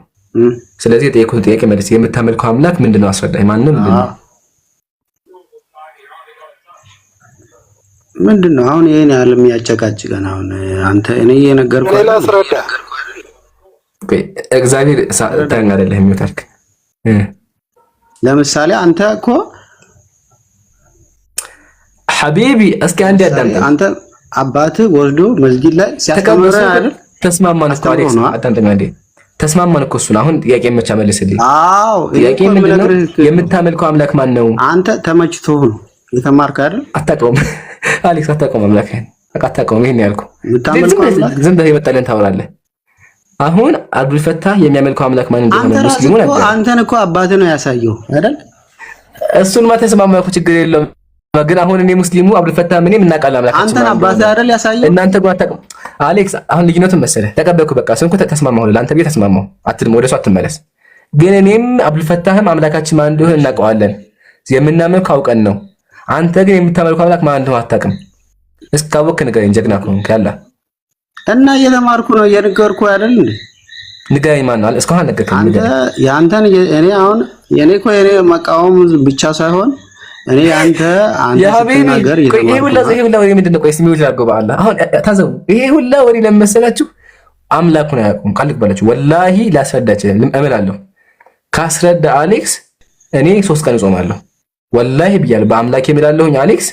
ስለዚህ የጠየቁት ጥያቄ መልስ የምታመልከው አምላክ ምንድነው አስረዳኝ ማንንም ምንድነው አሁን ይሄን ያህል የሚያጨቃጭቀን አሁን አንተ እኔ እየነገርኩህ ሌላ አስረዳ እግዚአብሔር ታንጋ አይደለም የሚወጣልክ ለምሳሌ አንተ እኮ ሐቢቢ እስኪ አንዴ አዳምጥ አንተ አባትህ ወልዶ መስጊድ ላይ ሲያስተምር አይደል ተስማማን እኮ አሌክስ አዳምጠኝ አንዴ ተስማማን እኮ እሱን አሁን ጥያቄ መቻ መልስልኝ አዎ ጥያቄ ምንድነው የምታመልከው አምላክ ማን ነው አንተ ተመችቶህ ነው የተማርክ አይደል አታውቀውም አሌክስ አታውቀውም አምላክህን አታውቀውም ይሄን ያልኩህ ዝም ብለህ የመጣልን ታወራለህ አሁን አብዱል ፈታህ የሚያመልከው አምላክ ማን እንደሆነ ሙስሊሙ ነበር አንተን እኮ አባትህ ነው ያሳየው አይደል እሱን ማለት ተስማማኩ ችግር የለውም ግን አሁን እኔ ሙስሊሙ አብዱል ፈታህ ምንም እናቃለን አምላካችን አንተን አባትህ አይደል ያሳየው እናንተ ጋር አታውቁም አሌክስ አሁን ልዩነቱን መሰለህ ተቀበልኩ በቃ ስንኩ ተስማማሁ ለአንተ ቤት ተስማማሁ አትልም ወደሱ አትመለስ ግን እኔም አብዱል ፈታህም አምላካችን ማን እንደሆነ እናውቀዋለን የምናመልከው አውቀን ነው አንተ ግን የምታመልከው አምላክ ማን እንደሆነ አታውቅም እስካወቅ ንገረኝ ጀግና ከሆንክ ያላ እና እየተማርኩ ነው እየነገርኩ አይደል እንዴ ንገረኝ ማን ነው እስካሁን ነገርከኝ አንተ ያንተን እኔ አሁን የኔ እኮ የኔ መቃወም ብቻ ሳይሆን እኔ አንተ ነገር ይሄ ሁላ ወሬ ምንድነው ቆይ ስሚው ይላልገው በአላህ አሁን ታዘቡ ይሄ ሁላ ወሬ ለመሰላችሁ አምላኩን አያውቁም ቃል ልክባላችሁ ወላሂ ላስረዳችሁ እምላለሁ ካስረዳ አሌክስ እኔ 3 ቀን እጾማለሁ ወላሂ ብያለሁ በአምላክ የምላለሁኝ አሌክስ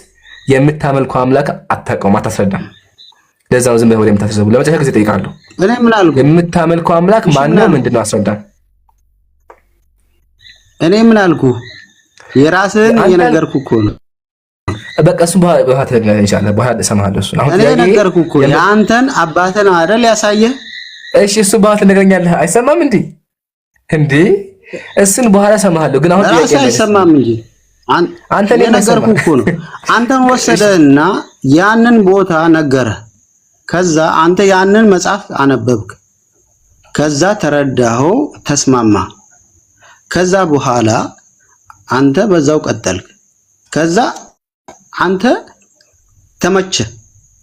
የምታመልከው አምላክ አታውቀውም አታስረዳም ለዛው ዝም ብለህ ወሬ የምታስረዱ ለመጨረሻ ጊዜ ጠይቃለሁ እኔ ምን አልኩ የምታመልከው አምላክ ማን ነው ምንድነው አስረዳ እኔ ምን አልኩ የራስህን እየነገርኩ እኮ ነው በቃ እሱ በኋላ ተነጋገር ኢንሻአላህ በኋላ እሰማሃለሁ እሱ አሁን እኔ ነገርኩ እኮ ያንተን አባትህ ነው አይደል ያሳየህ እሺ እሱ በኋላ ትነግረኛለህ አይሰማም እንዴ እሱን በኋላ እሰማሃለሁ ግን አሁን ጥያቄ አይሰማም እንጂ አንተ ነገርኩ እኮ ነው አንተን ወሰደና ያንን ቦታ ነገረ ከዛ አንተ ያንን መጽሐፍ አነበብክ ከዛ ተረዳኸው ተስማማ ከዛ በኋላ አንተ በዛው ቀጠልክ ከዛ አንተ ተመቸ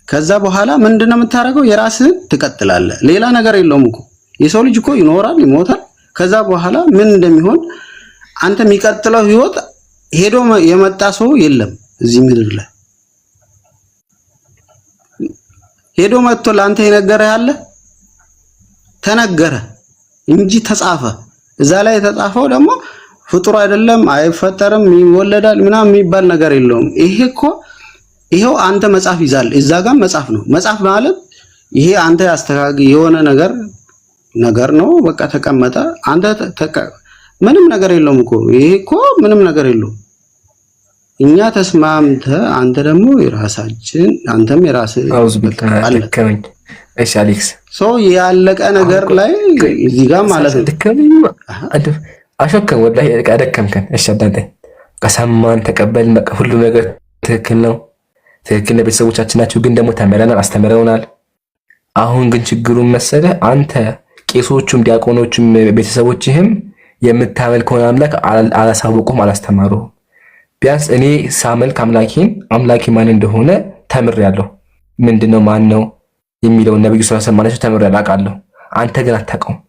ከዛ በኋላ ምንድነው የምታደርገው? የራስህን ትቀጥላለህ። ሌላ ነገር የለውም እኮ የሰው ልጅ እኮ ይኖራል፣ ይሞታል። ከዛ በኋላ ምን እንደሚሆን አንተ የሚቀጥለው ህይወት ሄዶ የመጣ ሰው የለም እዚህ ምድር ላይ ሄዶ መጥቶ ለአንተ የነገረ ያለ ተነገረ እንጂ ተጻፈ። እዛ ላይ የተጻፈው ደግሞ ፍጡር አይደለም፣ አይፈጠርም፣ ይወለዳል ምናምን የሚባል ነገር የለውም። ይሄ እኮ ይሄው አንተ መጽሐፍ ይዛል፣ እዛ ጋር መጽሐፍ ነው። መጽሐፍ ማለት ይሄ አንተ ያስተካክ የሆነ ነገር ነው። በቃ ተቀመጠ። አንተ ምንም ነገር የለውም እኮ ይሄ እኮ ምንም ነገር የለውም። እኛ ተስማምተ አንተ ደግሞ የራሳችን አንተም የራስህ አለ። እሺ አሌክስ ሰው ያለቀ ነገር ላይ እዚህ ጋር ማለት ነው አሾከም ወላሂ አደከምከን። እሺ አዳንተ ከሰማን ተቀበልን። በቃ ሁሉ ነገር ትክክል ነው፣ ትክክል ነው። ቤተሰቦቻችን ናቸው፣ ግን ደግሞ ተምረናል፣ አስተምረውናል። አሁን ግን ችግሩን መሰለ አንተ ቄሶቹም ዲያቆኖቹም ቤተሰቦችህም የምታመልከውን አምላክ አላሳወቁም፣ አላስተማሩም። ቢያንስ እኔ ሳመልክ አምላኬ ማን እንደሆነ ተምሬያለሁ። ምንድነው ማን ነው የሚለውን ነብዩ ሰለላሁ ዐለይሂ ወሰለም ተምሬያለሁ፣ አውቃለሁ። አንተ ግን አታውቀውም።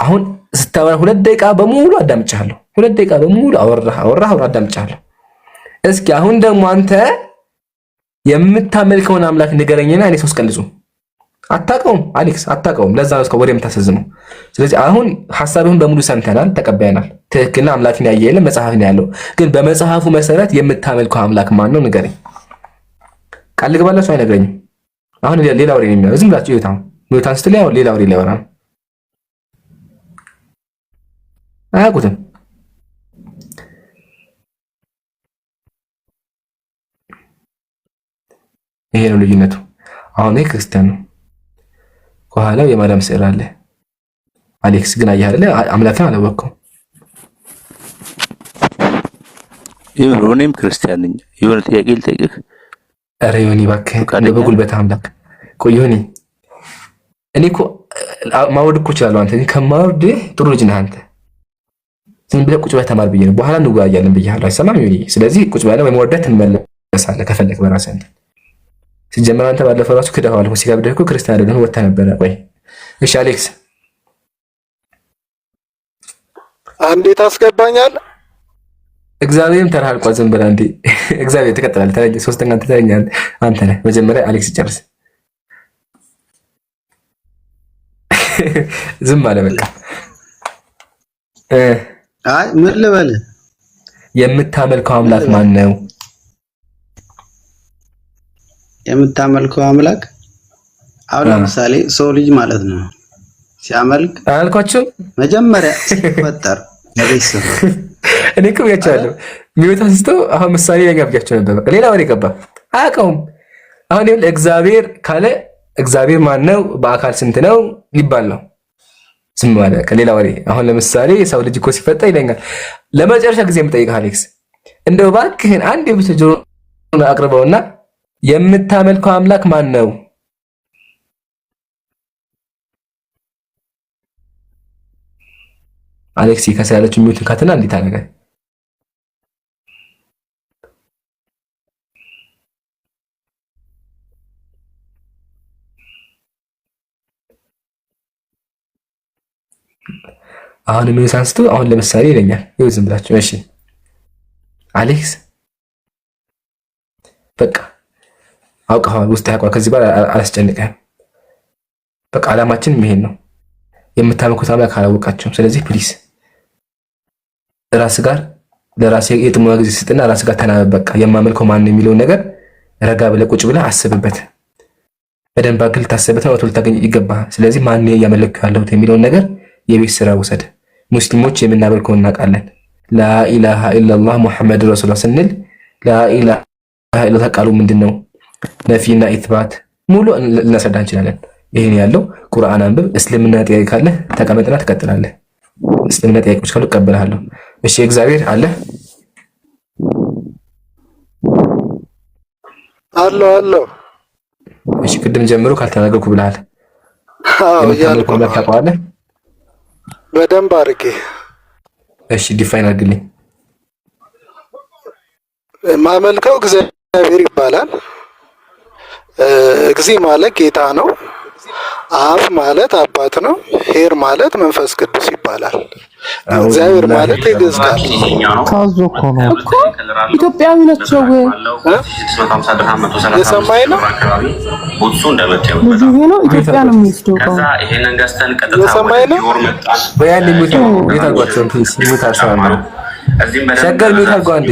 አሁን ስታወራ 2 ደቂቃ በሙሉ አዳምጫለሁ። 2 ደቂቃ በሙሉ አወራህ አዳምጫለሁ። እስኪ አሁን ደግሞ አንተ የምታመልከውን አምላክ ንገረኝና እኔ 3 ቀን ልጹም። አታውቀውም አሌክስ፣ አታውቀውም። ለዛ ነው ወሬ የምታሰዝመው። ስለዚህ አሁን ሐሳብህን በሙሉ ሰምተናል፣ ተቀበያናል። ትክክልና አምላክን ያየ የለም መጽሐፍ ነው ያለው። ግን በመጽሐፉ መሰረት የምታመልከው አምላክ ማን ነው ንገረኝ። ቃል ልግባላችሁ አይነግረኝም። አሁን ሌላ ወሬ ነው የሚያወራው። ዝም ብላችሁ ይወጣው ኒውታን ስትል ያው ሌላ ወሬ ሊያወራ አያውቁትም። ይሄ ነው ልዩነቱ። አሁን ይሄ ክርስቲያን ነው፣ ከኋላው የማርያም ስዕል አለ። አሌክስ ግን አየህ አይደለ አምላክን አላወቅኩም። ይሁን እኔም ክርስቲያን ነኝ። የሆነ ጥያቄ ልጠይቅህ። ኧረ ዮኒ እባክህ በጉልበት አምላክ ቆይ ዮኒ፣ እኔ እኮ ማውረድ እኮ እችላለሁ። አንተ ግን ከማውረድ ጥሩ ልጅ ነህ አንተ። ዝም ብለህ ቁጭ ብለህ ተማር ብዬ ነው። በኋላ እንወያያለን ብዬሃለሁ። አይሰማም ዮኒ? ስለዚህ ቁጭ ብለህ ወይም ወርደህ ትመለሳለህ ከፈለክ በራስህ አንተ። ሲጀመር አንተ ባለፈው ራሱ ክደኸዋል እኮ ሲጋብደህ እኮ ክርስቲያን አይደለም ወጥተህ ነበረ። ቆይ እሺ አሌክስ አንዴ ታስገባኛለህ? እግዚአብሔርም ተራህ አልቋል። ዝም ብለህ አንዴ እግዚአብሔር ትቀጥላለህ። ተረኛ 3ኛ አንተ ተረኛለህ። አንተ ነህ መጀመሪያ አሌክስ ጨርስ። ዝም አለ በቃ። አይ ምን ልበል? የምታመልከው አምላክ ማን ነው? የምታመልከው አምላክ አሁን ለምሳሌ ሰው ልጅ ማለት ነው ሲያመልክ አልኳቸው መጀመሪያ ሲፈጠር ለቤተሰብ እኔ እኮ ብያቸዋለሁ። ሚወታ አንስተው አሁን ምሳሌ ላይ ጋብያቸው ነበር። በቃ ሌላ ወሬ ገባ አያውቀውም። አሁን ይኸውልህ እግዚአብሔር ካለ እግዚአብሔር ማን ነው? በአካል ስንት ነው ሊባል ነው። ዝም ባለ ከሌላ ወሬ። አሁን ለምሳሌ ሰው ልጅ እኮ ሲፈጠር ይለኛል። ለመጨረሻ ጊዜ የምጠይቅህ አሌክስ እንደው እባክህን አንድ የብትጆ አቅርበውና የምታመልከው አምላክ ማን ነው? አሌክሲ ከሰያለችው ሚውት ካትና እንዴት አደረገ? አሁን ምን ሳንስቱ አሁን ለምሳሌ ይለኛል። ይኸው ዝም ብላችሁ እሺ አሌክስ በቃ አውቀዋል፣ ውስጥ ያውቀዋል። ከዚህ በኋላ አላስጨንቅህም። በቃ ዓላማችን ይሄን ነው። የምታመልኩት አምላክ አላወቃችሁም። ስለዚህ ፕሊስ ራስ ጋር ለራስ የጥሞና ጊዜ ስጥና ራስ ጋር ተናበብ። በቃ የማመልከው ማን ነው የሚለውን ነገር ረጋ ብለህ ቁጭ ብለህ አስብበት። በደንብ አግል ታስብበት ነው ልታገኝ ይገባል። ስለዚህ ማን ነው እያመለኩ ያለሁት የሚለውን ነገር የቤት ስራ ውሰድ። ሙስሊሞች የምናመልከው እናውቃለን። ላኢላሃ ኢላላህ ሙሐመድ ረሱሉላህ ስንል ላኢላሃ ኢላላህ ቃሉ ምንድነው? ነፊና ኢትባት ሙሉ ልናስረዳ እንችላለን። ይሄን ያለው ቁርአን አንብብ። እስልምና ጥያቄ ካለ ተቀመጥና ትቀጥላለህ። እስልምና ጥያቄዎች ካሉ እቀበልሃለሁ። እሺ እግዚአብሔር አለ አለው። እሺ ቅድም ጀምሮ ካልተናገርኩ ብለሃል። ያልኩ ታውቀዋለህ በደንብ አድርጌ። እሺ ዲፋይን አድርግልኝ። ማመልከው እግዚአብሔር ይባላል። እግዚ ማለት ጌታ ነው። አብ ማለት አባት ነው። ሄር ማለት መንፈስ ቅዱስ ይባላል። እግዚአብሔር ማለት የግዕዝ ቃል ታዞ እኮ ነው እኮ ኢትዮጵያዊ ናቸው። የሰማይ ነው ልጅ ይሄ ነው ኢትዮጵያ ነው የሚወስደው። የሰማይ ነው በያን የሚወጣው የታጓቸው ይወታሳሉ። ሸገር የሚወታጓው አንዴ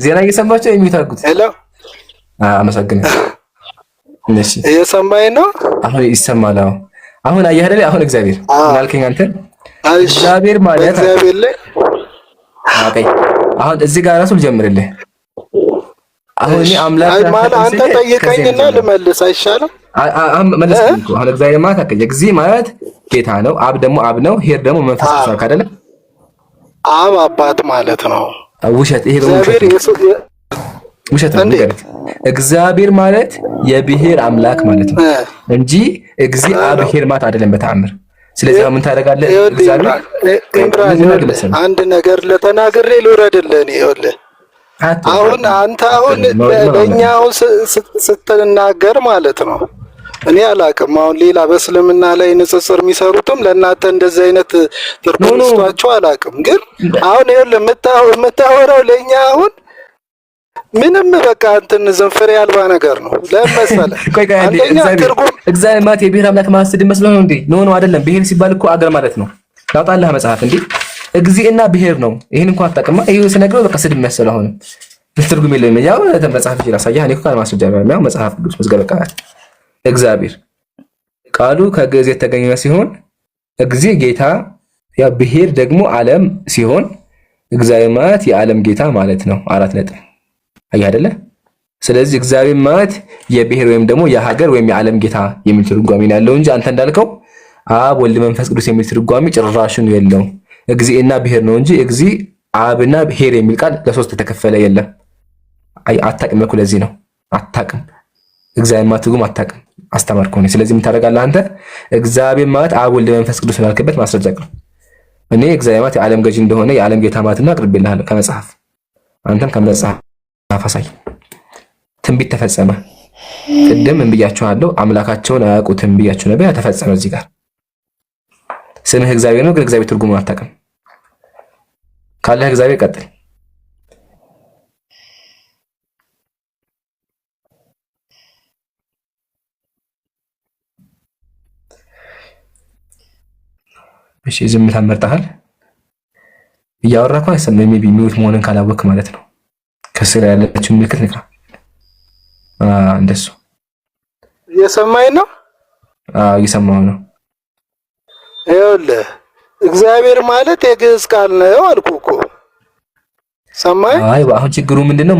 ዜና እየሰማቸው የሚወታጉት ሄሎ አመሰግናለሁ። እሺ የሰማይ ነው አሁን ይሰማል። አሁን አየህ አይደል? አሁን እግዚአብሔር ማልከኝ አንተ እግዚአብሔር ማለት እግዚአብሔር ላይ አቀይ አሁን እዚህ ጋር ራሱ ልጀምርልህ። አሁን እኔ አምላክ ማለት አንተ ጠይቀኝና ልመልስ አይሻልም? መለስኩ። አሁን እግዚአብሔር ማለት አቀይ እግዚእ ማለት ጌታ ነው። አብ ደግሞ አብ ነው። ሄር ደግሞ መንፈስ ቅዱስ አይደለ? አብ አባት ማለት ነው። ውሸት ይሄ ውሸት ነው። እግዚአብሔር ማለት የብሔር አምላክ ማለት ነው እንጂ እግዚአብሔር ማለት አይደለም በተአምር። ስለዚህ ምን ታደርጋለህ? እግዚአብሔር አንድ ነገር ለተናግሬ ልውረድልህ። ይኸውልህ አሁን አንተ አሁን ለእኛ አሁን ስትናገር ማለት ነው እኔ አላውቅም። አሁን ሌላ በእስልምና ላይ ንጽጽር የሚሰሩትም ለእናንተ እንደዚህ አይነት ትርጉም ስጧቸው አላውቅም። ግን አሁን ይኸውልህ የምታወራው ለእኛ አሁን ምንም በቃ እንትን ፍሬ አልባ ነገር ነው። ለምሳሌ አንደኛ ትርጉም እግዚአብሔር ማለት የብሔር አምላክ ማስድ መስለው ነው እንዴ? ኖ አይደለም። ብሔር ሲባል እኮ አገር ማለት ነው። ላውጣልህ መጽሐፍ እንዴ እግዚእና ብሔር ነው። ይሄን እንኳን አታውቅማ። ይሄ ስነግረው በቃ ስድብ የሚያስለው አሁን ትርጉም የለውም። ያው መጽሐፍ ይችላል ሳያ እኔ እኮ ማስረጃ ነው። ያው መጽሐፍ ቅዱስ መዝገበ ቃላት እግዚአብሔር ቃሉ ከግዕዝ የተገኘ ሲሆን እግዚእ ጌታ፣ ያ ብሔር ደግሞ ዓለም ሲሆን እግዚአብሔር ማለት የዓለም ጌታ ማለት ነው። 4 ነጥብ አይ አይደለ? ስለዚህ እግዚአብሔር ማለት የብሔር ወይም ደግሞ የሀገር ወይም የዓለም ጌታ የሚል ትርጓሜ ነው ያለው እንጂ አንተ እንዳልከው አብ ወልድ መንፈስ ቅዱስ የሚል ትርጓሜ ጭራሹን የለውም። እግዚእና ብሔር ነው እንጂ እግዚእ አብና ብሔር የሚል ቃል ለሶስት ተከፈለ የለም። አይ አታውቅም እኮ ለዚህ ነው አታውቅም። እግዚአብሔር ማለት ትርጉም አታውቅም። አስተማርኩህ ነው። ስለዚህ ምን ታደርጋለህ አንተ? እግዚአብሔር ማለት አብ ወልድ መንፈስ ቅዱስ ስላልክበት ማስረጃ ነው። እኔ እግዚአብሔር ማለት የዓለም ገዢ እንደሆነ የዓለም ጌታ ማለትና አቅርቤልሃለሁ ከመጽሐፍ አንተም ከመጽሐፍ አፋሳይ ትንቢት ተፈጸመ። ቅድም እንብያችኋለሁ አምላካቸውን አያውቁትም ብያችሁ ነበር። ተፈጸመ። እዚህ ጋር ስምህ እግዚአብሔር ነው፣ ግን እግዚአብሔር ትርጉሙን አታውቅም። ካለህ እግዚአብሔር ቀጥል። እሺ ዝምታ መርጠሃል። እያወራህ እኮ አይሰማም። ሜቢ ሚውት መሆንን ካላወቅህ ማለት ነው። ከስር ያለችውን ምልክት ንካ። እንደሱ እየሰማኝ ነው። እየሰማሁ ነው። ይኸውልህ እግዚአብሔር ማለት የግዕዝ ቃል ነው አልኩህ እኮ ሰማኝ። አይ አሁን ችግሩ ምንድነው?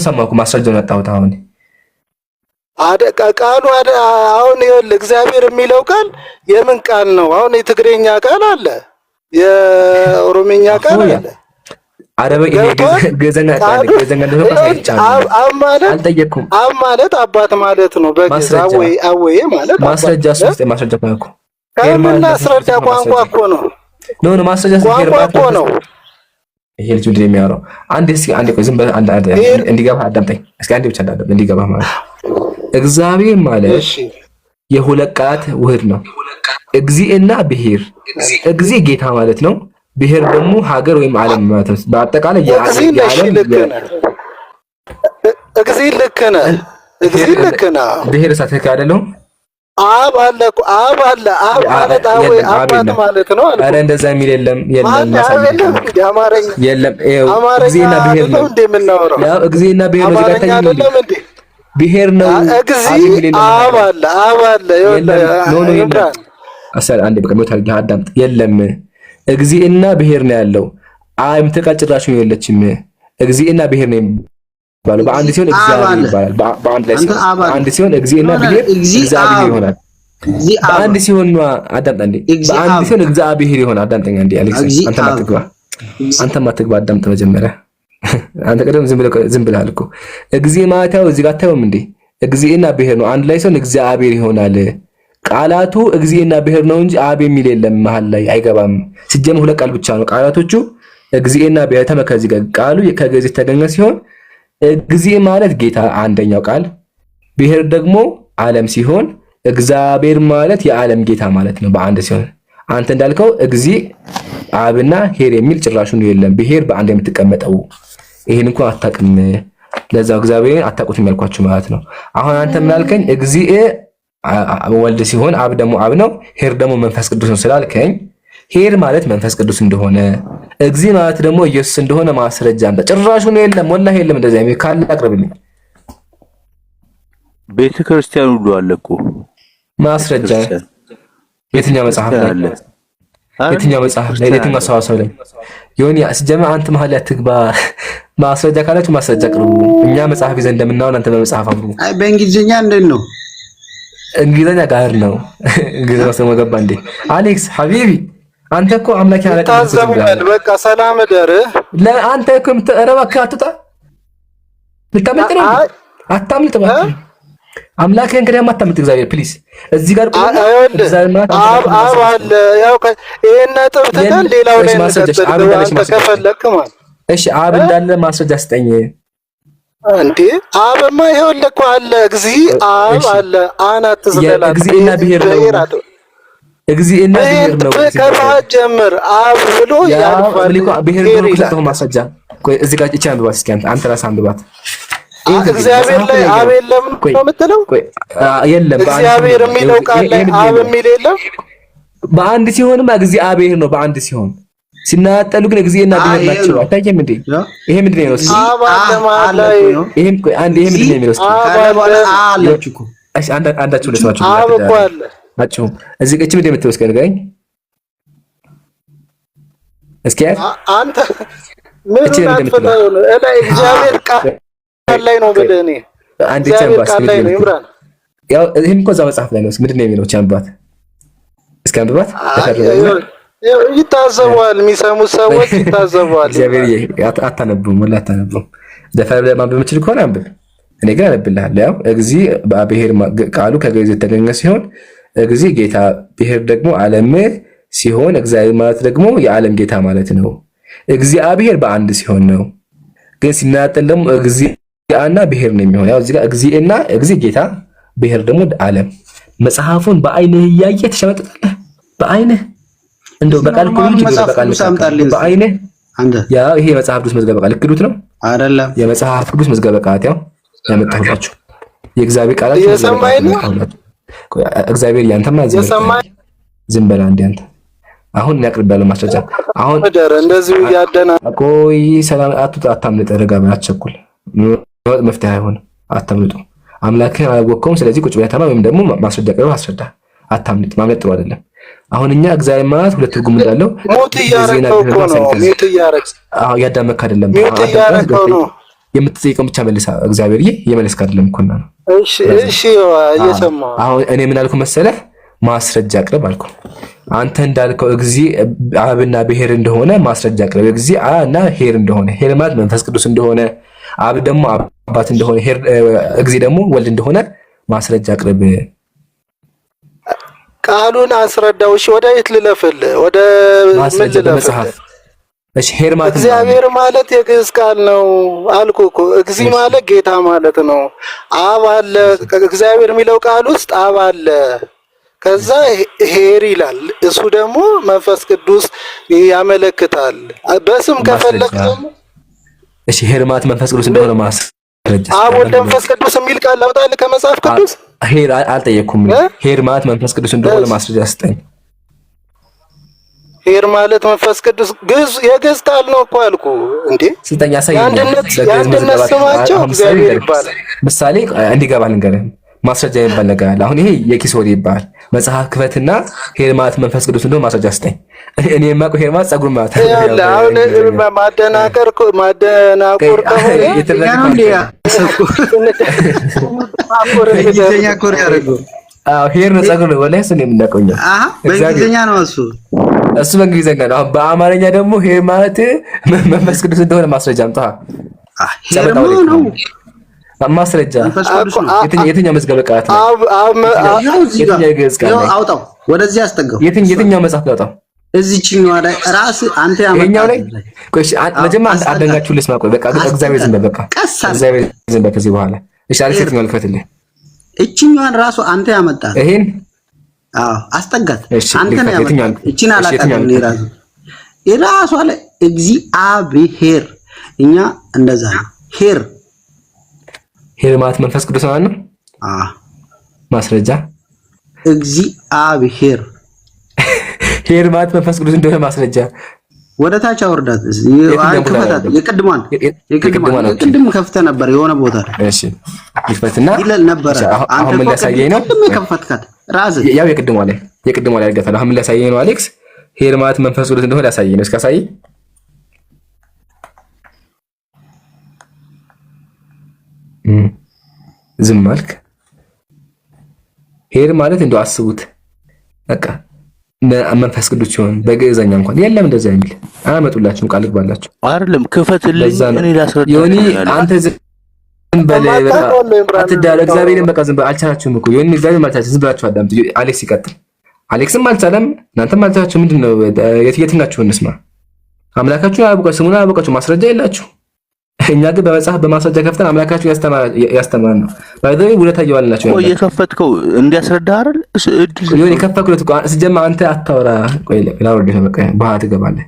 ሰማሁ እኮ ማስረጃውን አጣሁት። አሁን ቃሉ አሁን ይኸውልህ እግዚአብሔር የሚለው ቃል የምን ቃል ነው? አሁን የትግሬኛ ቃል አለ፣ የኦሮምኛ ቃል አለ። አብ ማለት አባት ማለት ነው። በግዕዝ አወዬ ማለት ማስረጃ ሶስት ማስረጃ እኮ ከምናስረዳ ቋንቋ እኮ ነው። ኖ ማስረጃ ቋንቋ እኮ ነው። ይሄ ልጅ ምንድን ነው የሚያወራው? አንዴ እስኪ አንዴ ቆይ ዝም በል እንዲገባ አዳምጠኝ እስኪ አንዴ ብቻ እንዳዳም እንዲገባ ማለት እግዚአብሔር ማለት የሁለት ቃላት ውህድ ነው። እግዚእና ብሔር። እግዚእ ጌታ ማለት ነው። ብሔር ደግሞ ሀገር ወይም ዓለም ማለት ነው። በአጠቃላይ የዓለም እግዚእ ልክ ነህ። እግዚእ ልክ ነህ። ብሔር ሳትክ አይደለም። አብ አለ እኮ አብ አለ። አብ ማለት አባት ማለት ነው። አረ እንደዛ የሚል የለም የለም። አማርኛ የለም። እግዚእና ብሔር ነው እንደምናወራው። ያው እግዚእና ብሔር ነው። አማርኛ አይደለም እንዴ? ብሔር ነው። እግዚእ አብ አለ አብ አለ። ኖ የለም። አሰል አንዴ በቃ ሞት አድርገህ አዳምጥ። የለም እግዚእና ብሔር ነው ያለው። የምትቃል ጭራሽ ነው የለችም። እግዚእና ብሔር ነው የሚባለው። በአንድ ሲሆን እግዚአብሔር ይባላል። በአንድ ላይ ሲሆን አንድ ሲሆን እግዚእና ብሔር እግዚአብሔር ይሆናል። በአንድ ሲሆን ነው አዳምጥ አንዴ። በአንድ ሲሆን እግዚአብሔር ይሆናል። አዳምጠኝ አንዴ አሌክስ። አንተ ማትግባ አዳምጥ መጀመሪያ። አንተ ቀደም ዝም ብለሃል እኮ። እግዚእ ማለት ያው እዚህ ጋር ታየውም እንዴ? እግዚእና ብሔር ነው። አንድ ላይ ሲሆን እግዚአብሔር ይሆናል። ቃላቱ እግዚእና ብሔር ነው እንጂ አብ የሚል የለም መሃል ላይ አይገባም። ሲጀምር ሁለት ቃል ብቻ ነው ቃላቶቹ እግዚእና ብሔር። ተመከዚ ጋር ቃሉ ከግዕዝ የተገኘ ሲሆን እግዚእ ማለት ጌታ አንደኛው ቃል፣ ብሔር ደግሞ ዓለም ሲሆን እግዚአብሔር ማለት የዓለም ጌታ ማለት ነው በአንድ ሲሆን አንተ እንዳልከው እግዚ አብና ሄር የሚል ጭራሹን የለም። ብሔር በአንድ የምትቀመጠው ይሄን እንኳን አታውቅም። ለዛው እግዚአብሔርን አታውቁትም ያልኳችሁ ማለት ነው። አሁን አንተ ምን አልከኝ? እግዚ ወልድ ሲሆን አብ ደግሞ አብ ነው፣ ሄር ደግሞ መንፈስ ቅዱስ ነው ስላልከኝ ሄር ማለት መንፈስ ቅዱስ እንደሆነ እግዚ ማለት ደግሞ ኢየሱስ እንደሆነ ማስረጃ አንተ ጭራሹን የለም። ወላሂ የለም። እንደዛ የሚል ካለ አቅርብልኝ። ቤተ ክርስቲያን ሁሉ አለ እኮ ማስረጃ። የትኛው መጽሐፍ ላይ? የትኛው መጽሐፍ ላይ? የትኛው ሰዋሰው ላይ? ይሁን ያስጀማ አንተ መሐል ያትግባ። ማስረጃ ካላችሁ ማስረጃ አቅርቡ። እኛ መጽሐፍ ይዘን እንደምናውን አንተ በመጽሐፍ አምሩ። አይ በእንግሊዝኛ እንዴት ነው? እንግሊዝኛ ጋር ነው። እንግሊዝኛ ሰው መገባ እንዴ? አሌክስ ሐቢቢ አንተ እኮ አምላክ ያለቀ ታዘቡል። በቃ ሰላም ደር ለአንተ እኮ ምትረባካ አትጣ ልታመልጥ ነው። አታምልጥ ባክ አምላክህን እንግዲህ አታምልጥ። እግዚአብሔር ፕሊዝ እዚህ ጋር ቆይ አብ አለ ያው ይሄን ነጥብ ተካል ሌላው ላይ አንተ ከፈለክ ማለት እሺ አብ እንዳለ ማስረጃ ስጠኝ እንዴ። አብማ ይኸውልህ እኮ አለ እግዚ አብ አለ አናት ስለላ እግዚእና ብሔር ነው። እግዚእና ብሔር ነው። ከፋት ጀምር አብ ብሎ ያልፋል። ብሔር ነው ከተው ማስረጃ ቆይ እዚህ ጋር እቺ አንብባት እስኪ አንተ ራስህ አንብባት። እግዚአብሔር ላይ አብ የለም ነው የምትለው? የለም እግዚአብሔር የሚለው ቃል ላይ አብ የሚል የለም። በአንድ ሲሆንማ እግዚአብሔር ነው በአንድ ሲሆን ሲናጠሉ ግን እግዚእና ብሔር ናቸው። አታየም እንዴ? ይሄ ምንድን ነው? አብ አለ ማለት ላይ ይሄም ቆይ አንድ ይሄ ምንድን ነው የሚለው? አለች እኮ እሺ አንዳችሁ ለሰማችሁ አብ እኮ አለ አጭው እዚህ እቺ ምንድን ነው የምትለው? እስኪ ንገረኝ እስኪ አንተ ምን አትፈታው ነው? እላ እግዚአብሔር ቃል ላይ ነው ብለህ እኔ አንድ ቻምባስ ምንድን ነው? ያው ይሄም እኮ እዛ መጽሐፍ ላይ ነው። ምንድን ነው የሚለው? ቻምባት እስኪ አንብባት። ይታዘባል። የሚሰሙት ሰዎች ይታዘባል። እግዚአብሔር አታነቡም ወላ አታነቡም። ደፈር ለማንበብ የምችል ከሆነ አንብብ። እኔ ግን አነብልሃለሁ። ያው እግዚ በብሔር ቃሉ ከግዕዝ የተገኘ ሲሆን እግዚ ጌታ፣ ብሔር ደግሞ ዓለም ሲሆን እግዚአብሔር ማለት ደግሞ የዓለም ጌታ ማለት ነው። እግዚአብሔር በአንድ ሲሆን ነው። ግን ሲናጠል ደግሞ እግዚአና ብሔር ነው የሚሆነው። ያው እዚህ ጋር እግዚእና እግዚ ጌታ፣ ብሔር ደግሞ ዓለም። መጽሐፉን በአይንህ እያየህ ተሸመጥጣለህ። በአይንህ እንደው በቃል እኮ ልጅ በአይንህ ያው ይሄ የመጽሐፍ ቅዱስ መዝገበ ቃል ልክዱት ነው አይደለም? የመጽሐፍ ቅዱስ መዝገበ ቃል ያው ያመጣሁላችሁ የእግዚአብሔር ቃላት የሰማይ ነው። እግዚአብሔር ያንተማ ዝም በላ እንደ አንተ አሁን ያቅርባለሁ ማስረጃ። አሁን እንደዚህ ያደና ቆይ ሰላም አታምልጥ። ረጋ ብለህ አትቸኩል። መፍትሄ አይሆንም። አታምልጡ። አምላክህን አላወቅኸውም። ስለዚህ ቁጭ ብለህ ተማ ወይም ደግሞ ማስረጃ ቀርበህ አስረዳ። አታምልጥ። ማምለጥ ጥሩ አይደለም። አሁን እኛ እግዚአብሔር ማለት ሁለት ትርጉም እንዳለው ሞት እያረከው እኮ ነው። ሞት እያረክ ያዳመክ አይደለም። ሞት እያረከው ነው። የምትጠይቀው ብቻ መልሳ እግዚአብሔር እየመለስክ አይደለም እኮ ነው። እሺ እሺ እየሰማሁ አሁን እኔ ምን አልኩ መሰለህ? ማስረጃ አቅርብ አልኩ። አንተ እንዳልከው እግዚ አብና ብሔር እንደሆነ ማስረጃ አቅርብ። እግዚ እና ሄር እንደሆነ ሄር ማለት መንፈስ ቅዱስ እንደሆነ አብ ደግሞ አባት እንደሆነ ሄር እግዚ ደግሞ ወልድ እንደሆነ ማስረጃ አቅርብ። ቃሉን አስረዳው። እሺ ወደ የት ልለፍልህ? ወደ ምን ልለፍልህ? እሺ ሄር ማለት እግዚአብሔር ማለት የግዕዝ ቃል ነው አልኩ እኮ። እግዚ ማለት ጌታ ማለት ነው። አብ አለ እግዚአብሔር የሚለው ቃል ውስጥ አብ አለ። ከዛ ሄር ይላል። እሱ ደግሞ መንፈስ ቅዱስ ያመለክታል። በስም ከፈለክ ደግሞ እሺ ሄር ማለት መንፈስ ቅዱስ እንደሆነ ማስረጃ አብ ወልድ መንፈስ ቅዱስ የሚል ቃል ላውጣልህ ከመጽሐፍ ቅዱስ? ሄር አልጠየኩም። ሄር ማለት መንፈስ ቅዱስ እንደሆነ ማስረጃ ስጠኝ። ሄር ማለት መንፈስ ቅዱስ የግዕዝ ቃል ነው እኮ አልኩ እንዴ። ስጠኝ፣ አሳየኝ። የአንድነት ስማቸው እግዚአብሔር ይባላል። ምሳሌ እንዲገባ ልንገርህ። ማስረጃ የሚባል ነገር አለ። አሁን ይሄ የኪስ ወሬ ይባላል። መጽሐፍ ክፈትና ሄር ማለት መንፈስ ቅዱስ እንደሆነ ማስረጃ ስጠኝ። እኔ የማውቀው ሄር ማለት ጸጉር ማለት ነው። አሁን ማደናቆር ከሆነ ሄር ነው ጸጉር ነው። ወላሂ እሱን የምናውቀው እኛ በእንግሊዝኛ ነው። እሱ በእንግሊዝኛ ነው። አሁን በአማርኛ ደግሞ ሄር ማለት መንፈስ ቅዱስ እንደሆነ ማስረጃ አምጣ። ማስረጃ የትኛው መዝገበ ቃላት ነው? የትኛው የግዕዝ ቃል ነው? አውጣው፣ ወደዚህ አስጠጋው። የትኛው መጽሐፍ ላውጣው? እዚህኛው ላይ ራስ አንተ ያመጣው ላይ ቆይ፣ መጀመሪያ አደንጋችሁ ልስማ። ቆይ በቃ እግዚአብሔር ዝም በል፣ በቃ እግዚአብሔር ዝም በል። ከዚህ በኋላ እሺ፣ አሪፍ የትኛው ልክፈትልህ? እቺኛዋን ራሱ አንተ ያመጣት ይሄን አስጠጋት። አንተ ነው ያመጣት። እቺን አላቀም ራሱ የራሷ ላይ እግዚአብሔር እኛ እንደዛ ነው። ሄር ማለት መንፈስ ቅዱስ ነው። ማስረጃ እግዚአብሔር ሄር ማለት መንፈስ ቅዱስ እንደሆነ ማስረጃ ወደ ታች አወርዳት። የቅድም ከፍተህ ነበር የሆነ ቦታ ላይ። እሺ ይፈትና ይለል ነበር። አንተ ምን ሊያሳየኝ ነው? ከፈትካት ራስህ ያው የቅድሟ ላይ አድርገታለሁ። አሁን ምን ሊያሳየኝ ነው? አሌክስ ሄር ማለት መንፈስ ቅዱስ እንደሆነ ሊያሳየኝ ነው። እስካሳይ ዝም አልክ። ሄር ማለት እንደው አስቡት በቃ መንፈስ ቅዱስ ሲሆን በግዕዘኛ እንኳን የለም እንደዛ የሚል አያመጡላችሁም። ቃል ግባላችሁ አይደለም ክፈትልኝ እኔ ላስረዳ። ዮኒ አንተ ዝም በል በቃ አትዳረ እግዚአብሔርን በቃ ዝም በል። አልቻላችሁም እኮ ዮኒ እግዚአብሔር ማለት ዝም ብላችሁ አዳምጡ። አሌክስ ይቀጥል። አሌክስም አልቻለም፣ እናንተም አልቻላችሁ። ምንድነው የትኛችሁ እንስማ? አምላካችሁ ያውቃችሁ፣ ስሙን ያውቃችሁ፣ ማስረጃ የላችሁ። እኛ ግን በመጽሐፍ በማስረጃ ከፍተን አምላካችሁ ያስተማር ነው። ባይዘው ውለታ እየዋልናችሁ ነው። እየከፈትከው እንዲያስረዳ አይደል? ዮኒ ከፈክሩት እኮ ስጀማ አንተ አታወራ። ቆይ ላውርድ ነው በቃ በኋላ ትገባለህ።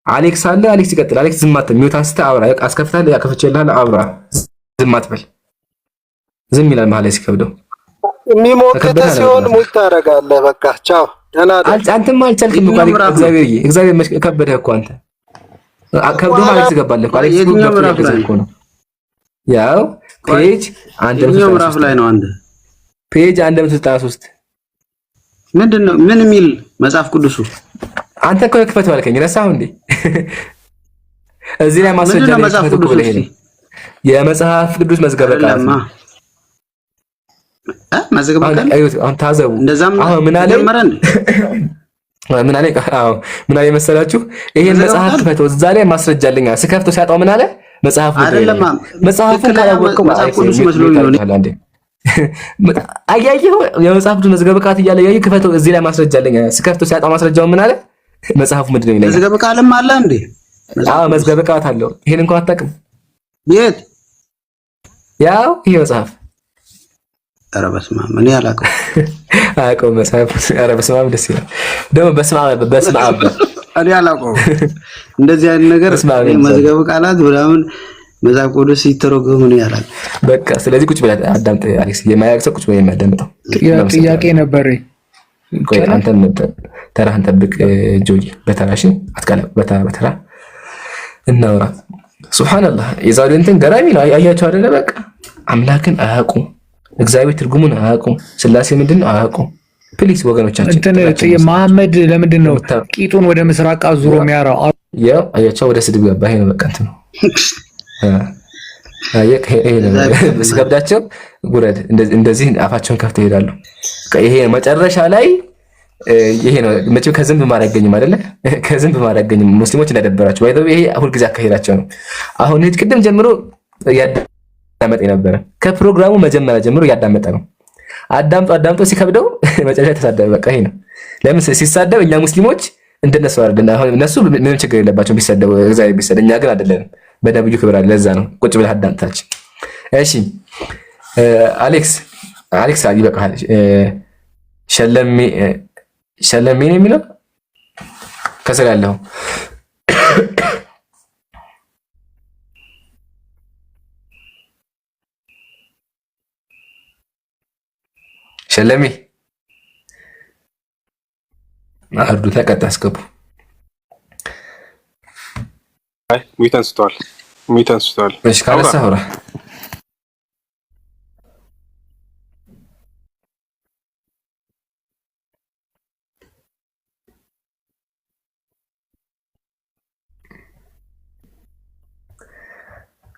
አሌክስ አለ። አሌክስ ይቀጥል። አሌክስ ዝም አትበል። ሚውት አንስተ አውራ። አስከፍታለህ። ያከፈችልሃል። አውራ። ዝም አትበል። ዝም ይላል ማለት ሲከብደው የሚሞክተ ሲሆን ሙት ታደርጋለህ። በቃ ቻው። ደህና አንተም አልቻልክም እኮ እግዚአብሔር ከበደህ እኮ አንተ ከብዶ ማለት ትገባለህ። አሌክስ ነው ያው ፔጅ አንድ ምዕራፍ ላይ ነው። አንድ ፔጅ 193 ምንድነው? ምን የሚል መጽሐፍ ቅዱሱ? አንተ እኮ ክፈት ባልከኝ ረሳሁ እንዴ? እዚህ ላይ ማስረጃ ነው። መጽሐፍ ቅዱስ የመጽሐፍ ቅዱስ መዝገበ ቃላት መዝገበ ቃላት አሁን ታዘቡ። አሁን ምን አለ ምን አለ መሰላችሁ? ይሄን መጽሐፍ ክፈተው እዛ ላይ ማስረጃ አለኝ። ስከፍተው ሲያጣው ምን አለ? መጽሐፉን ካላወቀው መጽሐፍ ቅዱስ መስሎኝ ነው እንዴ? አያየው የመጽሐፍ ቅዱስ መዝገበ ቃላት እያለ ያየው ክፈተው እዚህ ላይ ማስረጃ አለኝ። ስከፍተው ሲያጣው ማስረጃው ምን አለ? መጽሐፉ ምንድነው ይላል? መዝገበ ቃልም አለ እንዴ? መዝገበ ቃላት አለው። ይሄን እንኳን አታውቅም? የት? ያው ይሄ መጽሐፍ ኧረ በስመ አብ እኔ አላውቀውም። መጽሐፍ ኧረ በስመ አብ ደስ ይላል ደግሞ በስመ አብ እኔ አላውቀውም እንደዚህ አይነት ነገር። መዝገበ ቃላት ምናምን መጽሐፍ ቅዱስ ሲተረጎም ነው ያላል። በቃ ስለዚህ ቁጭ ብለህ አዳምጥ አሌክስ። የማያውቅ ሰው ቁጭ ብለህ የሚያዳምጠው ጥያቄ ነበር። ቆይ አንተን ተራህን ጠብቅ ጆይ። በተራሽ አትቀላ በተራ እናውራ። ሱብሃንአላህ የዛሬው እንትን ገራሚ ነው። አያችሁ አይደለ? በቃ አምላክን አያውቁም። እግዚአብሔር ትርጉሙን አያውቁም። ስላሴ ምንድን ነው አያውቁም። ፕሊስ ወገኖቻችን እንትን መሐመድ ለምንድን ነው ቂጡን ወደ ምስራቅ አዙሮ የሚያራው? ያው አያቸው ወደ ስድብ ገባ። ይሄ ነው በቃ እንትን ነው ስገብዳቸው ጉረድ እንደዚህ አፋቸውን ከፍተው ይሄዳሉ። ይሄ መጨረሻ ላይ ይሄ ነው መቼም ከዝንብ ማር አይገኝም አይደለ? ከዝንብ ማር አይገኝም። ሙስሊሞች እንዳደበራቸው ባይዘው ይሄ ሁልጊዜ አካሄዳቸው ነው። አሁን ቅድም ጀምሮ ያዳመጠ ነበረ። ከፕሮግራሙ መጀመሪያ ጀምሮ ያዳመጠ ነው። አዳምጦ ሲከብደው መጨረሻ ተሳደበ። በቃ ይሄ ነው። ለምን ሲሳደብ እኛ ሙስሊሞች እንደነሱ አይደለም። አሁን እነሱ ምንም ችግር የለባቸው ቢሰደቡ፣ እግዚአብሔር ቢሰደ፣ እኛ ግን አይደለንም። በነብዩ ክብር አለ። ለዛ ነው ቁጭ ብለህ አዳምጣች። እሺ አሌክስ ይበቃል። ሸለሜ ነው የሚለው ከስር ያለው ሸለሜ አርዱ ተቀጣ አስገቡ። አይ ሙይታን ስተዋል። እሺ ካለሳ ሆራ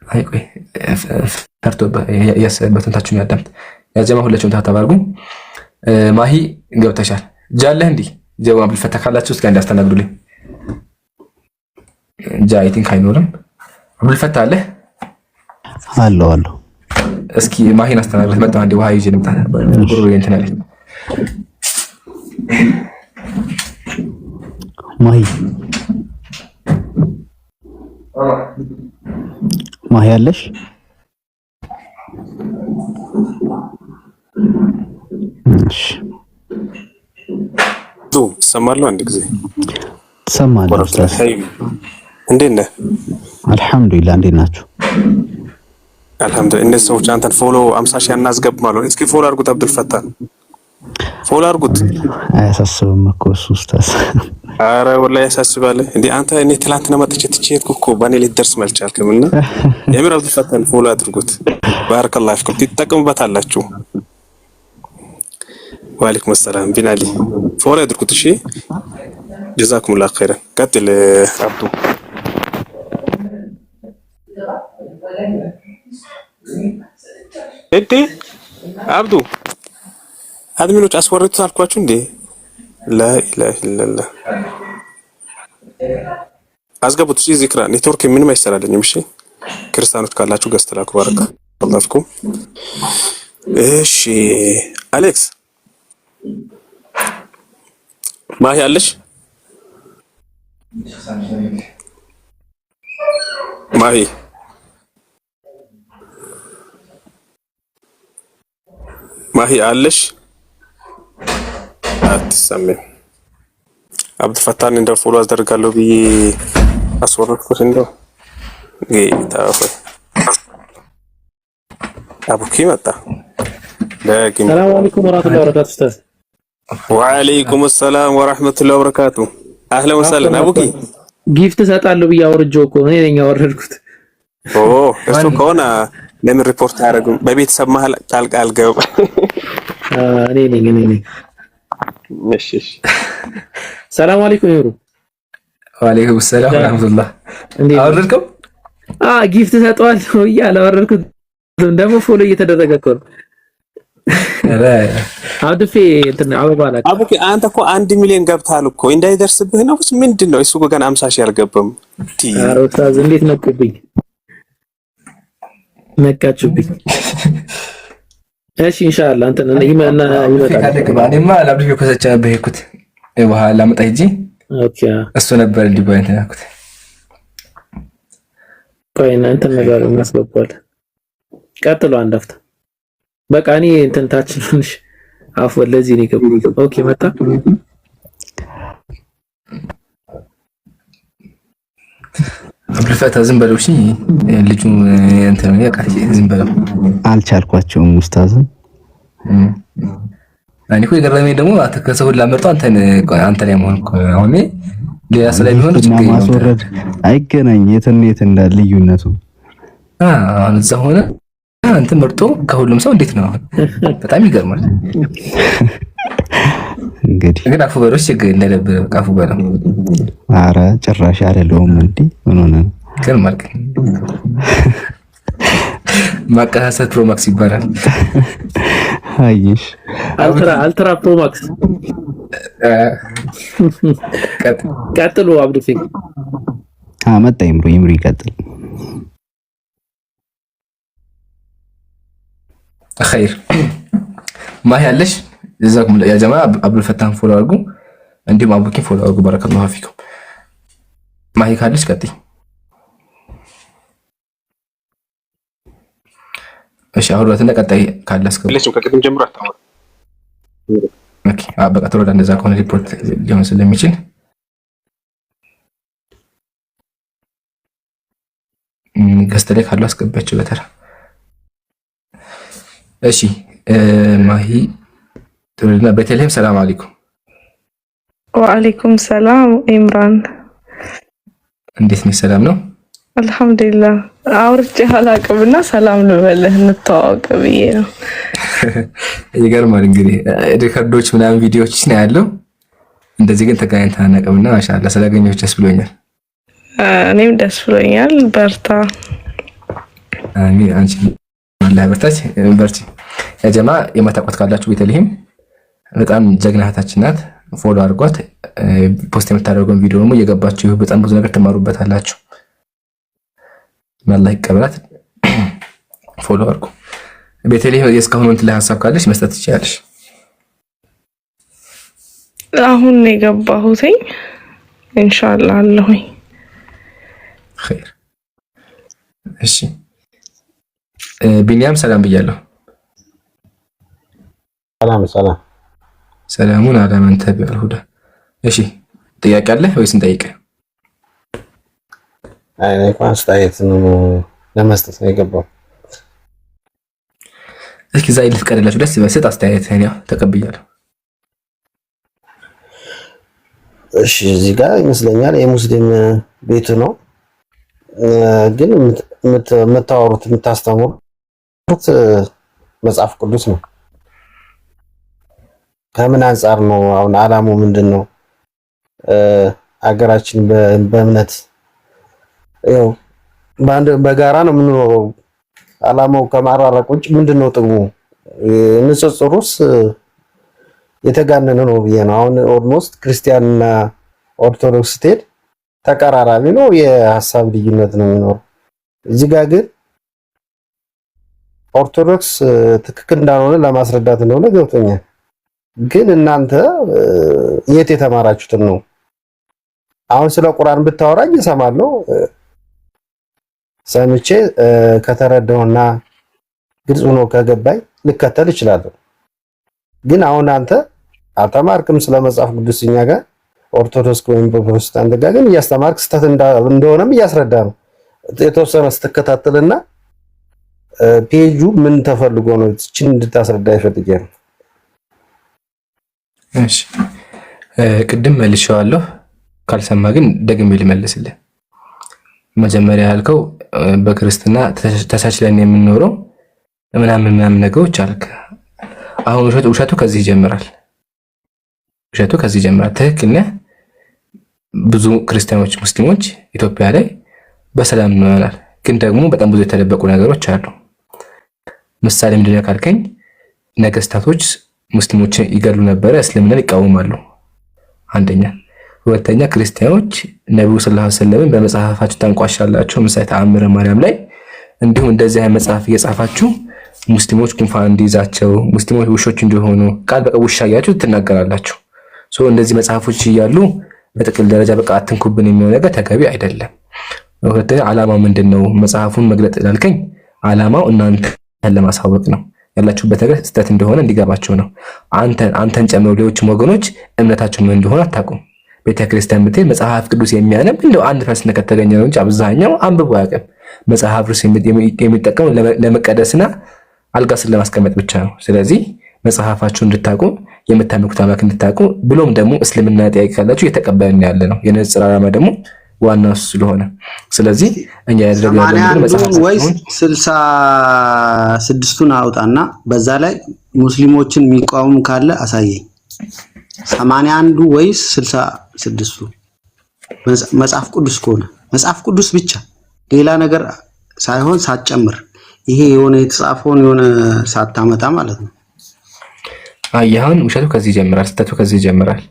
አይ ቆይ ፈርቶባ ያሰበትን ታችሁን ያዳምጥ ያጀማ ሁላችሁም ታታባርጉ። ማሂ ገብተሻል። ጃለህ እንዲ ጀባ ብልፈታ ካላችሁ እስኪ እንዳስተናግዱልኝ። ጃ አይ ቲንክ አይኖርም። ብልፈታ አለ አለ እስኪ ማሂን አስተናግዱት። መጣ አንዴ ውሃ ይዤ ልምጣ። ጉሮሮ እንትን አለ ማሂ አለሽ? እሺ ሰማለሁ አንድ ጊዜ ትሰማለህ ኡስታዝ? እንዴት ነህ? አልሐምዱሊላህ። እንዴት ናችሁ? አልሐምዱሊላህ። እነዚህ ሰዎች አንተን ፎሎ 50 ሺህ እናስገብ ማለት እስኪ ፎሎ አድርጉት። አብዱልፈታህ ፎሎ አድርጉት። አያሳስብም እኮ እሱ ኡስታዝ። አረ ወላሂ ያሳስባል እንዴ አንተ። እኔ ትላንትና መጥቼ ትቼትኩ እኮ ባኔ ልትደርስ አልቻልክምና የምር አብዱልፈታህን ፎሎ አድርጉት። ባረከላሁ ፊኩም ትጠቀሙበታላችሁ። ወአለይኩም ሰላም ቢናሊ ፎሎ አድርጉት። እሺ ጀዛኩሙላህ ኸይረን። ቀጥል አብዱ። እንዴ አብዱ አድሚኖች አስወርቱት አልኳችሁ እንዴ? ላኢላሀ ኢለላህ አስገቡት። እሺ ዚክራ ኔትወርክ ምንም አይሰራልኝም። እሺ ክርስቲያኖች ካላችሁ ገዝት ላኩ። ባረከላሁ ፊኩም። እሺ አሌክስ ማሂ አለሽ? ማሂ ማሂ አለሽ? አትሰማም። አብዱልፈታህን እንደው ፎሎ አስደርጋለሁ ብዬ አስወረድኩት። እንደው ጌታ ሆይ አቡኪ መጣ። ሰላም አለይኩም ወራህመቱላሂ ወበረካቱ ኡስታዝ። ወአለይኩም ሰላም ወራህመቱላሂ ወበረካቱ። አህለን ወሰለን አቡኪ። ጊፍት ሰጣለሁ ብዬ አወርጄው እኮ እኔ ነኝ ያወረድኩት። ኦ እሱ ከሆነ ለምን ሪፖርት አያደርጉም? በቤተሰብ መሀል ጣልቃ አልገባም። እኔ ነኝ። እሺ ሰላም አለይኩም ይሩ። ወአለይኩም ሰላም ወራህመቱላህ። አወረድከው? ጊፍት ሰጠዋለሁ ብዬ አላወረድኩት። ደግሞ ፎሎ እየተደረገ እኮ ነው። አውድፌ እንትን አበባ ላይ አቡኪ አንተ እኮ 1 ሚሊዮን ገብታል እኮ እንዳይደርስብህ ነው። ምንድነው እሱ ገና 50 ሺህ አልገባም። ኧረ ኡስታዝ እንዴት ነቁብኝ፣ ነቃችሁብኝ። እሺ ኢንሻአላህ እንትን ይመጣል። እኔማ ላብድሽ ኮሰቻ በሄኩት በኋላ ላመጣ ሂጂ። ኦኬ እሱ ነበር እንዲባይ እንትን ያልኩት። ቆይ እንትን ነገር እናስገባለን። ቀጥሎ አንድ አፍታ በቃ እኔ እንትን ታች ትንሽ አፍ ወለዚህ ነው የገቡት። ኦኬ መጣ። አብዱልፈታህ ዝም በለው እሺ። ልጁ እንትን ነው ያቃቂ ዝም በለው። አልቻልኳቸውም ኡስታዝ። እኔ እኮ የገረመኝ ደግሞ ከሰው ሁላ መርጦ አንተ ላይ መሆን እኮ አሁን ሌላ ስለሚሆን ችግር ነው። ማስወረድ አይገናኝ የት እንዳለ ልዩነቱ አሁን እዛ ሆነ አንተ መርጦ ከሁሉም ሰው እንዴት ነው? በጣም ይገርማል። እንግዲህ ግን አፉ በለው ችግር እንደነበረ አፉ በለው። ኧረ ጭራሽ አይደለውም እንዴ ምን ሆነ ነው? ይገርማል። ማቀሳሰት ፕሮ ማክስ ይባላል። አይሽ አልትራ ፕሮ ማክስ። ቀጥሎ አብዱፊክ መጣ። ይምሩ ይቀጥል። خير ማሂ አለሽ? ጀዛኩም ያ ጀማ አብዱልፈታህን ፎሎ አድርጉ፣ እንዲሁም አቡኪን ፎሎ አድርጉ። ባረከላሁ ፊኩም። ማሂ ካለሽ ቀጥይ። እሺ አውራትና ቀጣይ ካለስ ከቅድም ጀምሮ አታወራ። ኦኬ በቃ ተወዳ እንደዛ ከሆነ ሪፖርት ሊሆን ስለሚችል ገስት ላይ ካሉ አስገባቸው በተራ። እሺ ማሂ ተወልድና በተለይም ሰላም አለይኩም። ወአለይኩም ሰላም ኢምራን፣ እንዴት ነሽ? ሰላም ነው አልሐምዱሊላህ። አውርቼ አላቅምና ሰላም ልበልህ እንተዋወቅ ብዬ ነው። ይገርማል። እንግዲህ ሪከርዶች ምናምን ቪዲዮዎች ነው ያለው። እንደዚህ ግን ተገናኝተን አናውቅምና ማሻአላህ ስላገኘሁሽ ደስ ብሎኛል። እኔም ደስ ብሎኛል። በርታ። አሚን። አንቺ አላህ በርታች በርቺ። ያ ጀማ የማታውቋት ካላችሁ ቤተልሔም በጣም ጀግና እህታችን ናት። ፎሎ አድርጓት። ፖስት የምታደርገውን ቪዲዮ ደግሞ እየገባችሁ በጣም ብዙ ነገር ትማሩበታላችሁ። አላህ ይቀበላት። ፎሎ አድርጉ። ቤተልሔም የእስካሁን እንትን ላይ ሀሳብ ካለሽ መስጠት ትችያለሽ። አሁን ነው የገባሁትኝ። ኢንሻአላህ አለሁኝ። ኸይር። እሺ ቢኒያም ሰላም ብያለሁ። ሰላም ሰላሙን አለመን ተቢዐል ሁዳ። እሺ ጥያቄ አለ ወይስ እንጠይቅ? አይ እንኳን አስተያየት ነው ለመስጠት ነው የገባው። እስኪ ዛይ ልትቀደላችሁ ደስ ይበስጥ አስተያየት ያው ተቀብያለሁ። እሺ እዚህ ጋር ይመስለኛል የሙስሊም ቤት ነው፣ ግን የምታወሩት የምታስተምሩት መጽሐፍ ቅዱስ ነው። ከምን አንጻር ነው? አሁን አላማው ምንድን ነው? አገራችን በእምነት ያው በጋራ ነው የምንኖረው። አላማው ከማራራቅ ውጭ ምንድን ነው ጥቅሙ? ንጽጽሩስ የተጋነነ ነው ብዬ ነው። አሁን ኦልሞስት ክርስቲያንና ኦርቶዶክስ ስትሄድ ተቀራራቢ ነው፣ የሀሳብ ልዩነት ነው የሚኖረው። እዚህ ጋር ግን ኦርቶዶክስ ትክክል እንዳልሆነ ለማስረዳት እንደሆነ ገብቶኛል። ግን እናንተ የት የተማራችሁትን ነው? አሁን ስለ ቁርአን ብታወራኝ እሰማለሁ፣ ሰምቼ ከተረዳውና ግልጽ ሆኖ ከገባኝ ልከተል እችላለሁ። ግን አሁን አንተ አልተማርክም ስለ መጽሐፍ ቅዱስ። እኛ ጋር ኦርቶዶክስ ወይም ፕሮቴስታንት ጋር ግን እያስተማርክ ስተት እንደሆነም እያስረዳ ነው። የተወሰነ ስትከታተልና ፔጁ ምን ተፈልጎ ነው እቺን እንድታስረዳ ይፈልግ ነው። እሺ ቅድም መልሼዋለሁ፣ ካልሰማ ግን ደግሜ ልመልስልህ። መጀመሪያ ያልከው በክርስትና ተቻችለን የምንኖረው ምናምን ነገሮች አልክ። አሁን ውሸቱ ከዚህ ይጀምራል። ውሸቱ ከዚህ ይጀምራል። ትክክል ነህ። ብዙ ክርስቲያኖች፣ ሙስሊሞች ኢትዮጵያ ላይ በሰላም እንኖራለን። ግን ደግሞ በጣም ብዙ የተደበቁ ነገሮች አሉ። ምሳሌ ምንድነው ካልከኝ ነገስታቶች ሙስሊሞችን ይገሉ ነበረ፣ እስልምናን ይቃወማሉ። አንደኛ። ሁለተኛ ክርስቲያኖች ነብዩ ሰለላሁ ዐለይሂ ወሰለም በመጽሐፋችሁ ታንቋሻላችሁ፣ ምሳሌ ተአምረ ማርያም ላይ እንዲሁም እንደዚህ አይነት መጽሐፍ እየጻፋችሁ ሙስሊሞች ጉንፋን እንዲይዛቸው፣ ሙስሊሞች ውሾች እንዲሆኑ ቃል በቃ ውሻ እያላችሁ ትናገራላችሁ። እንደዚህ መጽሐፎች እያሉ በጥቅል ደረጃ በቃ አትንኩብን የሚለው ነገር ተገቢ አይደለም። ሁለተኛ ዓላማው ምንድነው? መጽሐፉን መግለጥ ላልከኝ ዓላማው እናንተን ለማሳወቅ ነው። ያላችሁበት ነገር ስህተት እንደሆነ እንዲገባቸው ነው። አንተን ጨምሮ ሌሎችም ወገኖች እምነታቸው ምን እንደሆነ አታውቁም። ቤተክርስቲያን ብትሄድ መጽሐፍ ቅዱስ የሚያነብ እንደው 1% ከተገኘ ነው እንጂ አብዛኛው አንብቦ አያውቅም። መጽሐፍ ቅዱስ የሚጠቀመው ለመቀደስና አልጋ ስር ለማስቀመጥ ብቻ ነው። ስለዚህ መጽሐፋችሁ እንድታውቁ፣ የምታመልኩት አምላክ እንድታውቁ፣ ብሎም ደግሞ እስልምና ጥያቄ ካላችሁ እየተቀበልን ያለ ነው። የንጽጽር ዓላማ ደግሞ ዋናው ስለሆነ ስለዚህ እኛ ያደረግነው መጽሐፍ ወይስ 66ቱን አውጣና በዛ ላይ ሙስሊሞችን የሚቃወም ካለ አሳየኝ። 81ዱ ወይስ 66ቱ? መጽሐፍ ቅዱስ ከሆነ መጽሐፍ ቅዱስ ብቻ ሌላ ነገር ሳይሆን ሳትጨምር፣ ይሄ የሆነ የተጻፈውን የሆነ ሳታመጣ ማለት ነው። አያሁን ውሸቱ ከዚህ ይጀምራል፣ ስተቱ ከዚህ ይጀምራል።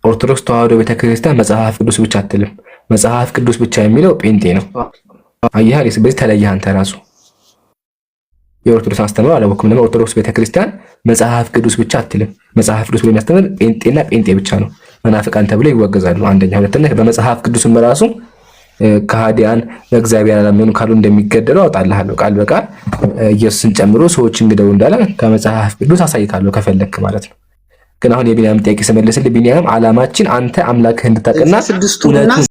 ኦርቶዶክስ ተዋህዶ ቤተክርስቲያን መጽሐፍ ቅዱስ ብቻ አትልም። መጽሐፍ ቅዱስ ብቻ የሚለው ጴንጤ ነው። አያህ በዚህ ተለየህ አንተ ራሱ የኦርቶዶክስ አስተምሮ አላወቅም። ደግሞ ኦርቶዶክስ ቤተክርስቲያን መጽሐፍ ቅዱስ ብቻ አትልም። መጽሐፍ ቅዱስ ብሎ የሚያስተምር ጴንጤና ጴንጤ ብቻ ነው። መናፍቃን ተብለው ይወገዛሉ። አንደኛ። ሁለተኛ በመጽሐፍ ቅዱስም በራሱ ከሃዲያን በእግዚአብሔር አላመኑ ካሉ እንደሚገደሉ አውጣልሃለሁ ቃል በቃል ኢየሱስን ጨምሮ ሰዎችን ግደሉ እንዳለ ከመጽሐፍ ቅዱስ አሳይታለሁ ከፈለክ ማለት ነው። ግን አሁን የቢንያም ጥያቄ ስመልስልህ ቢንያም ዓላማችን አንተ አምላክህ እንድታውቅና